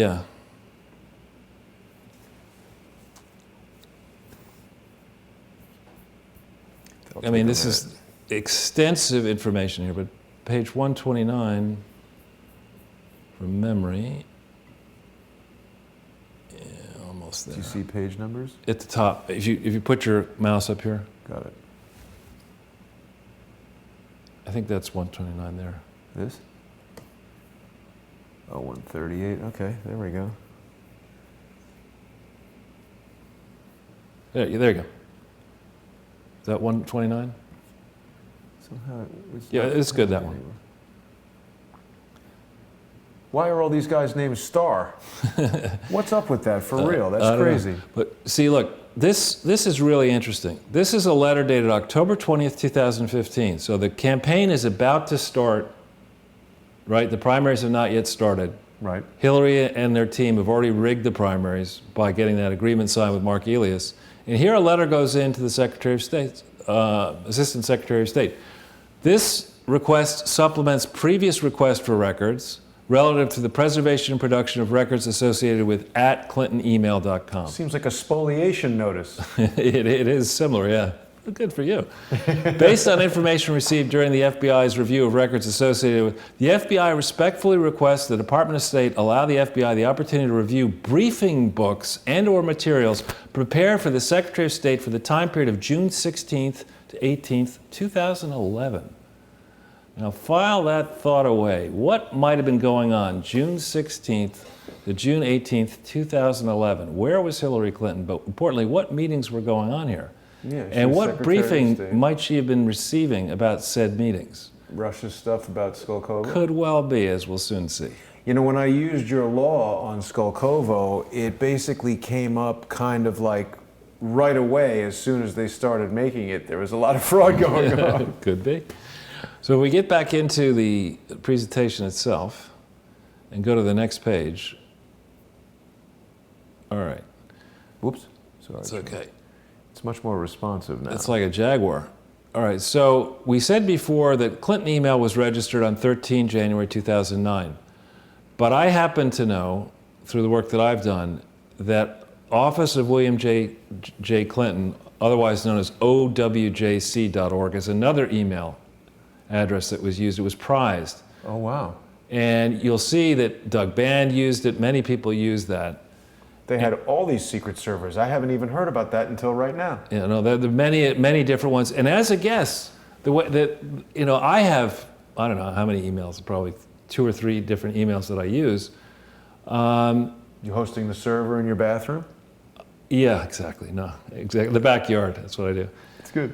I mean, this is extensive information here, but page 129 from memory. Yeah, almost there. Do you see page numbers? At the top, if you put your mouse up here. Got it. I think that's 129 there. This? Oh, 138. Okay, there we go. There you go. Is that 129? Somehow Yeah, it's good, that one. Why are all these guys named Star? What's up with that, for real? I That's don't crazy. know. But see, look, this is really interesting. This is a letter dated October 20th, 2015. So the campaign is about to start, right? The primaries have not yet started. Right. Hillary and their team have already rigged the primaries by getting that agreement signed with Mark Elias. And here a letter goes into the Secretary of State, Assistant Secretary of State. This request supplements previous requests for records relative to the preservation and production of records associated with @clintonemail.com. Seems like a spoliation notice. It is similar, yeah. Good for you. Based on information received during the FBI's review of records associated with, the FBI respectfully requests the Department of State allow the FBI the opportunity to review briefing books and/or materials prepared for the Secretary of State for the time period of June 16th to 18th, 2011. Now file that thought away. What might have been going on June 16th to June 18th, 2011? Where was Hillary Clinton? But importantly, what meetings were going on here? Yeah, And she's what Secretary of briefing State. might she have been receiving about said meetings? Russia's stuff about Skolkovo? Could well be, as we'll soon see. You know, when I used your law on Skolkovo, it basically came up kind of like right away as soon as they started making it. There was a lot of fraud going on. Could be. So we get back into the presentation itself and go to the next page. All right. Whoops. Sorry. It's okay. It's much more responsive now. It's like a Jaguar. All right, so we said before that Clinton email was registered on 13 January 2009. But I happen to know, through the work that I've done, that Office of William J. Clinton, otherwise known as OWJC.org, is another email address that was used. It was prized. Oh, wow. And you'll see that Doug Band used it. Many people use that. They had all these secret servers. I haven't even heard about that until right now. You know, there are many different ones. And as a guest, the way that, you know, I have, I don't know how many emails, probably 2 or 3 different emails that I use. You hosting the server in your bathroom? Yeah, exactly. No, exactly. The backyard, that's what I do. It's good.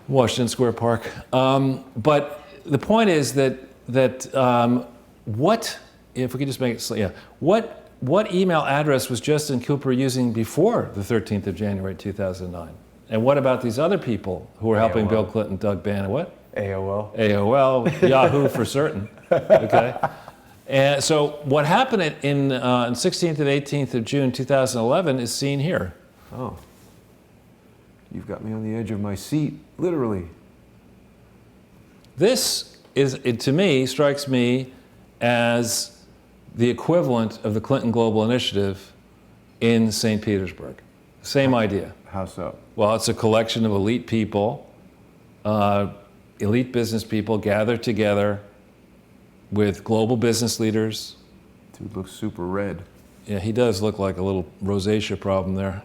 Washington Square Park. But the point is that what, if we could just make it, what email address was Justin Cooper using before the 13th of January 2009? And what about these other people who were helping AOL. Bill Clinton, Doug Bannon, what? AOL. AOL, Yahoo for certain, okay? And so what happened in 16th and 18th of June 2011 is seen here. Oh. You've got me on the edge of my seat, literally. This is, to me, strikes me as the equivalent of the Clinton Global Initiative in St. Petersburg. Same idea. How so? Well, it's a collection of elite people, elite business people gathered together with global business leaders. Dude looks super red. Yeah, he does look like a little rosacea problem there.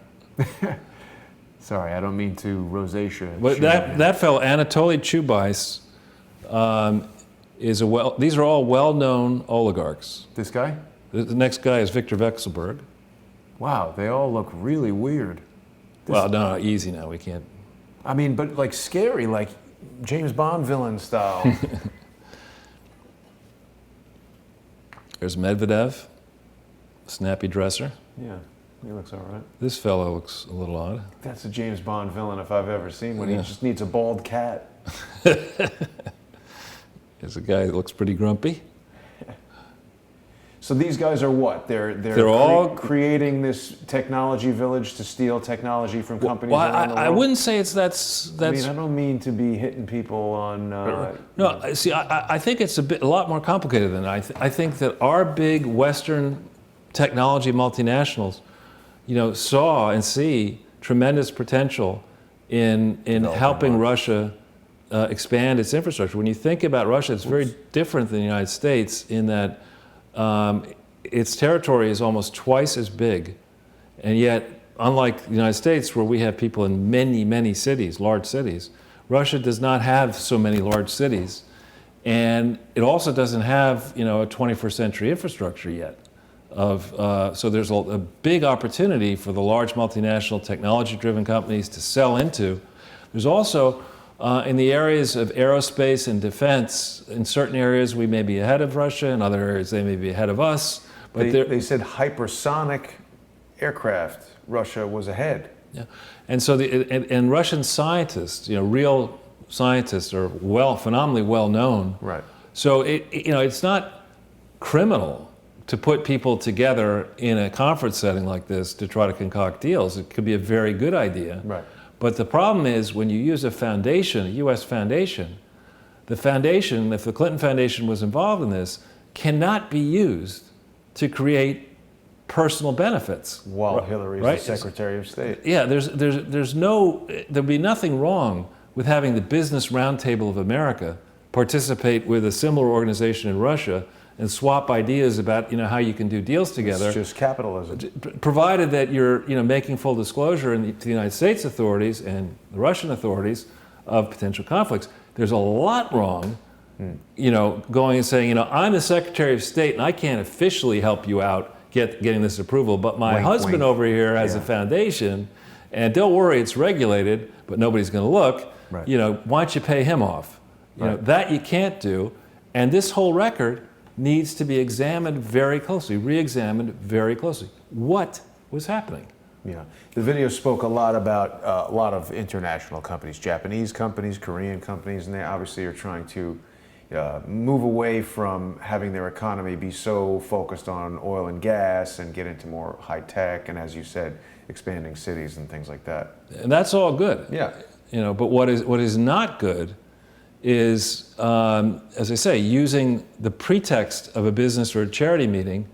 Sorry, I don't mean to rosacea. But that fellow, Anatoly Chubais, these are all well-known oligarchs. This guy? The next guy is Victor Vekselberg. Wow, they all look really weird. Well, no, easy now, we can't. I mean, but like scary, like James Bond villain style. There's Medvedev, snappy dresser. Yeah, he looks all right. This fellow looks a little odd. That's a James Bond villain if I've ever seen one. He just needs a bald cat. There's a guy that looks pretty grumpy. So these guys are what? They're all creating this technology village to steal technology from companies Well, around the world? I wouldn't say that's. I mean, I don't mean to be hitting people on... No, see, I think it's a lot more complicated than that. I think that our big Western technology multinationals, you know, saw and see tremendous potential in helping Russia expand its infrastructure. When you think about Russia, it's very different than the United States in that its territory is almost twice as big, and yet, unlike the United States, where we have people in many, many cities, large cities, Russia does not have so many large cities, and it also doesn't have, you know, a 21st century infrastructure yet. So there's a big opportunity for the large multinational technology-driven companies to sell into. There's also, in the areas of aerospace and defense, in certain areas we may be ahead of Russia, in other areas they may be ahead of us. But they said hypersonic aircraft, Russia was ahead. Yeah, and so and Russian scientists, you know, real scientists are phenomenally well known. Right. So it's not criminal to put people together in a conference setting like this to try to concoct deals. It could be a very good idea. Right. But the problem is when you use a foundation, a U.S. foundation, the foundation, if the Clinton Foundation was involved in this, cannot be used to create personal benefits. While Hillary's right? the Secretary of State. Yeah, there'd be nothing wrong with having the Business Roundtable of America participate with a similar organization in Russia and swap ideas about, you know, how you can do deals together. It's just capitalism. Provided that you're, you know, making full disclosure to the United States authorities and the Russian authorities of potential conflicts. There's a lot wrong, you know, going and saying, you know, I'm the Secretary of State and I can't officially help you out getting this approval, but my husband over here has a foundation, and don't worry, it's regulated, but nobody's going to look. Right. You know, why don't you pay him off? You know, that you can't do, and this whole record needs to be examined very closely, re-examined very closely. What was happening? Yeah, the video spoke a lot about a lot of international companies, Japanese companies, Korean companies, and they obviously are trying to move away from having their economy be so focused on oil and gas and get into more high tech and, as you said, expanding cities and things like that. And that's all good. Yeah. You know, but what is not good is, as I say, using the pretext of a business or a charity meeting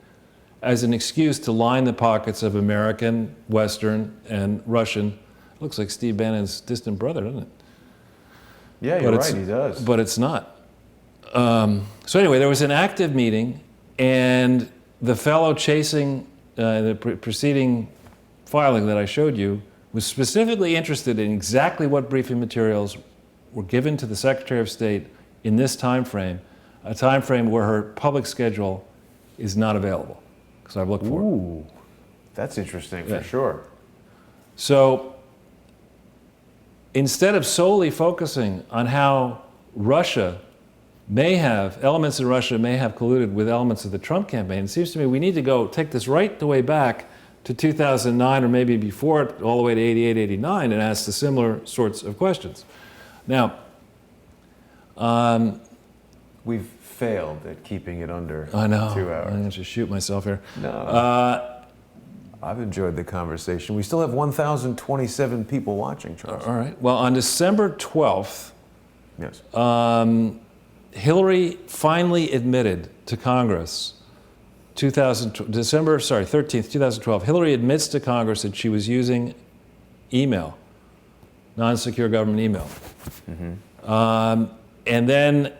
as an excuse to line the pockets of American, Western, and Russian. Looks like Steve Bannon's distant brother, doesn't it? Yeah, you're right, he does. But it's not. So anyway, there was an active meeting, and the fellow chasing the preceding filing that I showed you was specifically interested in exactly what briefing materials were given to the Secretary of State in this time frame, a time frame where her public schedule is not available, because I've looked for it. Ooh, that's interesting for sure. So instead of solely focusing on how elements in Russia may have colluded with elements of the Trump campaign, it seems to me we need to take this right the way back to 2009 or maybe before it, all the way to 88, 89, and ask the similar sorts of questions. Now, we've failed at keeping it under 2 I know. 2 hours. I'm going to shoot myself here. No. I've enjoyed the conversation. We still have 1,027 people watching, Charles. All right. Well, on December 12th, Yes. Hillary finally admitted to Congress, December 13th, 2012, Hillary admits to Congress that she was using email, non-secure government email. Mm-hmm. And then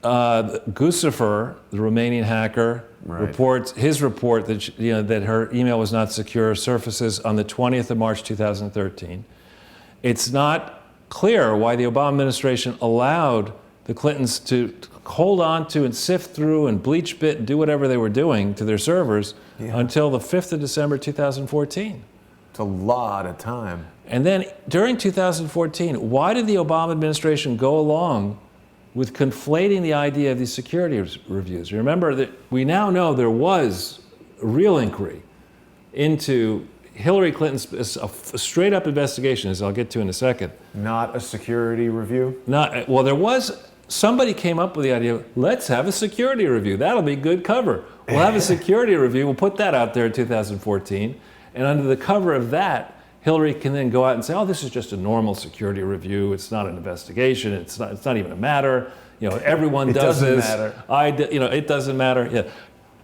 Guccifer, the Romanian hacker, reports his report that that her email was not secure surfaces on the 20th of March 2013. It's not clear why the Obama administration allowed the Clintons to hold on to and sift through and bleach bit and do whatever they were doing to their servers until the 5th of December 2014. It's a lot of time. And then during 2014, why did the Obama administration go along with conflating the idea of these security reviews? Remember that we now know there was a real inquiry into Hillary Clinton's, a straight up investigation, as I'll get to in a second. Not a security review? Well, there was, somebody came up with the idea, let's have a security review. That'll be good cover. We'll have a security review. We'll put that out there in 2014. And under the cover of that, Hillary can then go out and say, oh, this is just a normal security review. It's not an investigation. It's not even a matter. Everyone does this. It doesn't matter. It doesn't matter. Yeah.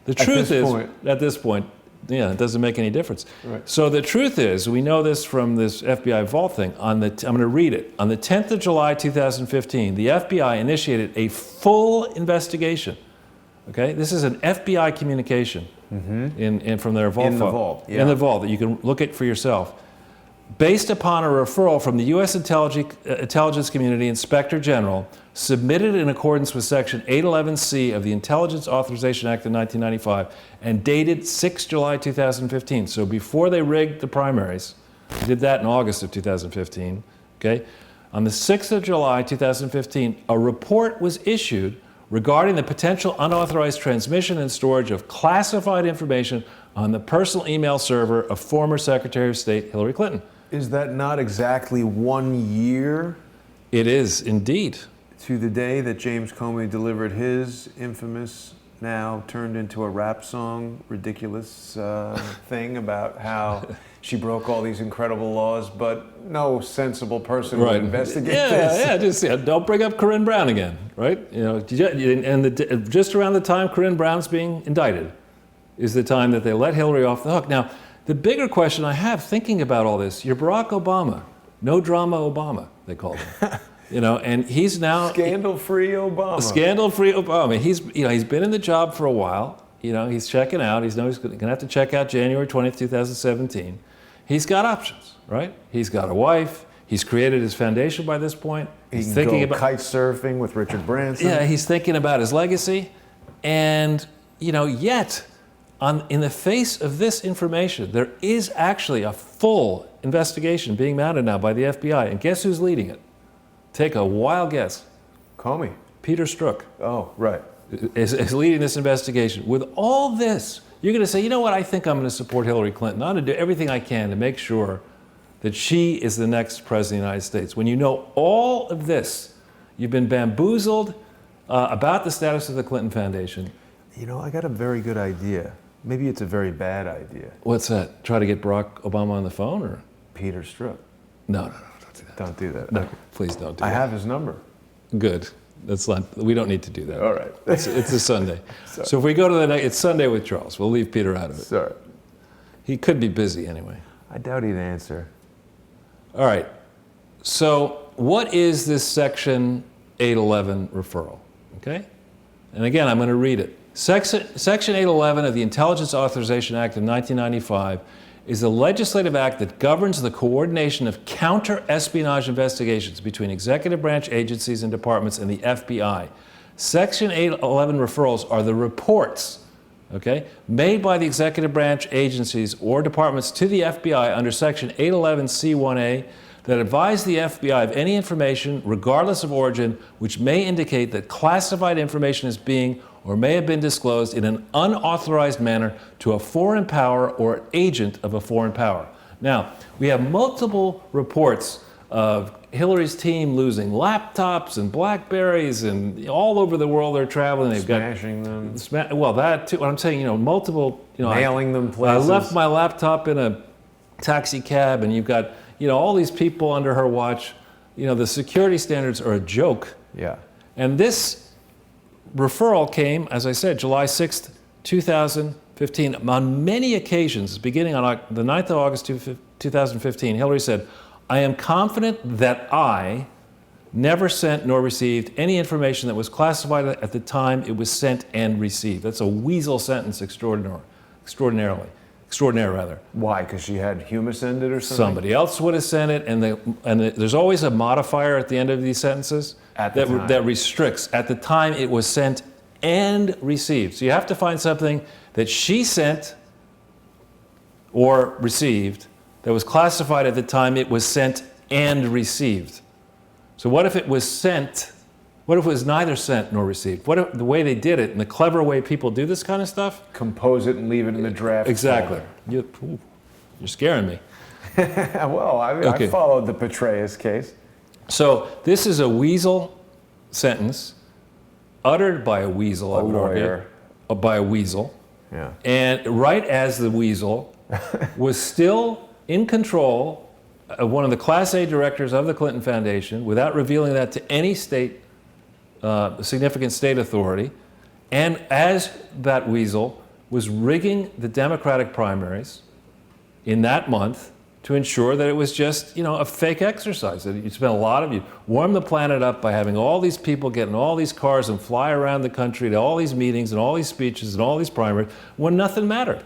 The truth is, at this point, it doesn't make any difference. Right. So the truth is, we know this from this FBI vault thing. I'm going to read it. On the 10th of July, 2015, the FBI initiated a full investigation. Okay, this is an FBI communication from their vault. In the vault, yeah. In the vault that you can look at for yourself. Based upon a referral from the U.S. Intelligence Community Inspector General, submitted in accordance with Section 811C of the Intelligence Authorization Act of 1995, and dated 6 July 2015. So before they rigged the primaries, they did that in August of 2015. Okay, on the 6th of July 2015, a report was issued regarding the potential unauthorized transmission and storage of classified information on the personal email server of former Secretary of State Hillary Clinton. Is that not exactly 1 year It is indeed. to the day that James Comey delivered his infamous, now turned into a rap song, ridiculous thing about how she broke all these incredible laws, but no sensible person would investigate this? Don't bring up Corinne Brown again, right? Just around the time Corinne Brown's being indicted is the time that they let Hillary off the hook. Now, the bigger question I have thinking about all this, you're Barack Obama, no drama Obama, they called him. And he's now Scandal-free Obama. Scandal-free Obama. He's been in the job for a while. He's checking out. He's going to have to check out January 20th, 2017. He's got options, right? He's got a wife. He's created his foundation by this point. He's thinking about kite surfing with Richard Branson. Yeah, he's thinking about his legacy. And, yet, in the face of this information, there is actually a full investigation being mounted now by the FBI. And guess who's leading it? Take a wild guess. Comey. Peter Strzok Oh, right. is leading this investigation. With all this, you're going to say, you know what, I think I'm going to support Hillary Clinton. I'm going to do everything I can to make sure that she is the next president of the United States. When you know all of this, you've been bamboozled about the status of the Clinton Foundation. I got a very good idea. Maybe it's a very bad idea. What's that? Try to get Barack Obama on the phone, or? Peter Strzok. No, don't do that. Don't do that. No, please don't do that. I have his number. Good. We don't need to do that. All right. It's a Sunday. So if we go to the next, it's Sunday with Charles. We'll leave Peter out of it. Sorry. He could be busy anyway. I doubt he'd answer. All right. So what is this Section 811 referral? Okay? And again, I'm going to read it. Section 811 of the Intelligence Authorization Act of 1995 is a legislative act that governs the coordination of counter-espionage investigations between executive branch agencies and departments and the FBI. Section 811 referrals are the reports, made by the executive branch agencies or departments to the FBI under Section 811C1A that advise the FBI of any information, regardless of origin, which may indicate that classified information is being or may have been disclosed in an unauthorized manner to a foreign power or agent of a foreign power. Now, we have multiple reports of Hillary's team losing laptops and Blackberries, and all over the world they're traveling. They've Smashing them. Well, that too. What I'm saying, multiple. Mailing them places. I left my laptop in a taxi cab, and you've got all these people under her watch. The security standards are a joke. Yeah. And this referral came, as I said, July 6th, 2015. On many occasions, beginning on the 9th of August 2015, Hillary said, I am confident that I never sent nor received any information that was classified at the time it was sent and received. That's a weasel sentence extraordinary. Why? Because she had humus in it or something? Somebody else would have sent it, and there's always a modifier at the end of these sentences that restricts at the time it was sent and received. So you have to find something that she sent or received that was classified at the time it was sent and received. So what if it was sent? What if it was neither sent nor received? What if the way they did it, and the clever way people do this kind of stuff? Compose it and leave it in the draft. Exactly. You're scaring me. Well, I followed the Petraeus case. So this is a weasel sentence uttered by a weasel, I would argue, by a weasel. Yeah. And right as the weasel was still in control of one of the Class A directors of the Clinton Foundation, without revealing that to any significant state authority, and as that weasel was rigging the Democratic primaries in that month to ensure that it was just, a fake exercise. That you spent you warm the planet up by having all these people get in all these cars and fly around the country to all these meetings and all these speeches and all these primaries when nothing mattered.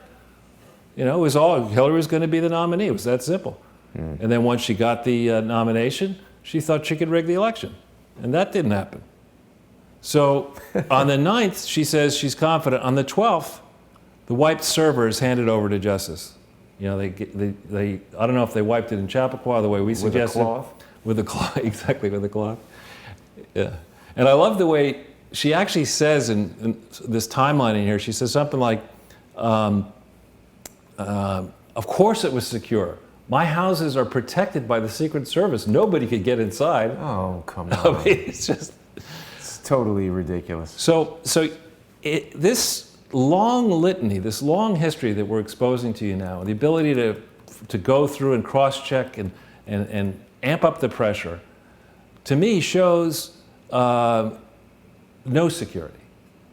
It was Hillary was going to be the nominee. It was that simple. And then once she got the nomination, she thought she could rig the election. And that didn't happen. So on the 9th, she says she's confident. On the 12th, the wiped server is handed over to justice. I don't know if they wiped it in Chappaqua the way we suggested. With a cloth? With a cloth, exactly, with a cloth. Yeah. And I love the way she actually says in this timeline in here, she says something like, of course it was secure. My houses are protected by the Secret Service. Nobody could get inside. Oh, come on. I mean, it's totally ridiculous. So this long litany, this long history that we're exposing to you now, the ability to go through and cross-check and amp up the pressure, to me shows no security,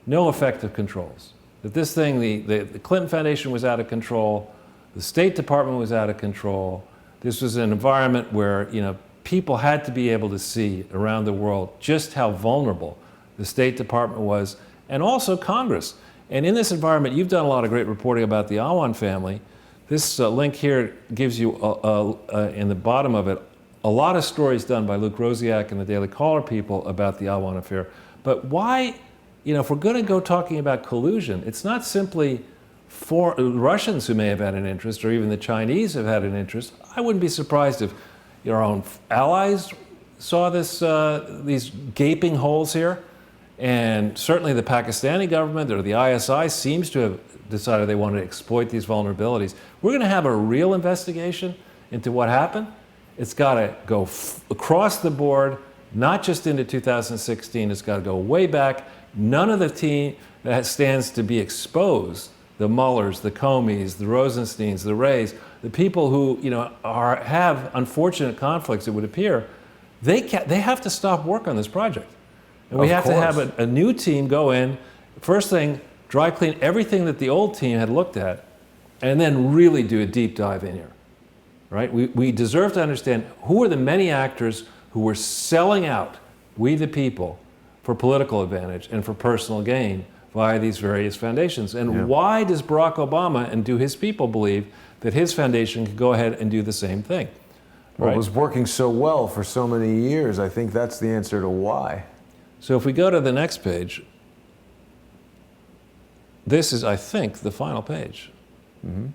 no effective controls. That this thing, the Clinton Foundation was out of control, the State Department was out of control. This was an environment where people had to be able to see around the world just how vulnerable the State Department was, and also Congress. And in this environment, you've done a lot of great reporting about the Awan family. This link here gives you, in the bottom of it, a lot of stories done by Luke Rosiak and the Daily Caller people about the Awan affair. But why, if we're going to go talking about collusion, it's not simply for Russians who may have had an interest, or even the Chinese have had an interest. I wouldn't be surprised if our own allies saw these gaping holes here. And certainly the Pakistani government or the ISI seems to have decided they want to exploit these vulnerabilities. We're going to have a real investigation into what happened. It's got to go across the board, not just into 2016. It's got to go way back. None of the team that stands to be exposed, the Muellers, the Comeys, the Rosensteins, the Wrays, the people who have unfortunate conflicts, it would appear, they have to stop work on this project. And we have to have a new team go in, first thing, dry clean everything that the old team had looked at, and then really do a deep dive in here, right? We deserve to understand who are the many actors who were selling out, we the people, for political advantage and for personal gain via these various foundations. And why does Barack Obama and do his people believe that his foundation could go ahead and do the same thing? Well, it was working so well for so many years. I think that's the answer to why. So if we go to the next page, this is, I think, the final page. Mm-hmm.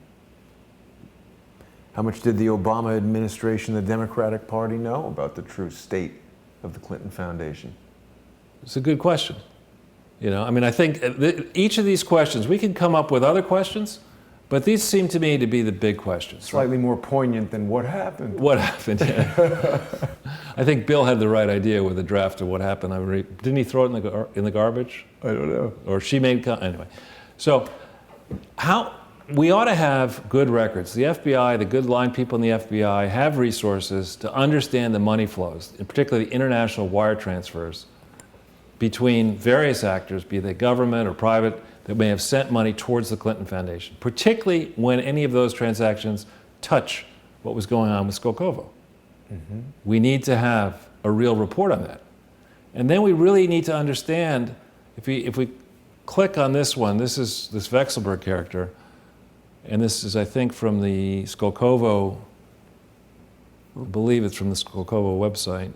How much did the Obama administration, the Democratic Party, know about the true state of the Clinton Foundation? It's a good question. I think each of these questions, we can come up with other questions, but these seem to me to be the big questions. Slightly more poignant than what happened. What happened, yeah. I think Bill had the right idea with the draft of what happened. Didn't he throw it in the garbage? I don't know. Or she made, anyway. So we ought to have good records. The FBI, the good line people in the FBI have resources to understand the money flows, and particularly the international wire transfers between various actors, be they government or private, that may have sent money towards the Clinton Foundation, particularly when any of those transactions touch what was going on with Skolkovo. Mm-hmm. We need to have a real report on that. And then we really need to understand, if we click on this one, this is this Vexelberg character, and this is, I think, from the Skolkovo, I believe it's from the Skolkovo website.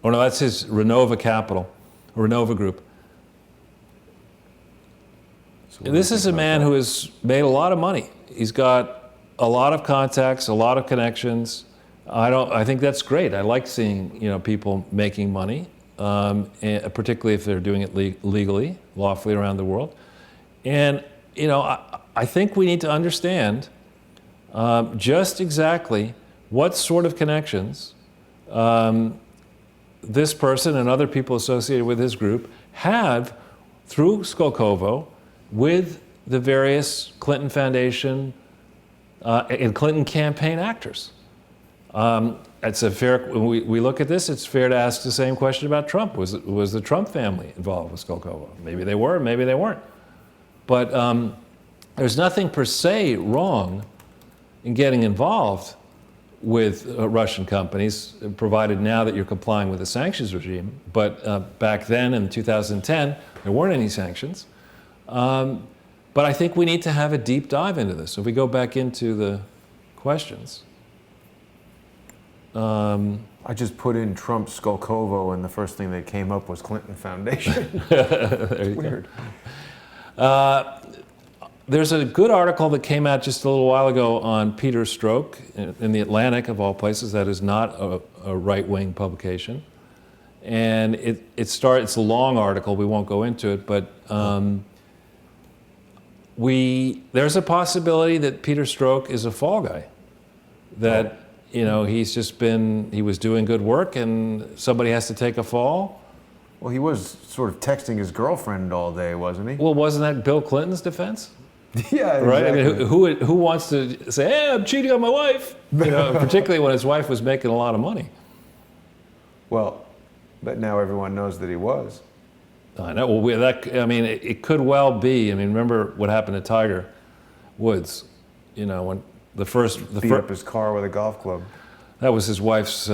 Oh no, that's his Renova Capital, or Renova Group. So this is a man who has made a lot of money. He's got a lot of contacts, a lot of connections. I think that's great. I like seeing people making money, particularly if they're doing it legally, lawfully around the world. And I think we need to understand just exactly what sort of connections this person and other people associated with his group have through Skolkovo with the various Clinton Foundation and Clinton campaign actors. It's a fair. When we look at this, it's fair to ask the same question about Trump. Was the Trump family involved with Skolkovo? Maybe they were, maybe they weren't. But there's nothing per se wrong in getting involved with Russian companies, provided now that you're complying with the sanctions regime. But back then in 2010, there weren't any sanctions. But I think we need to have a deep dive into this. So if we go back into the questions. I just put in Trump Skolkovo, and the first thing that came up was Clinton Foundation. Weird. There's a good article that came out just a little while ago on Peter Strzok in the Atlantic, of all places. That is not a right-wing publication. And it's a long article. We won't go into it, but there's a possibility that Peter Strzok is a fall guy. That, you know, he was doing good work and somebody has to take a fall. Well, he was sort of texting his girlfriend all day, wasn't he? Well, wasn't that Bill Clinton's defense? Yeah, exactly. Right? I mean, who wants to say, hey, I'm cheating on my wife? You know, particularly when his wife was making a lot of money. Well, but now everyone knows that he was. I know. Well, it could well be. I mean, remember what happened to Tiger Woods? You know, when beat up his car with a golf club. That was his wife's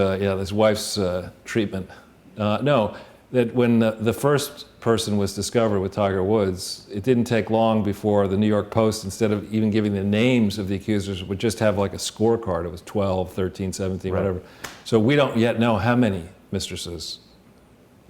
treatment. No, that when the first person was discovered with Tiger Woods, it didn't take long before the New York Post, instead of even giving the names of the accusers, would just have like a scorecard. It was 12, 13, 17, whatever. So we don't yet know how many mistresses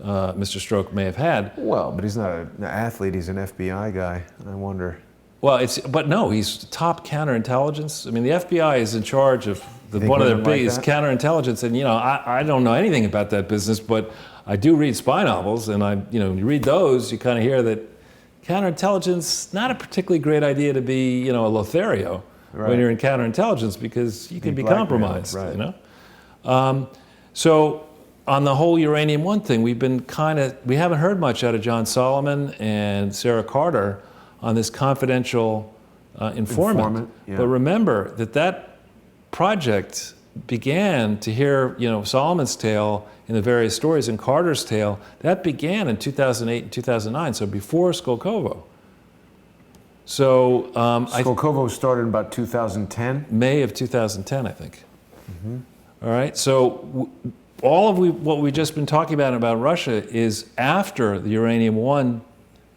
Mr. Strzok may have had. Well, but he's not an athlete, he's an FBI guy. I wonder. Well, but no, he's top counterintelligence. I mean, the FBI is in charge of one of their biggest counterintelligence, and you know, I don't know anything about that business, but I do read spy novels, and you read those, you kind of hear that counterintelligence, not a particularly great idea to be, you know, a Lothario when you're in counterintelligence, because you can be compromised, you know. So on the whole Uranium One thing, we haven't heard much out of John Solomon and Sarah Carter on this confidential informant. Yeah. But remember that project began, to hear, you know, Solomon's tale in the various stories and Carter's tale, that began in 2008 and 2009, so before Skolkovo. So Skolkovo started in about 2010? May of 2010, I think. Mm-hmm. All right, so all of what we've just been talking about Russia is after the Uranium One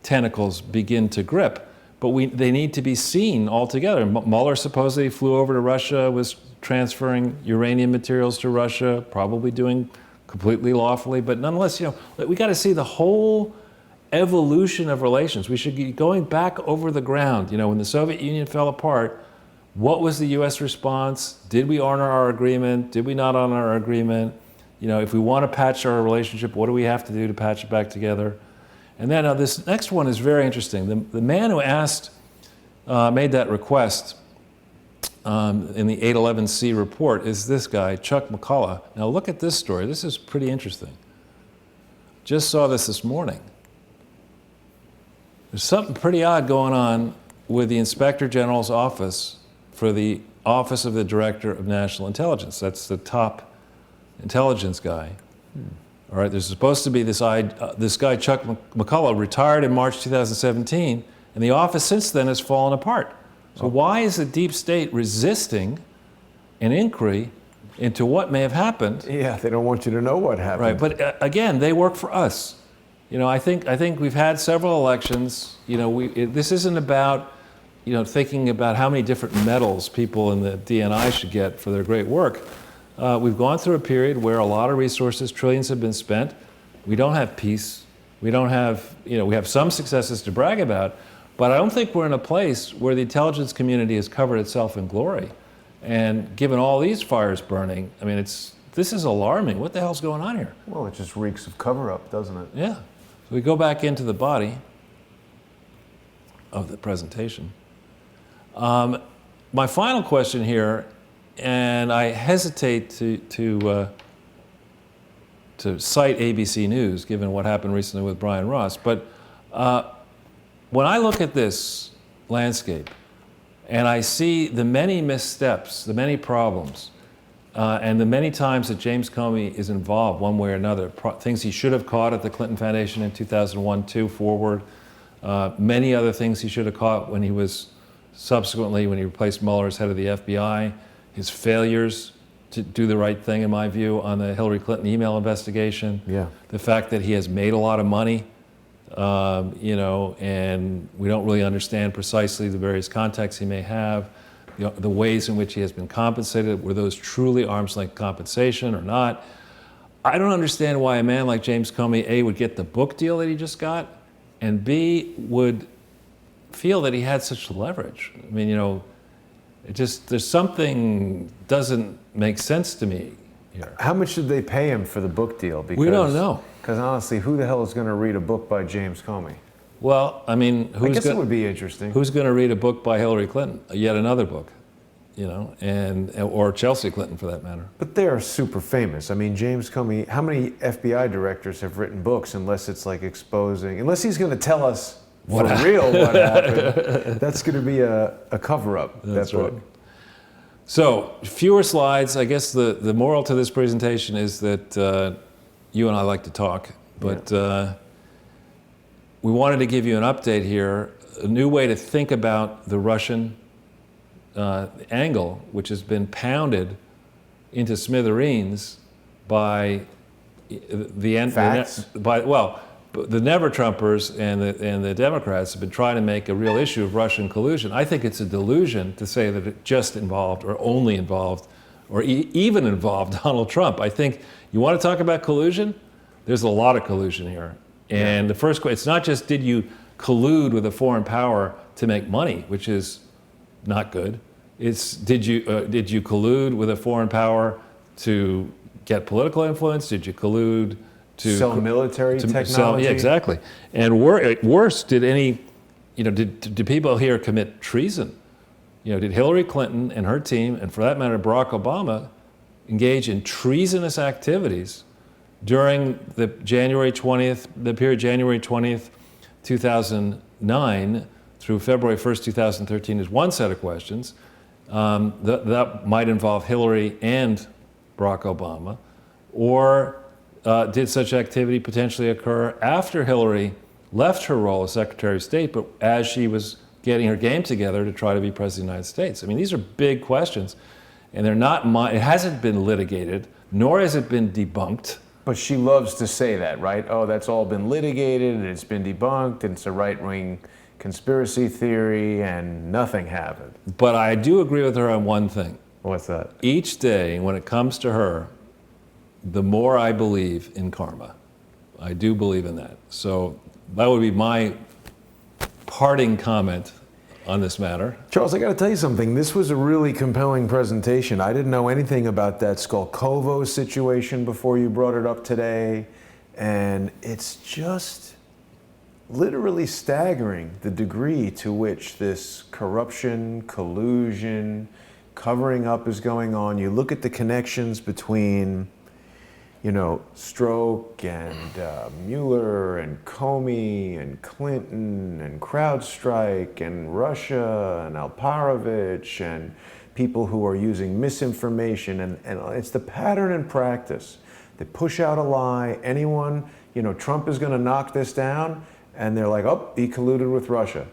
tentacles begin to grip, but they need to be seen all together. Mueller supposedly flew over to Russia, was transferring uranium materials to Russia, probably doing completely lawfully, but nonetheless, you know, we got to see the whole evolution of relations. We should be going back over the ground. You know, when the Soviet Union fell apart, what was the U.S. response? Did we honor our agreement? Did we not honor our agreement? You know, if we want to patch our relationship, what do we have to do to patch it back together? And then this next one is very interesting. The man who made that request in the 811C report is this guy, Chuck McCullough. Now look at this story. This is pretty interesting. Just saw this morning. There's something pretty odd going on with the Inspector General's office for the Office of the Director of National Intelligence. That's the top intelligence guy. All right, there's supposed to be this guy, Chuck McCullough, retired in March 2017, and the office since then has fallen apart. So why is the deep state resisting an inquiry into what may have happened? Yeah, they don't want you to know what happened. Right, but again, they work for us. You know, I think we've had several elections. You know, this isn't about, you know, thinking about how many different medals people in the DNI should get for their great work. We've gone through a period where a lot of resources, trillions have been spent. We don't have peace. We don't have, you know, we have some successes to brag about, but I don't think we're in a place where the intelligence community has covered itself in glory. And given all these fires burning, I mean, this is alarming. What the hell's going on here? Well, it just reeks of cover-up, doesn't it? Yeah. So we go back into the body of the presentation. My final question here, and I hesitate to cite ABC News, given what happened recently with Brian Ross, but when I look at this landscape and I see the many missteps, the many problems, and the many times that James Comey is involved one way or another, things he should have caught at the Clinton Foundation in 2001-2 forward, many other things he should have caught when he was subsequently when he replaced Mueller as head of the FBI, his failures to do the right thing, in my view, on the Hillary Clinton email investigation. Yeah. The fact that he has made a lot of money, and we don't really understand precisely the various contexts he may have, the ways in which he has been compensated. Were those truly arm's length compensation or not? I don't understand why a man like James Comey, A, would get the book deal that he just got, and B, would feel that he had such leverage. I mean, there's something doesn't make sense to me here. How much did they pay him for the book deal? Because, we don't know. Because honestly, who the hell is going to read a book by James Comey? Well, I mean, I guess it would be interesting. Who's going to read a book by Hillary Clinton? Yet another book, or Chelsea Clinton for that matter. But they're super famous. I mean, James Comey, how many FBI directors have written books unless it's like unless he's going to tell us for real what happened? That's going to be a cover-up, that book. Right. So, fewer slides. I guess the moral to this presentation is that you and I like to talk, but we wanted to give you an update here, a new way to think about the Russian angle, which has been pounded into smithereens by the Never-Trumpers and the Democrats have been trying to make a real issue of Russian collusion. I think it's a delusion to say that it just involved or only involved or even involved Donald Trump. I think you want to talk about collusion? There's a lot of collusion here. And the first question, it's not just did you collude with a foreign power to make money, which is not good. It's did you collude with a foreign power to get political influence? Did you collude to sell military technology? Yeah, exactly. And worse, did people here commit treason? Did Hillary Clinton and her team, and for that matter, Barack Obama, engage in treasonous activities during the period January 20th, 2009 through February 1st, 2013 is one set of questions. That might involve Hillary and Barack Obama. Or did such activity potentially occur after Hillary left her role as Secretary of State, but as she was getting her game together to try to be President of the United States? I mean, these are big questions, and it hasn't been litigated, nor has it been debunked. But she loves to say that, right? Oh, that's all been litigated, and it's been debunked, and it's a right-wing conspiracy theory, and nothing happened. But I do agree with her on one thing. What's that? Each day, when it comes to her, the more I believe in karma. I do believe in that. So that would be my parting comment on this matter. Charles, I got to tell you something. This was a really compelling presentation. I didn't know anything about that Skolkovo situation before you brought it up today. And it's just literally staggering the degree to which this corruption, collusion, covering up is going on. You look at the connections between Strzok and Mueller and Comey and Clinton and CrowdStrike and Russia and Alparovich and people who are using misinformation. And it's the pattern and practice. They push out a lie. Trump is going to knock this down. And they're like, oh, he colluded with Russia.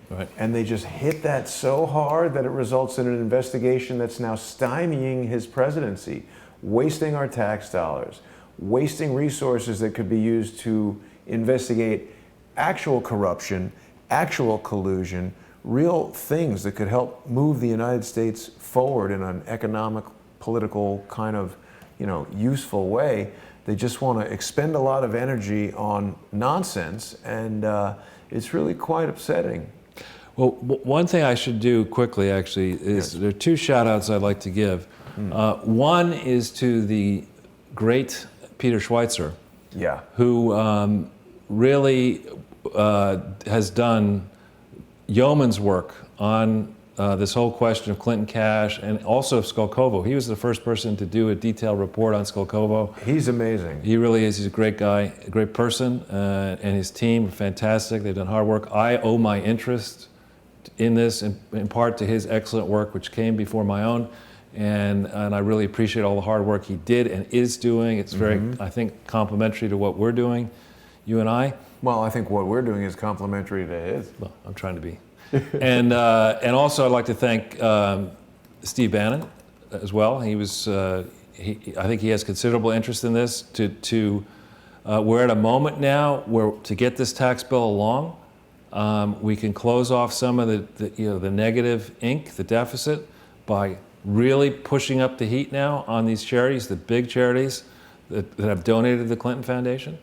Right. And they just hit that so hard that it results in an investigation that's now stymieing his presidency, wasting our tax dollars, wasting resources that could be used to investigate actual corruption, actual collusion, real things that could help move the United States forward in an economic, political kind of, useful way. They just want to expend a lot of energy on nonsense, and it's really quite upsetting. Well, one thing I should do quickly, actually, is there are two shout-outs I'd like to give. One is to the great Peter Schweitzer, who really has done yeoman's work on this whole question of Clinton cash and also Skolkovo. He was the first person to do a detailed report on Skolkovo. He's amazing. He really is. He's a great guy, a great person, and his team are fantastic. They've done hard work. I owe my interest in this in part to his excellent work, which came before my own. And I really appreciate all the hard work he did and is doing. It's very, I think, complimentary to what we're doing, you and I. Well, I think what we're doing is complimentary to his. Well, I'm trying to be And also I'd like to thank Steve Bannon as well. He was, I think he has considerable interest in this. We're at a moment now where to get this tax bill along, we can close off some of the negative ink, the deficit, by really pushing up the heat now on these charities, the big charities that have donated to the Clinton Foundation.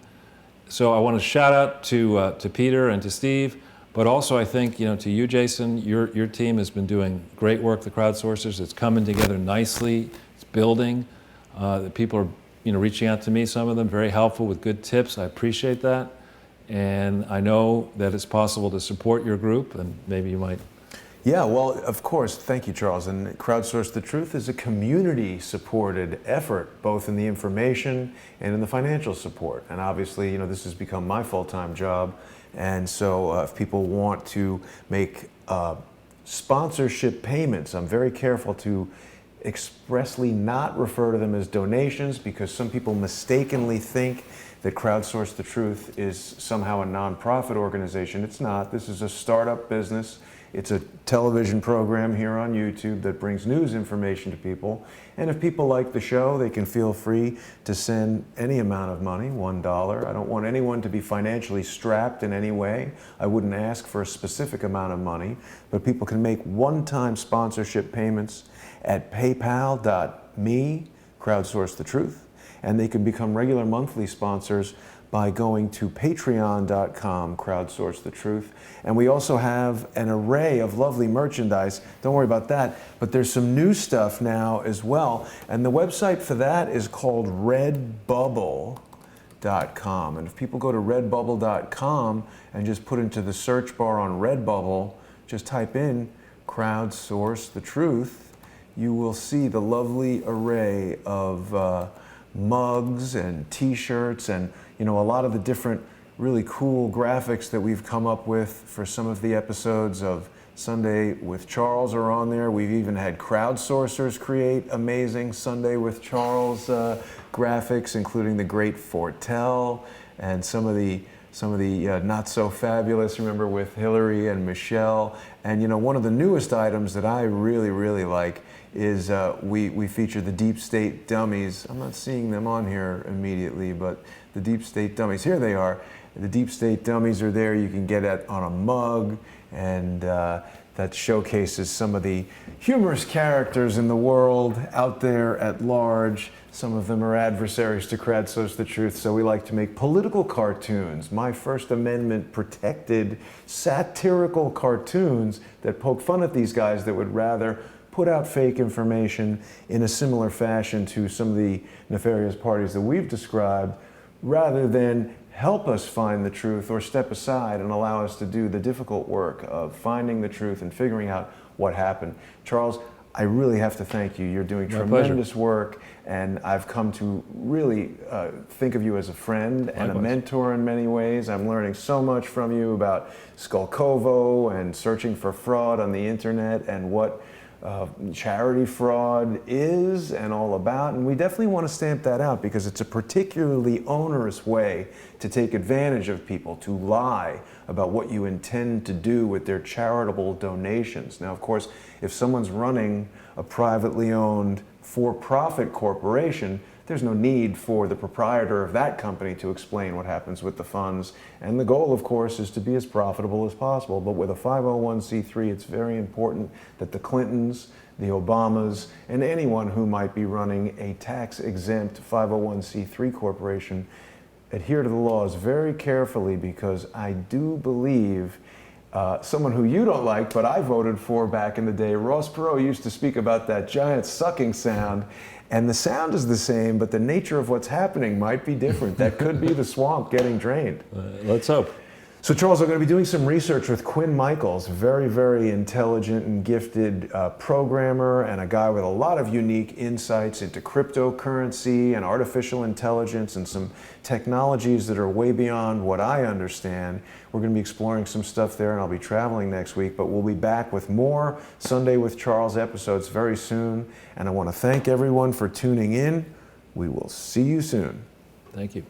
So I want to shout out to Peter and to Steve, but also I think to you, Jason. Your team has been doing great work. The Crowdsourcers, it's coming together nicely. It's building. The people are reaching out to me. Some of them very helpful with good tips. I appreciate that, and I know that it's possible to support your group, and maybe you might. Yeah, well, of course. Thank you, Charles. And Crowdsource the Truth is a community-supported effort, both in the information and in the financial support. And obviously, this has become my full-time job. And so if people want to make sponsorship payments, I'm very careful to expressly not refer to them as donations, because some people mistakenly think that Crowdsource the Truth is somehow a nonprofit organization. It's not. This is a startup business. It's a television program here on YouTube that brings news information to people. And if people like the show, they can feel free to send any amount of money, $1. I don't want anyone to be financially strapped in any way. I wouldn't ask for a specific amount of money, but people can make one-time sponsorship payments at paypal.me, Crowdsource the Truth, and they can become regular monthly sponsors by going to patreon.com, Crowdsource the Truth. And we also have an array of lovely merchandise. Don't worry about that, but there's some new stuff now as well. And the website for that is called redbubble.com. And if people go to redbubble.com and just put into the search bar on Redbubble, just type in Crowdsource the Truth, you will see the lovely array of mugs and t-shirts and a lot of the different really cool graphics that we've come up with for some of the episodes of Sunday with Charles are on there. We've even had crowdsourcers create amazing Sunday with Charles graphics, including the great Fortel and some of the not so fabulous, remember, with Hillary and Michelle. And one of the newest items that I really, really like is we feature the deep state dummies. I'm not seeing them on here immediately, but the deep state dummies, here they are. The deep state dummies are there. You can get it on a mug, and that showcases some of the humorous characters in the world out there at large. Some of them are adversaries to Crowdsource the Truth, so we like to make political cartoons, my First Amendment protected satirical cartoons that poke fun at these guys that would rather put out fake information in a similar fashion to some of the nefarious parties that we've described, rather than help us find the truth or step aside and allow us to do the difficult work of finding the truth and figuring out what happened. Charles, I really have to thank you. You're doing tremendous work, and I've come to really think of you as a friend and a mentor in many ways. I'm learning so much from you about Skolkovo and searching for fraud on the internet and what charity fraud is and all about, and we definitely want to stamp that out because it's a particularly onerous way to take advantage of people, to lie about what you intend to do with their charitable donations. Now, of course, if someone's running a privately owned for-profit corporation, there's no need for the proprietor of that company to explain what happens with the funds. And the goal, of course, is to be as profitable as possible. But with a 501c3, it's very important that the Clintons, the Obamas, and anyone who might be running a tax-exempt 501c3 corporation adhere to the laws very carefully, because I do believe someone who you don't like, but I voted for back in the day, Ross Perot, used to speak about that giant sucking sound. And the sound is the same, but the nature of what's happening might be different. That could be the swamp getting drained. Let's hope. So Charles, I'm going to be doing some research with Quinn Michaels, very, very intelligent and gifted programmer, and a guy with a lot of unique insights into cryptocurrency and artificial intelligence and some technologies that are way beyond what I understand. We're going to be exploring some stuff there, and I'll be traveling next week, but we'll be back with more Sunday with Charles episodes very soon. And I want to thank everyone for tuning in. We will see you soon. Thank you.